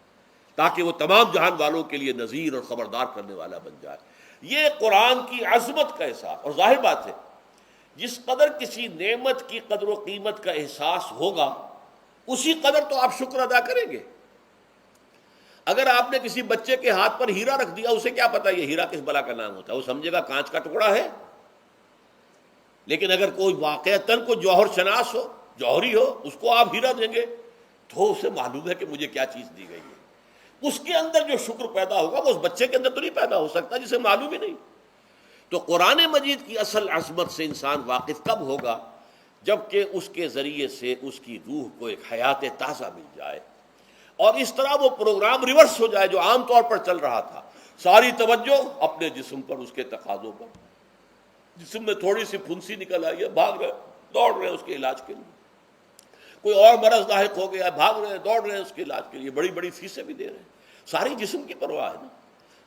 تاکہ وہ تمام جہان والوں کے لیے نذیر اور خبردار کرنے والا بن جائے. یہ قرآن کی عظمت کا احساس. اور ظاہر بات ہے جس قدر کسی نعمت کی قدر و قیمت کا احساس ہوگا اسی قدر تو آپ شکر ادا کریں گے. اگر آپ نے کسی بچے کے ہاتھ پر ہیرا رکھ دیا، اسے کیا پتا یہ ہیرا کس بلا کا نام ہوتا ہے، وہ سمجھے گا کانچ کا ٹکڑا ہے. لیکن اگر کوئی واقعتاً کو جوہر شناس ہو، جوہری ہو، اس کو آپ ہیرا دیں گے تو اسے معلوم ہے کہ مجھے کیا چیز دی گئی ہے. اس کے اندر جو شکر پیدا ہوگا وہ اس بچے کے اندر تو نہیں پیدا ہو سکتا جسے معلوم ہی نہیں. تو قرآن مجید کی اصل عظمت سے انسان واقف کب ہوگا؟ جبکہ اس کے ذریعے سے اس کی روح کو ایک حیات تازہ مل جائے اور اس طرح وہ پروگرام ریورس ہو جائے جو عام طور پر چل رہا تھا. ساری توجہ اپنے جسم پر، اس کے تقاضوں پر. جسم میں تھوڑی سی پھنسی نکل آئی ہے، بھاگ رہے دوڑ رہے اس کے علاج کے لیے. کوئی اور مرض لاحق ہو گیا، بھاگ رہے دوڑ رہے اس کے علاج کے لیے، بڑی بڑی فیسیں بھی دے رہے ہیں. ساری جسم کی پرواہ ہے نا.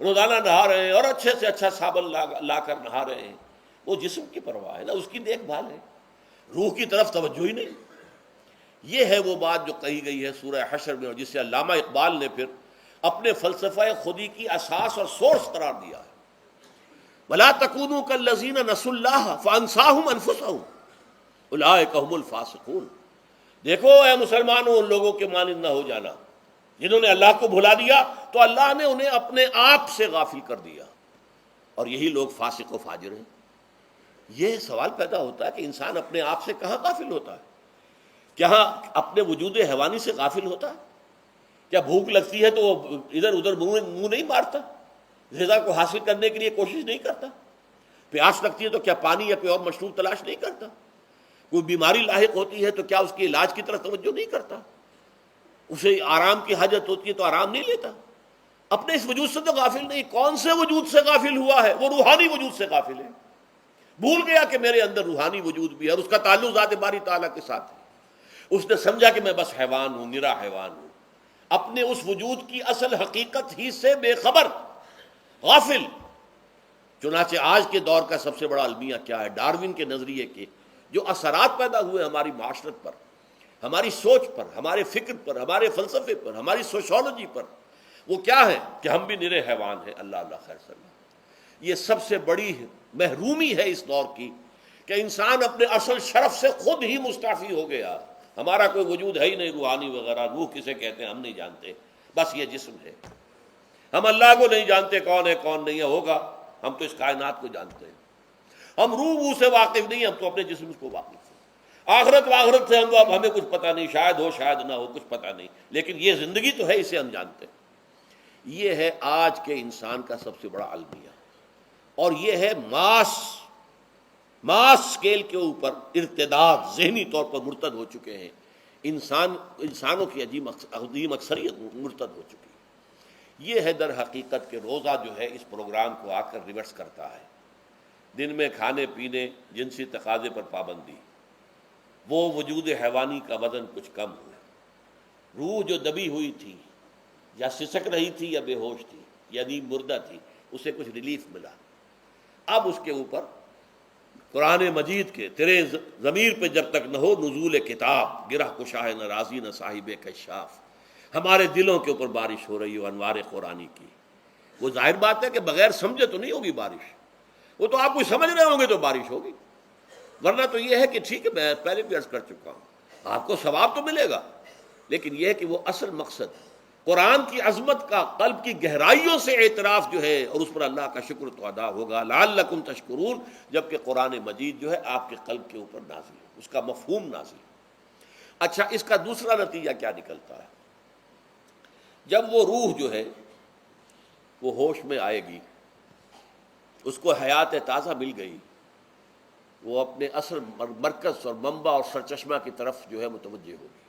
روزانہ نہا رہے ہیں اور اچھے سے اچھا صابن لا کر نہا رہے ہیں، وہ جسم کی پرواہ ہے نا، اس کی دیکھ بھال ہے. روح کی طرف توجہ ہی نہیں. یہ ہے وہ بات جو کہی گئی ہے سورہ حشر میں اور جسے علامہ اقبال نے پھر اپنے فلسفہ خودی کی اساس اور سورس قرار دیا ہے. وَلَا تَكُونُوا كَالَّذِينَ نَسُوا اللَّهَ فَأَنسَاهُمْ أَنفُسَهُمْ أُولَٰئِكَ هُمُ الْفَاسِقُونَ. دیکھو اے مسلمانوں، ان لوگوں کے مانند نہ ہو جانا جنہوں نے اللہ کو بھلا دیا تو اللہ نے انہیں اپنے آپ سے غافل کر دیا، اور یہی لوگ فاسق و فاجر ہیں. یہ سوال پیدا ہوتا ہے کہ انسان اپنے آپ سے کہاں غافل ہوتا ہے؟ کیا اپنے وجود حیوانی سے غافل ہوتا ہے؟ کیا بھوک لگتی ہے تو وہ ادھر ادھر منہ نہیں مارتا، غذا کو حاصل کرنے کے لیے کوشش نہیں کرتا؟ پیاس لگتی ہے تو کیا پانی یا کوئی اور مشروب تلاش نہیں کرتا؟ کوئی بیماری لاحق ہوتی ہے تو کیا اس کے علاج کی طرف توجہ نہیں کرتا؟ اسے آرام کی حاجت ہوتی ہے تو آرام نہیں لیتا؟ اپنے اس وجود سے تو غافل نہیں. کون سے وجود سے غافل ہوا ہے؟ وہ روحانی وجود سے غافل ہے. بھول گیا کہ میرے اندر روحانی وجود بھی ہے اور اس کا تعلق ذات باری تعالیٰ کے ساتھ ہے. اس نے سمجھا کہ میں بس حیوان ہوں، نرا حیوان ہوں، اپنے اس وجود کی اصل حقیقت ہی سے بے خبر، غافل. چنانچہ آج کے دور کا سب سے بڑا المیہ کیا ہے؟ ڈاروین کے نظریے کے جو اثرات پیدا ہوئے ہماری معاشرت پر، ہماری سوچ پر، ہمارے فکر پر، ہمارے فلسفے پر، ہماری سوشولوجی پر، وہ کیا ہے کہ ہم بھی نرے حیوان ہیں. اللہ اللہ خیر صلی اللہ. یہ سب سے بڑی محرومی ہے اس دور کی کہ انسان اپنے اصل شرف سے خود ہی مستعفی ہو گیا. ہمارا کوئی وجود ہے ہی نہیں روحانی وغیرہ. روح کسے کہتے ہیں ہم نہیں جانتے، بس یہ جسم ہے. ہم اللہ کو نہیں جانتے کون ہے کون نہیں ہے. ہوگا، ہم تو اس کائنات کو جانتے ہیں. ہم روح سے واقف نہیں، ہم تو اپنے جسم کو واقف ہیں. آخرت سے ہمیں کچھ پتہ نہیں، شاید ہو شاید نہ ہو، کچھ پتہ نہیں، لیکن یہ زندگی تو ہے، اسے ہم جانتے ہیں۔ یہ ہے آج کے انسان کا سب سے بڑا المیہ، اور یہ ہے ماس اسکیل کے اوپر ارتداد، ذہنی طور پر مرتد ہو چکے ہیں انسانوں کی عظیم اکثریت مرتد ہو چکی ہے۔ یہ ہے در حقیقت کہ روزہ جو ہے اس پروگرام کو آ کر ریورس کرتا ہے۔ دن میں کھانے پینے، جنسی تقاضے پر پابندی، وہ وجود حیوانی کا وزن کچھ کم ہوا، روح جو دبی ہوئی تھی یا سسک رہی تھی یا بے ہوش تھی یا نیند مردہ تھی، اسے کچھ ریلیف ملا۔ اب اس کے اوپر قرآن مجید کے تیرے ضمیر پہ جب تک نہ ہو نزول کتاب، گرہ کشا ہے نہ رازی نہ صاحب کشاف، ہمارے دلوں کے اوپر بارش ہو رہی ہو انوار قرآنی کی۔ وہ ظاہر بات ہے کہ بغیر سمجھے تو نہیں ہوگی بارش، وہ تو آپ کچھ سمجھ رہے ہوں گے تو بارش ہوگی، ورنہ تو یہ ہے کہ ٹھیک ہے، میں پہلے بھی عرض کر چکا ہوں، آپ کو ثواب تو ملے گا، لیکن یہ ہے کہ وہ اصل مقصد قرآن کی عظمت کا قلب کی گہرائیوں سے اعتراف جو ہے، اور اس پر اللہ کا شکر تو ادا ہوگا، لعلکم تشکرون، جبکہ قرآن مجید جو ہے آپ کے قلب کے اوپر نازل ہے، اس کا مفہوم نازل ہے۔ اچھا، اس کا دوسرا نتیجہ کیا نکلتا ہے؟ جب وہ روح جو ہے وہ ہوش میں آئے گی، اس کو حیات تازہ مل گئی، وہ اپنے اصل مرکز اور منبع اور سرچشمہ کی طرف جو ہے متوجہ ہوگی۔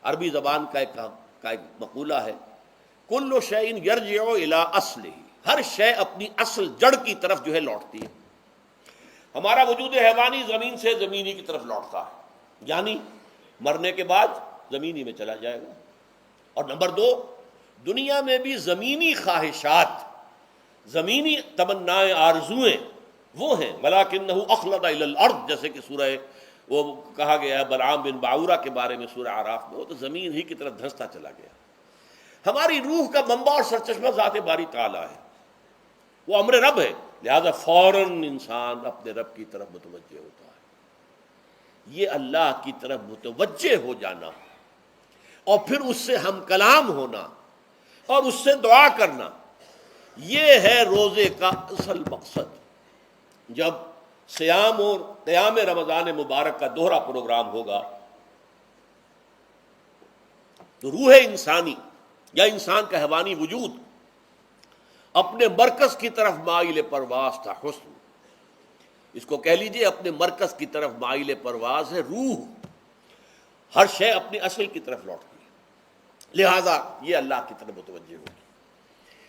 عربی زبان کا ایک مقولہ ہے، کل شیء یرجع الی اصلہ، ہر شے اپنی اصل جڑ کی طرف جو ہے لوٹتی ہے۔ ہمارا وجود حیوانی زمین سے زمینی کی طرف لوٹتا ہے، یعنی مرنے کے بعد زمینی میں چلا جائے گا۔ اور نمبر دو، دنیا میں بھی زمینی خواہشات، زمینی تمنائیں، آرزوئیں وہ ہیں، ولکنہ اخلد الی الارض، جیسے کہ سورہ وہ کہا گیا ہے بلعام بن باعورہ کے بارے میں سورہ اعراف میں، وہ تو زمین ہی کی طرف دھنستا چلا گیا۔ ہماری روح کا منبع اور سرچشمہ ذات باری تعالیٰ ہے، وہ امر رب ہے، لہذا فوراً انسان اپنے رب کی طرف متوجہ ہوتا ہے۔ یہ اللہ کی طرف متوجہ ہو جانا اور پھر اس سے ہم کلام ہونا اور اس سے دعا کرنا، یہ ہے روزے کا اصل مقصد۔ جب سیام اور قیام رمضان مبارک کا دوہرا پروگرام ہوگا تو روح انسانی یا انسان کا حیوانی وجود اپنے مرکز کی طرف مائل پرواز تھا، حسن، اس کو کہہ لیجئے اپنے مرکز کی طرف مائل پرواز ہے روح، ہر شے اپنی اصل کی طرف لوٹتی ہے، لہذا یہ اللہ کی طرف متوجہ ہوگی۔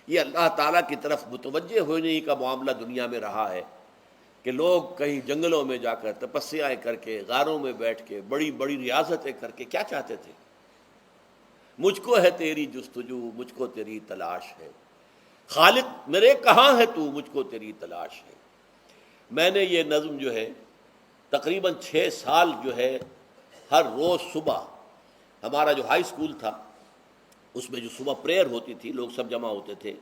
یہ اللہ تعالیٰ کی طرف متوجہ ہونے کا معاملہ دنیا میں رہا ہے کہ لوگ کہیں جنگلوں میں جا کر تپسیائیں کر کے، غاروں میں بیٹھ کے، بڑی بڑی ریاضتیں کر کے کیا چاہتے تھے؟ مجھ کو ہے تیری جستجو، مجھ کو تیری تلاش ہے، خالق میرے کہاں ہے تو، مجھ کو تیری تلاش ہے۔ میں نے یہ نظم جو ہے تقریباً 6 سال جو ہے ہر روز صبح، ہمارا جو ہائی اسکول تھا اس میں جو صبح پریئر ہوتی تھی، لوگ سب جمع ہوتے تھے،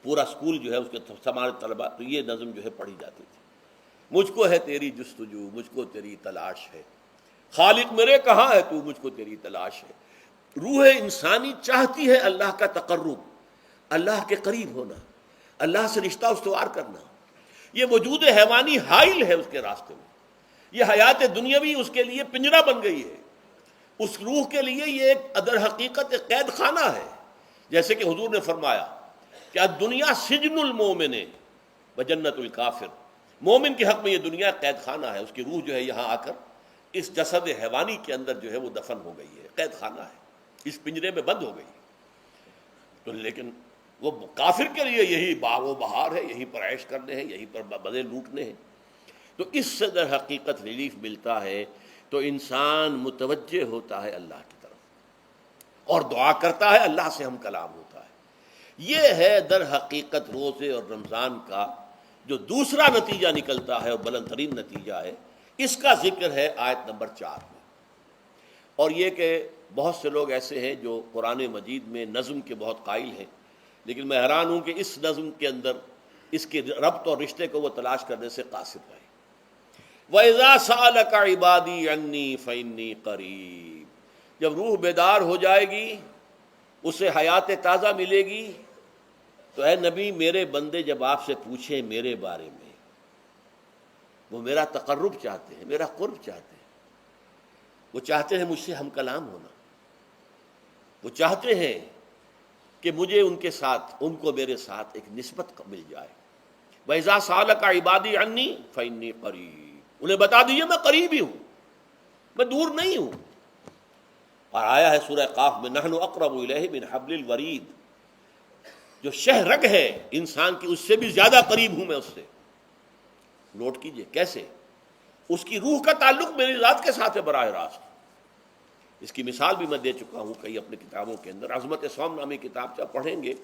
پورا اسکول جو ہے اس کے ہمارے طلباء، تو یہ نظم جو ہے پڑھی جاتی تھی، مجھ کو ہے تیری جستجو، مجھ کو تیری تلاش ہے، خالق میرے کہاں ہے تو، مجھ کو تیری تلاش ہے۔ روح انسانی چاہتی ہے اللہ کا تقرب، اللہ کے قریب ہونا، اللہ سے رشتہ استوار کرنا۔ یہ وجود حیوانی حائل ہے اس کے راستے میں، یہ حیات دنیاوی اس کے لیے پنجرہ بن گئی ہے، اس روح کے لیے یہ ایک در حقیقت ایک قید خانہ ہے، جیسے کہ حضور نے فرمایا کہ دنیا سجن المومن و جنت الکافر، مومن کے حق میں یہ دنیا قید خانہ ہے، اس کی روح جو ہے یہاں آ کر اس جسد حیوانی کے اندر جو ہے وہ دفن ہو گئی ہے، قید خانہ ہے، اس پنجرے میں بند ہو گئی۔ تو لیکن وہ کافر کے لیے یہی باغ و بہار ہے، یہیں پر عیش کرنے ہیں، یہیں پر مزے لوٹنے ہیں۔ تو اس سے در حقیقت ریلیف ملتا ہے، تو انسان متوجہ ہوتا ہے اللہ کی طرف اور دعا کرتا ہے، اللہ سے ہم کلام ہوتا ہے۔ یہ ہے در حقیقت روزے اور رمضان کا جو دوسرا نتیجہ نکلتا ہے اور بلند ترین نتیجہ ہے، اس کا ذکر ہے آیت نمبر 4 میں۔ اور یہ کہ بہت سے لوگ ایسے ہیں جو قرآن مجید میں نظم کے بہت قائل ہیں، لیکن میں حیران ہوں کہ اس نظم کے اندر اس کے ربط اور رشتے کو وہ تلاش کرنے سے قاصر رہے۔ وَإِذَا سَأَلَكَ عِبَادِي عَنِّي فَإِنِّي قَرِيبٌ، جب روح بیدار ہو جائے گی، اسے حیات تازہ ملے گی، تو اے نبی میرے بندے جب آپ سے پوچھیں میرے بارے میں، وہ میرا تقرب چاہتے ہیں، میرا قرب چاہتے ہیں، وہ چاہتے ہیں مجھ سے ہم کلام ہونا، وہ چاہتے ہیں کہ مجھے ان کے ساتھ، ان کو میرے ساتھ ایک نسبت مل جائے۔ وَإِذَا سَأَلَكَ عِبَادِي عَنِّي فَإِنِّي قَرِيبٌ، انہیں بتا دیجیے میں قریب ہی ہوں، میں دور نہیں ہوں۔ اور آیا ہے سورہ قاف میں نحن اقرب الیہ من حبل الورید، جو شہ رگ ہے انسان کی اس سے بھی زیادہ قریب ہوں میں اس سے۔ نوٹ کیجئے کیسے، اس کی روح کا تعلق میری ذات کے ساتھ ہے براہ راست۔ اس کی مثال بھی میں دے چکا ہوں کئی اپنے کتابوں کے اندر، عظمت صوم نامی کتاب سے پڑھیں گے،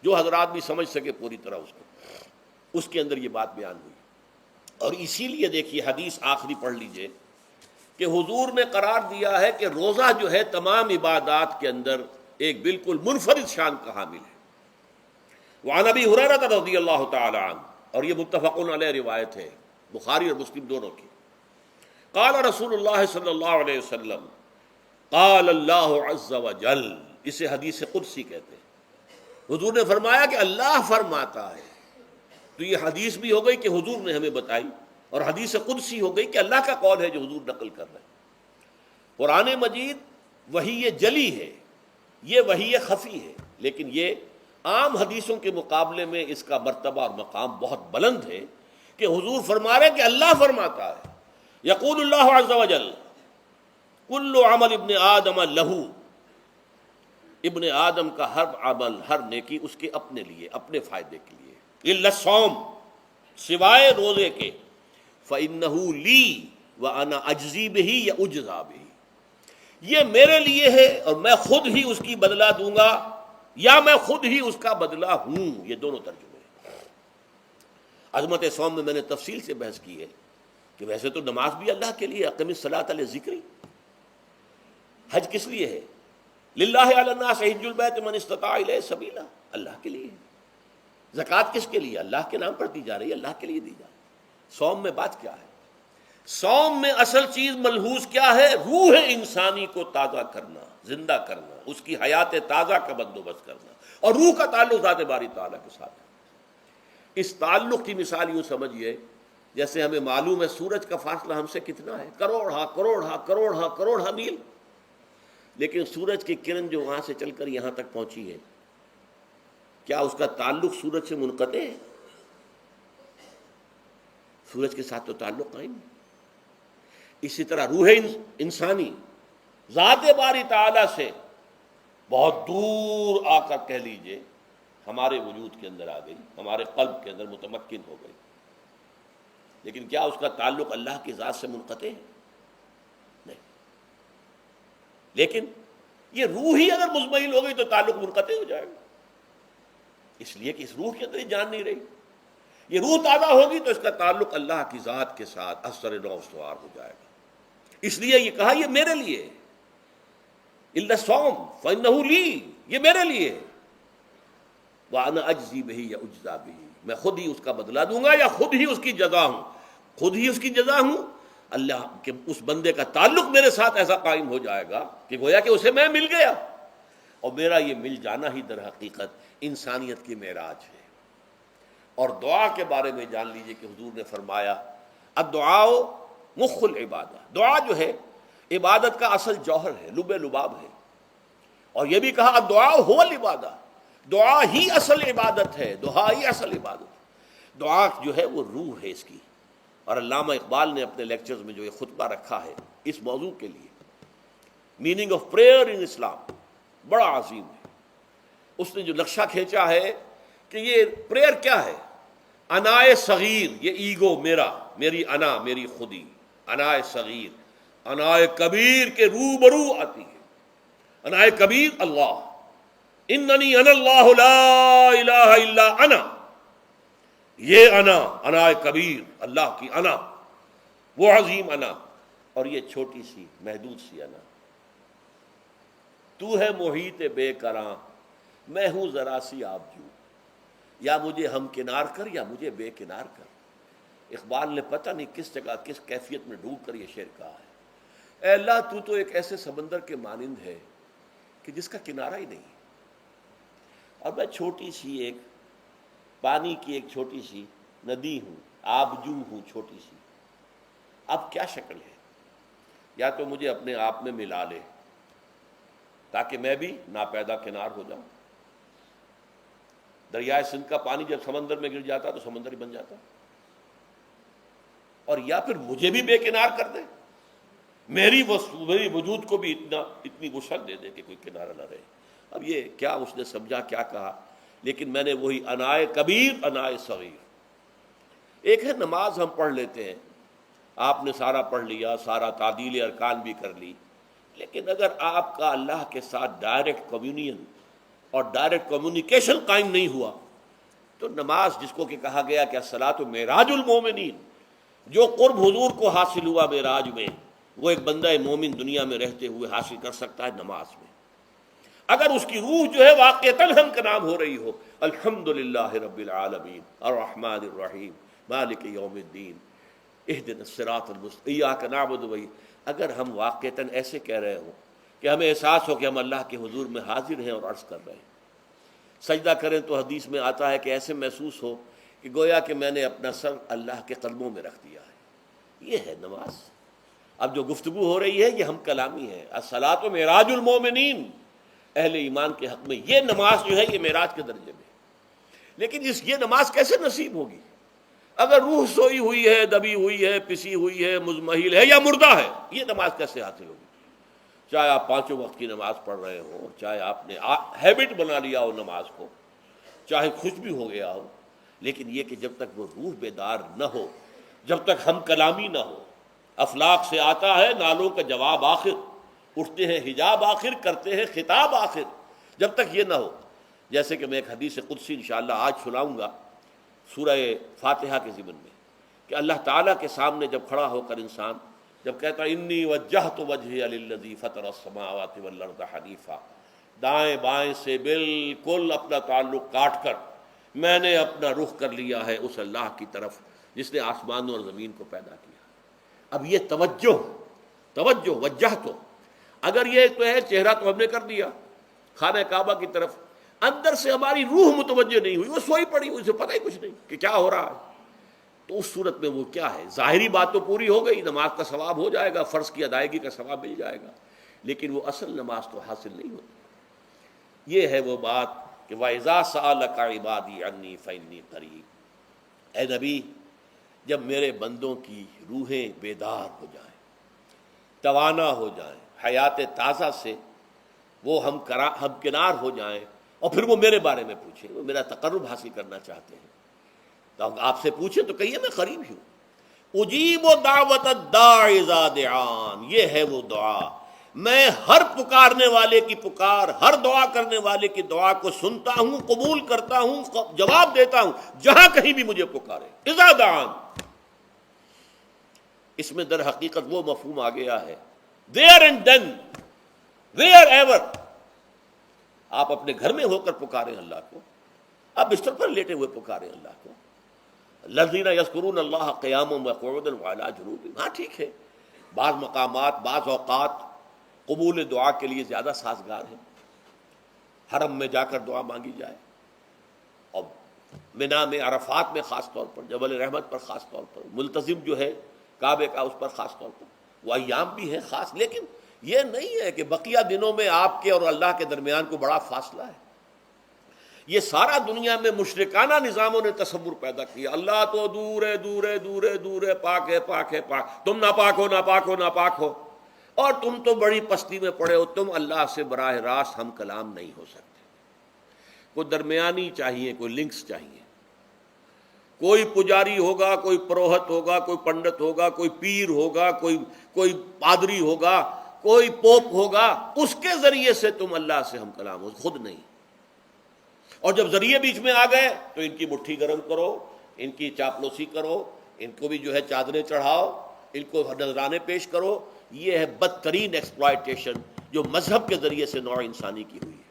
جو حضرات بھی سمجھ سکے پوری طرح اس کو، اس کے اندر یہ بات بیان ہوئی۔ اور اسی لیے دیکھیے حدیث آخری پڑھ لیجئے کہ حضور نے قرار دیا ہے کہ روزہ جو ہے تمام عبادات کے اندر ایک بالکل منفرد شان کا حامل ہے۔ وعن ابی ہریرہ رضی اللہ تعالی عنہ، اور یہ متفق علیہ روایت ہے بخاری اور مسلم دونوں کی، قال رسول اللہ صلی اللہ علیہ وسلم، قال اللہ عز وجل، اسے حدیث قدسی کہتے ہیں، حضور نے فرمایا کہ اللہ فرماتا ہے۔ تو یہ حدیث بھی ہو گئی کہ حضور نے ہمیں بتائی، اور حدیث قدسی ہو گئی کہ اللہ کا قول ہے جو حضور نقل کر رہے ہیں۔ قرآن مجید وحی جلی ہے، یہ وحی خفی ہے، لیکن یہ عام حدیثوں کے مقابلے میں اس کا مرتبہ اور مقام بہت بلند ہے کہ حضور فرما رہے کہ اللہ فرماتا ہے۔ یقول اللہ عز وجل کل عمل ابن آدم لہو، ابن آدم کا ہر عمل، ہر نیکی اس کے اپنے لیے، اپنے فائدے کے لیے، الا الصوم، سوائے روزے کے، فإنہ لی وأنا اجزی بہ یا اجزا بہ، یہ میرے لیے ہے اور میں خود ہی اس کی بدلہ دوں گا یا میں خود ہی اس کا بدلہ ہوں۔ یہ دونوں ترجمے ہیں۔ عظمت صوم میں نے تفصیل سے بحث کی ہے کہ ویسے تو نماز بھی اللہ کے لیے، اقم الصلاۃ لذکری، حج کس لیے ہے؟ للہ علی الناس حج البیت من استطاع الیہ سبیلا، اللہ کے لیے۔ زکوٰۃ کس کے لیے؟ اللہ کے نام پر دی جا رہی ہے، اللہ کے لیے دی جا رہی ہے۔ صوم میں بات کیا ہے؟ صوم میں اصل چیز ملحوظ کیا ہے؟ روح انسانی کو تازہ کرنا، زندہ کرنا، اس کی حیات تازہ کا بندوبست کرنا، اور روح کا تعلق ذات باری تعالیٰ کے ساتھ ہے۔ اس تعلق کی مثال یوں سمجھیے جیسے ہمیں معلوم ہے سورج کا فاصلہ ہم سے کتنا ہے، کروڑ میل، لیکن سورج کی کرن جو وہاں سے چل کر یہاں تک پہنچی ہے، کیا اس کا تعلق سورج سے منقطع ہے؟ سورج کے ساتھ تو تعلق قائم ہے۔ اسی طرح روح انسانی ذات باری تعالیٰ سے بہت دور آ کر کہہ لیجئے ہمارے وجود کے اندر آ گئی، ہمارے قلب کے اندر متمکن ہو گئی، لیکن کیا اس کا تعلق اللہ کی ذات سے منقطع ہے؟ نہیں۔ لیکن یہ روح ہی اگر مزمحل ہو گئی تو تعلق منقطع ہو جائے گا، اس لیے کہ اس روح کے اندر ہی جان نہیں رہی۔ یہ روح تازہ ہوگی تو اس کا تعلق اللہ کی ذات کے ساتھ اثر نو استوار ہو جائے گا۔ اس لیے یہ کہا یہ میرے لیے، الا الصوم فإنہ لی، یہ میرے لیے، وأنا اجزی بہ یا اجزا بہ، میں خود ہی اس کا بدلہ دوں گا یا خود ہی اس کی جزا ہوں، خود ہی اس کی جزا ہوں۔ اللہ کے اس بندے کا تعلق میرے ساتھ ایسا قائم ہو جائے گا کہ گویا کہ اسے میں مل گیا، اور میرا یہ مل جانا ہی در حقیقت انسانیت کی معراج ہے۔ اور دعا کے بارے میں جان لیجئے کہ حضور نے فرمایا الدعاء مخ العبادہ، دعا جو ہے عبادت کا اصل جوہر ہے، لب لباب ہے۔ اور یہ بھی کہا الدعاء هو العبادہ، دعا ہی اصل عبادت ہے، دعا ہی اصل عبادت ہے۔ دعا جو ہے وہ روح ہے اس کی۔ اور علامہ اقبال نے اپنے لیکچرز میں جو یہ خطبہ رکھا ہے اس موضوع کے لیے، میننگ آف پریئر ان اسلام، بڑا عظیم ہے۔ اس نے جو نقشہ کھینچا ہے کہ یہ پریئر کیا ہے؟ انائے صغیر، یہ ایگو میرا، میری انا، میری خودی، انائے صغیر، انائے کبیر کے روبرو آتی ہے۔ انائے کبیر اللہ، اننی انا اللہ لا الہ الا انا، یہ انا، انائے کبیر، اللہ کی انا، وہ عظیم انا، اور یہ چھوٹی سی محدود سی انا۔ تو ہے محیط بے کراں، میں ہوں ذرا سی آبجو، یا مجھے ہم کنار کر یا مجھے بے کنار کر۔ اقبال نے پتہ نہیں کس جگہ کس کیفیت میں ڈوب کر یہ شعر کہا ہے۔ اے اللہ تو تو ایک ایسے سمندر کے مانند ہے کہ جس کا کنارہ ہی نہیں، اور میں چھوٹی سی ایک پانی کی ایک چھوٹی سی ندی ہوں، آبجو ہوں چھوٹی سی، اب کیا شکل ہے؟ یا تو مجھے اپنے آپ میں ملا لے تاکہ میں بھی ناپیدا کنار ہو جاؤں. دریائے سندھ کا پانی جب سمندر میں گر جاتا تو سمندر ہی بن جاتا, اور یا پھر مجھے بھی بے کنار کر دے, میری وجود کو بھی اتنی وسعت دے دے کہ کوئی کنارہ نہ رہے. اب یہ کیا اس نے سمجھا, کیا کہا, لیکن میں نے وہی انائے کبیر انائے صغیر. ایک ہے نماز ہم پڑھ لیتے ہیں, آپ نے سارا پڑھ لیا, سارا تعدیل ارکان بھی کر لی, لیکن اگر آپ کا اللہ کے ساتھ ڈائریکٹ کمیونین اور ڈائریکٹ کمیونیکیشن قائم نہیں ہوا تو نماز, جس کو کہ کہا گیا کہ الصلاۃ معراج المومنین, جو قرب حضور کو حاصل ہوا معراج میں, وہ ایک بندہ مومن دنیا میں رہتے ہوئے حاصل کر سکتا ہے نماز میں, اگر اس کی روح جو ہے واقعتاً ہم کا نام ہو رہی ہو الحمدللہ رب العالمین الرحمن الرحیم مالک یوم الدین اہدنا الصراط المستقیم ایاک نعبد و اگر ہم واقعتاً ایسے کہہ رہے ہوں کہ ہمیں احساس ہو کہ ہم اللہ کے حضور میں حاضر ہیں اور عرض کر رہے ہیں, سجدہ کریں تو حدیث میں آتا ہے کہ ایسے محسوس ہو کہ گویا کہ میں نے اپنا سر اللہ کے قدموں میں رکھ دیا ہے. یہ ہے نماز. اب جو گفتگو ہو رہی ہے یہ ہم کلامی ہے. الصلاۃ معراج المومنین, اہل ایمان کے حق میں یہ نماز جو ہے یہ معراج کے درجے میں. لیکن یہ نماز کیسے نصیب ہوگی اگر روح سوئی ہوئی ہے, دبی ہوئی ہے, پسی ہوئی ہے, مزمحل ہے یا مردہ ہے؟ یہ نماز کیسے حاصل ہوگی؟ چاہے آپ 5 وقت کی نماز پڑھ رہے ہوں, چاہے آپ نے ہیبٹ بنا لیا ہو نماز کو, چاہے خوش بھی ہو گیا ہو, لیکن یہ کہ جب تک وہ روح بیدار نہ ہو, جب تک ہم کلامی نہ ہو, افلاق سے آتا ہے نالوں کا جواب آخر, اٹھتے ہیں حجاب آخر, کرتے ہیں خطاب آخر, جب تک یہ نہ ہو. جیسے کہ میں ایک حدیث قدسی انشاءاللہ آج سناؤں گا سورہ فاتحہ کے ضمن میں, کہ اللہ تعالیٰ کے سامنے جب کھڑا ہو کر انسان جب کہتا ہے انی وجہت وجہی للذی فطر السماوات والارض حنیفا, دائیں بائیں سے بالکل اپنا تعلق کاٹ کر میں نے اپنا رخ کر لیا ہے اس اللہ کی طرف جس نے آسمانوں اور زمین کو پیدا کیا. اب یہ توجہ وجہ تو اگر یہ تو ہے چہرہ تو ہم نے کر دیا خانہ کعبہ کی طرف, اندر سے ہماری روح متوجہ نہیں ہوئی, وہ سوئی پڑی ہوئی, اسے پتہ ہی کچھ نہیں کہ کیا ہو رہا ہے, تو اس صورت میں وہ کیا ہے؟ ظاہری بات تو پوری ہو گئی, نماز کا ثواب ہو جائے گا, فرض کی ادائیگی کا ثواب مل جائے گا, لیکن وہ اصل نماز تو حاصل نہیں ہوتی. یہ ہے وہ بات کہ وَإِذَا سَأَلَكَ عِبَادِي عَنِّي فَإِنِّي قَرِيبٌ. اے نبی, جب میرے بندوں کی روحیں بیدار ہو جائیں, توانا ہو جائیں, حیات تازہ سے وہ ہم کنار ہو جائیں, اور پھر وہ میرے بارے میں پوچھیں, وہ میرا تقرب حاصل کرنا چاہتے ہیں, تو آپ سے پوچھیں تو کہیے میں قریب ہی ہوں. اجیب دعوت الداع اذا دعان, یہ ہے وہ دعا, میں ہر پکارنے والے کی پکار, ہر دعا کرنے والے کی دعا کو سنتا ہوں, قبول کرتا ہوں, جواب دیتا ہوں جہاں کہیں بھی مجھے پکارے. اذا دعان, اس میں در حقیقت وہ مفہوم آ گیا ہے there and then, wherever. آپ اپنے گھر میں ہو کر پکاریں اللہ کو, آپ بستر پر لیٹے ہوئے پکاریں اللہ کو. الذین یذکرون اللہ قیاما وقعودا وعلی جنوبہم, ہاں ٹھیک ہے, بعض مقامات بعض اوقات قبول دعا کے لیے زیادہ سازگار ہیں, حرم میں جا کر دعا مانگی جائے, اور منا میں, عرفات میں خاص طور پر, جبل رحمت پر خاص طور پر, ملتزم جو ہے کعبے کا اس پر خاص طور پر, وہ ایام بھی ہیں خاص, لیکن یہ نہیں ہے کہ بقیہ دنوں میں آپ کے اور اللہ کے درمیان کو بڑا فاصلہ ہے. یہ سارا دنیا میں مشرکانہ نظاموں نے تصور پیدا کیا, اللہ تو دور ہے, دور ہے, دور ہے, دور ہے, پاک ہے, پاک ہے, پاک, تم ناپاک ہو, ناپاک ہو, ناپاک ہو, اور تم تو بڑی پستی میں پڑے ہو, تم اللہ سے براہ راست ہم کلام نہیں ہو سکتے. کوئی درمیانی چاہیے, کوئی لنکس چاہیے, کوئی پجاری ہوگا, کوئی پروہت ہوگا, کوئی پنڈت ہوگا, کوئی پیر ہوگا, کوئی پادری ہوگا, کوئی پوپ ہوگا, اس کے ذریعے سے تم اللہ سے ہم کلام ہو, خود نہیں. اور جب ذریعے بیچ میں آ گئے تو ان کی مٹھی گرم کرو, ان کی چاپلوسی کرو, ان کو بھی جو ہے چادریں چڑھاؤ, ان کو نذرانے پیش کرو. یہ ہے بدترین ایکسپلائٹیشن جو مذہب کے ذریعے سے نوع انسانی کی ہوئی ہے.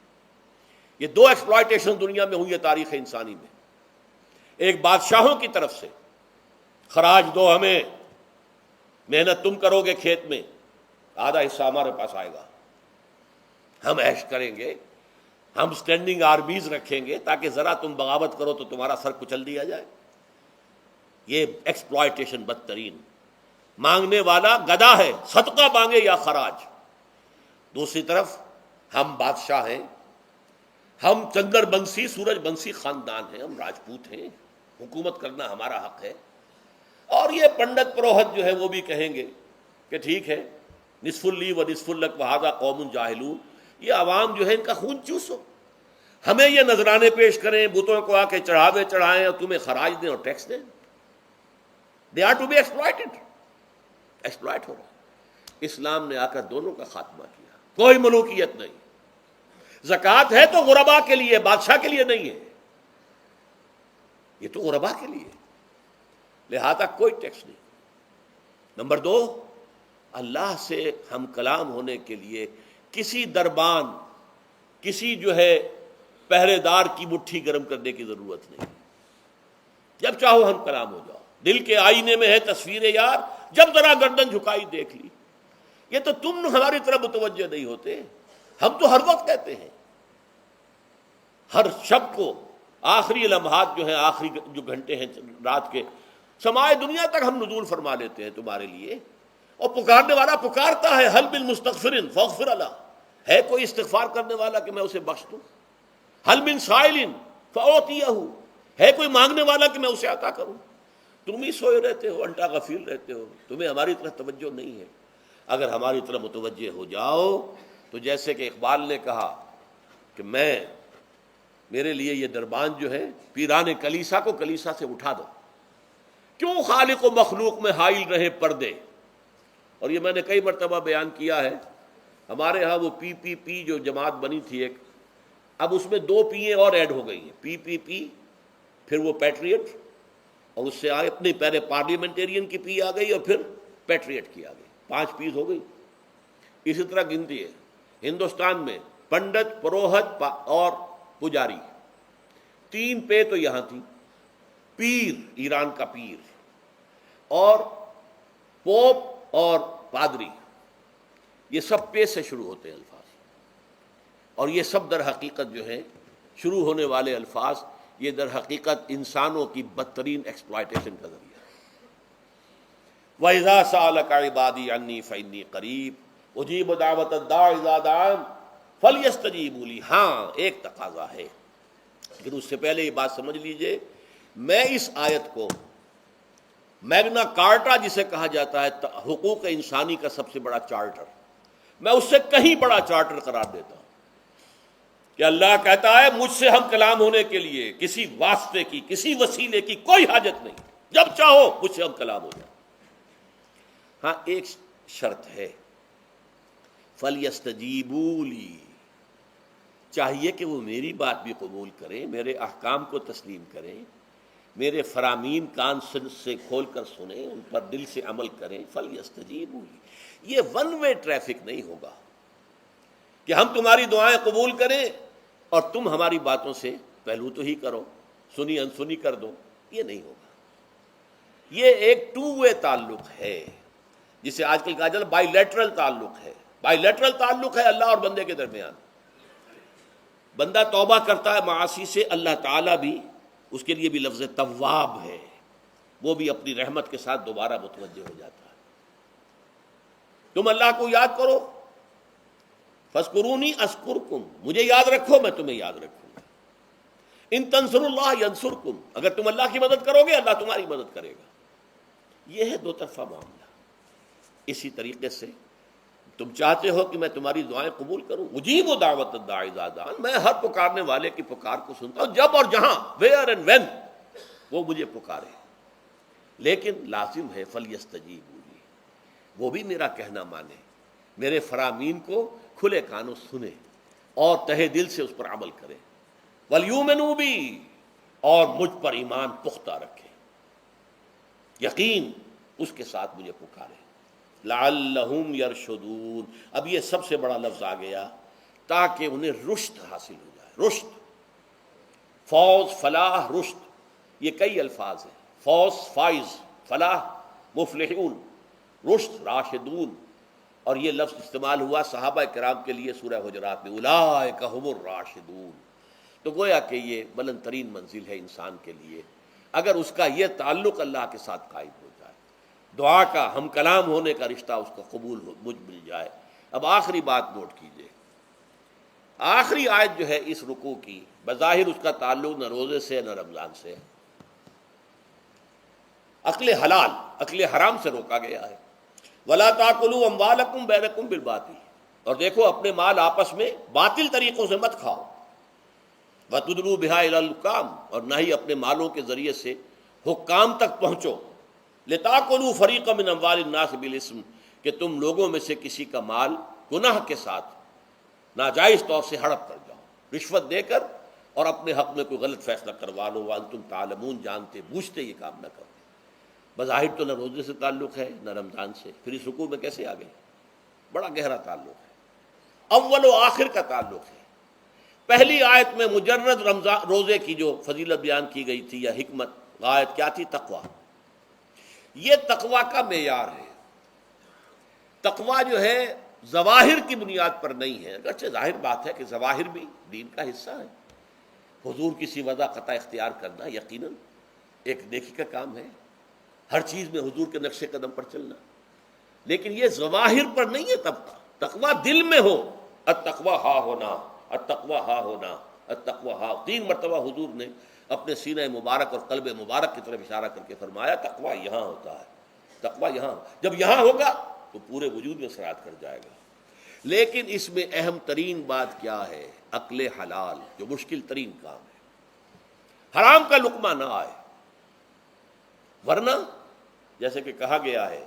یہ 2 ایکسپلائٹیشن دنیا میں ہوئی ہے تاریخ انسانی میں. ایک بادشاہوں کی طرف سے خراج دو ہمیں, محنت تم کرو گے کھیت میں, آدھا حصہ ہمارے پاس آئے گا, ہم عیش کریں گے, ہم سٹینڈنگ آرمیز رکھیں گے تاکہ ذرا تم بغاوت کرو تو تمہارا سر کچل دیا جائے. یہ ایکسپلائٹیشن بدترین. مانگنے والا گدھا ہے، صدقہ مانگے یا خراج۔ دوسری طرف ہم بادشاہ ہیں، ہم چندر بنسی سورج بنسی خاندان ہیں، ہم راجپوت ہیں، حکومت کرنا ہمارا حق ہے۔ اور یہ پنڈت پروہت جو ہے وہ بھی کہیں گے کہ ٹھیک ہے، نصف لی و نصف لک وہذا قوم جاہلون، یہ عوام جو ہے ان کا خون چوسو، ہمیں یہ نذرانے پیش کریں، بتوں کو آ کے چڑھاوے چڑھائیں اور تمہیں خراج دیں اور ٹیکس دیں۔ They are to be exploited, exploit ہو رہا ہے۔ اسلام نے آ کر دونوں کا خاتمہ کیا، کوئی ملوکیت نہیں۔ زکوٰۃ ہے تو غربا کے لیے، بادشاہ کے لیے نہیں ہے، یہ تو غربا کے لیے، لہذا کوئی ٹیکس نہیں۔ نمبر دو، اللہ سے ہم کلام ہونے کے لیے کسی دربان، کسی جو ہے پہرے دار کی مٹھی گرم کرنے کی ضرورت نہیں، جب چاہو ہم کلام ہو جاؤ۔ دل کے آئینے میں ہے تصویر یار، جب ذرا گردن جھکائی دیکھ لی۔ یہ تو تم ہماری طرف متوجہ نہیں ہوتے، ہم تو ہر وقت کہتے ہیں، ہر شب کو آخری لمحات جو ہیں، آخری جو گھنٹے ہیں رات کے، سمائے دنیا تک ہم نزول فرما لیتے ہیں تمہارے لیے۔ اور پکارنے والا پکارتا ہے، حل بالمستغفر فاغفر له، ہے کوئی استغفار کرنے والا کہ میں اسے بخش دوں؟ حل من سائل فاعطیہ، ہے کوئی مانگنے والا کہ میں اسے عطا کروں؟ تم ہی سوئے رہتے ہو، انٹا غفیر رہتے ہو، تمہیں ہماری طرف توجہ نہیں ہے۔ اگر ہماری طرف متوجہ ہو جاؤ تو جیسے کہ اقبال نے کہا کہ میرے لیے یہ دربان جو ہے، پیران کلیسا کو کلیسا سے اٹھا دو، کیوں خالق و مخلوق میں حائل رہے پردے۔ اور یہ میں نے کئی مرتبہ بیان کیا ہے، ہمارے ہاں وہ پی پی پی جو جماعت بنی تھی ایک، اب اس میں 2 پییں اور ایڈ ہو گئی ہیں، پی پی پی، پھر وہ پیٹریٹ، اور اس سے آگے اپنی پہلے پارلیمنٹیرین کی پی آ گئی اور پھر پیٹریٹ کی آ گئی، 5 پیز ہو گئی۔ اسی طرح گنتی ہے ہندوستان میں، پنڈت، پروہت اور پجاری، 3 پے تو یہاں تھی، پیر، ایران کا پیر، اور پوپ اور پادری، یہ سب پے سے شروع ہوتے ہیں الفاظ، اور یہ سب در حقیقت جو ہے شروع ہونے والے الفاظ، یہ در حقیقت انسانوں کی بدترین ایکسپلائٹیشن کا ذریعہ ہے۔ وَإِذَا سَأَلَكَ عِبَادِي عَنِّي فَإِنِّي قَرِيبٌ أُجِيبُ دَعْوَةَ الدَّاعِ إِذَا دَعَانِ فَلْيَسْتَجِيبُوا لِي۔ ہاں، ایک تقاضا ہے، لیکن اس سے پہلے یہ بات سمجھ لیجئے، میں اس آیت کو میگنا کارٹا جسے کہا جاتا ہے حقوق انسانی کا سب سے بڑا چارٹر، میں اس سے کہیں بڑا چارٹر قرار دیتا ہوں کہ اللہ کہتا ہے مجھ سے ہم کلام ہونے کے لیے کسی واسطے کی، کسی وسیلے کی کوئی حاجت نہیں، جب چاہو مجھ سے ہم کلام ہو جائے۔ ہاں، ایک شرط ہے، فَلْيَسْتَجِيبُوا لِي، چاہیے کہ وہ میری بات بھی قبول کریں، میرے احکام کو تسلیم کریں، میرے فرامین کان سے کھول کر سنیں، ان پر دل سے عمل کریں۔ فَلْيَسْتَجِيبُوا لِي، یہ ون وے ٹریفک نہیں ہوگا کہ ہم تمہاری دعائیں قبول کریں اور تم ہماری باتوں سے پہلو تو ہی کرو، سنی انسنی کر دو، یہ نہیں ہوگا۔ یہ ایک 2 وے تعلق ہے، جسے آج کل کہا جاتا ہے بائی لیٹرل تعلق ہے۔ بائی لیٹرل تعلق ہے اللہ اور بندے کے درمیان، بندہ توبہ کرتا ہے معاصی سے، اللہ تعالیٰ بھی اس کے لیے بھی لفظ تواب ہے، وہ بھی اپنی رحمت کے ساتھ دوبارہ متوجہ ہو جاتا ہے۔ تم اللہ کو یاد کرو، فاذکرونی اذکرکم، مجھے یاد رکھو میں تمہیں یاد رکھوں گا۔ ان تنصروا اللہ ینصرکم، اگر تم اللہ کی مدد کرو گے اللہ تمہاری مدد کرے گا۔ یہ ہے 2 طرفہ معاملہ۔ اسی طریقے سے تم چاہتے ہو کہ میں تمہاری دعائیں قبول کروں، اجیب دعوت الداعی اذا دعان، میں ہر پکارنے والے کی پکار کو سنتا ہوں، جب اور جہاں، ویئر اینڈ وین وہ مجھے پکارے، لیکن لازم ہے فلیستجیبوا لی، وہ بھی میرا کہنا مانے، میرے فرامین کو کھلے کانوں سنے اور تہہ دل سے اس پر عمل کرے، ولیؤمنوا بی، اور مجھ پر ایمان پختہ رکھے، یقین اس کے ساتھ مجھے پکارے، لعلہم یرشدون۔ اب یہ سب سے بڑا لفظ آ گیا، تاکہ انہیں رشد حاصل ہو جائے۔ رشد، فوز، فلاح، رشد، یہ کئی الفاظ ہیں، فوز فائز، فلاح مفلحون، رشد راشدون، اور یہ لفظ استعمال ہوا صحابہ کرام کے لیے سورہ حجرات میں، اولئک ھم الراشدون۔ تو گویا کہ یہ بلند ترین منزل ہے انسان کے لیے، اگر اس کا یہ تعلق اللہ کے ساتھ قائم ہو جائے۔ دعا کا ہم کلام ہونے کا رشتہ اس کا قبول مجھ مل جائے۔ اب آخری بات نوٹ کیجیے، آخری آیت جو ہے اس رکوع کی، بظاہر اس کا تعلق نہ روزے سے نہ رمضان سے، اکل حلال، اکل حرام سے روکا گیا ہے۔ وَلَا تَأْكُلُوا أَمْوَالَكُمْ بَيْنَكُمْ بِالْبَاطِلِ، اور دیکھو اپنے مال آپس میں باطل طریقوں سے مت کھاؤ۔ وَتُدْلُوا بِهَا إِلَى الْحُكَّامِ، اور نہ ہی اپنے مالوں کے ذریعے سے حکام تک پہنچو۔ لِتَأْكُلُوا فَرِيقًا مِنْ أَمْوَالِ النَّاسِ بِالْإِثْمِ، کہ تم لوگوں میں سے کسی کا مال گناہ کے ساتھ ناجائز طور سے ہڑپ کر جاؤ، رشوت دے کر، اور اپنے حق میں کوئی غلط فیصلہ کروا لو، وانتم تعلمون، جانتے بوجھتے یہ کام نہ کرو۔ بظاہر تو نہ روزے سے تعلق ہے نہ رمضان سے، پھر اس رکوع میں کیسے آ گئے؟ بڑا گہرا تعلق ہے، اول و آخر کا تعلق ہے۔ پہلی آیت میں مجرد رمضان روزے کی جو فضیلت بیان کی گئی تھی یا حکمت، غایت کیا تھی؟ تقویٰ۔ یہ تقویٰ کا معیار ہے۔ تقویٰ جو ہے ظواہر کی بنیاد پر نہیں ہے، اگرچہ ظاہر بات ہے کہ ظواہر بھی دین کا حصہ ہے۔ حضور کی وضع قطع اختیار کرنا یقیناً ایک نیکی کا کام ہے، ہر چیز میں حضور کے نقش قدم پر چلنا، لیکن یہ ظواہر پر نہیں ہے۔ تقویٰ دل میں ہو، التقویٰ ہا ہونا، التقویٰ ہا ہونا، التقویٰ ہا۔ 3 مرتبہ حضور نے اپنے سینہ مبارک اور قلب مبارک کی طرف اشارہ کر کے فرمایا تقویٰ یہاں ہوتا ہے، تقویٰ یہاں، جب یہاں ہوگا تو پورے وجود میں سرایت کر جائے گا۔ لیکن اس میں اہم ترین بات کیا ہے؟ اکل حلال، جو مشکل ترین کام ہے، حرام کا لقمہ نہ آئے، ورنہ جیسے کہ کہا گیا ہے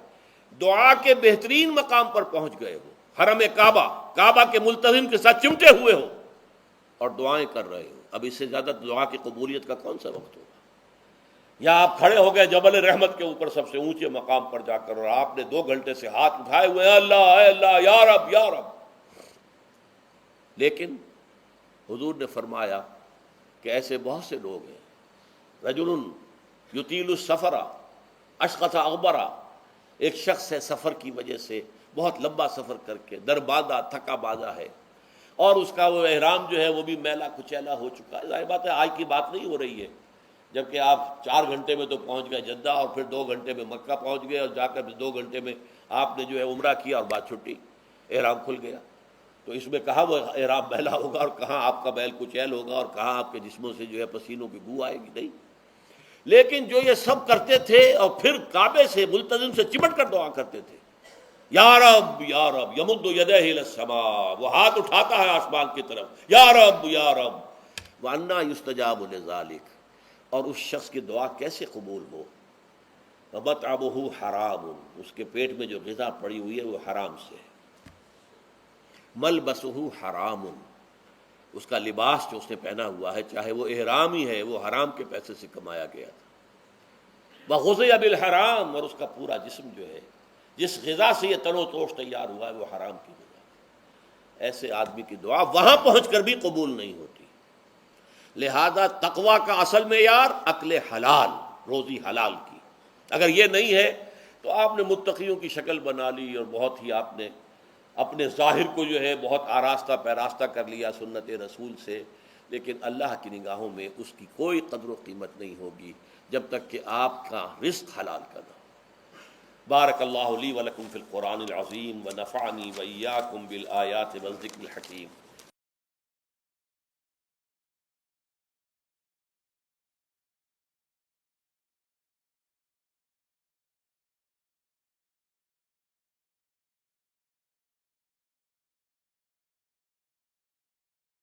دعا کے بہترین مقام پر پہنچ گئے ہو، حرم کعبہ کے ملتزم کے ساتھ چمٹے ہوئے ہو اور دعائیں کر رہے ہو، اب اس سے زیادہ دعا کی قبولیت کا کون سا وقت ہوگا؟ یا آپ کھڑے ہو گئے جبل رحمت کے اوپر سب سے اونچے مقام پر جا کر، اور آپ نے 2 گھنٹے سے ہاتھ اٹھائے ہوئے ہیں، اللہ اے اللہ، یا رب یا رب، لیکن حضور نے فرمایا کہ ایسے بہت سے لوگ ہیں، رجل یطیل السفر اشخص اغبرا، ایک شخص ہے سفر کی وجہ سے بہت لمبا سفر کر کے دربادہ تھکا بازا ہے، اور اس کا وہ احرام جو ہے وہ بھی میلا کچیلا ہو چکا ہے۔ ظاہر بات ہے آج کی بات نہیں ہو رہی ہے، جبکہ آپ 4 گھنٹے میں تو پہنچ گئے جدہ، اور پھر 2 گھنٹے میں مکہ پہنچ گئے، اور جا کر 2 گھنٹے میں آپ نے جو ہے عمرہ کیا اور بات چھٹی، احرام کھل گیا۔ تو اس میں کہاں وہ احرام میلا ہوگا، اور کہاں آپ کا بیل کچیل ہوگا، اور کہاں آپ کے جسموں سے جو ہے پسینوں کی بو آئے گی؟ نہیں۔ لیکن جو یہ سب کرتے تھے اور پھر کعبے سے ملتزم سے چمٹ کر دعا کرتے تھے، یا رب یا رب، یمد یدہ الی السماء، وہ ہاتھ اٹھاتا ہے آسمان کی طرف، یا رب یا رب، وَأَنَّىٰ يُسْتَجَابُ لِذَٰلِكَ، اور اس شخص کی دعا کیسے قبول ہو؟ وَمَطْعَمُهُ حَرَامٌ، اس کے پیٹ میں جو غذا پڑی ہوئی ہے وہ حرام سے ہے۔ مَلْبَسُهُ حَرَامٌ، اس کا لباس جو اس نے پہنا ہوا ہے چاہے وہ احرام ہی ہے، وہ حرام کے پیسے سے کمایا گیا تھا۔ وَغُذِيَ بِالْحَرَام، اور اس کا پورا جسم جو ہے جس غذا سے یہ تن و توش تیار ہوا ہے وہ حرام کی غذا۔ ایسے آدمی کی دعا وہاں پہنچ کر بھی قبول نہیں ہوتی۔ لہذا تقویٰ کا اصل معیار اکل حلال، روزی حلال کی۔ اگر یہ نہیں ہے تو آپ نے متقیوں کی شکل بنا لی، اور بہت ہی آپ نے اپنے ظاہر کو جو ہے بہت آراستہ پیراستہ کر لیا سنت رسول سے، لیکن اللہ کی نگاہوں میں اس کی کوئی قدر و قیمت نہیں ہوگی جب تک کہ آپ کا رزق حلال کا نہ ہو۔ بارک اللہ لی ولکم فی القرآن العظیم ونفعنی وإیاکم بالآیات والذکر الحکیم۔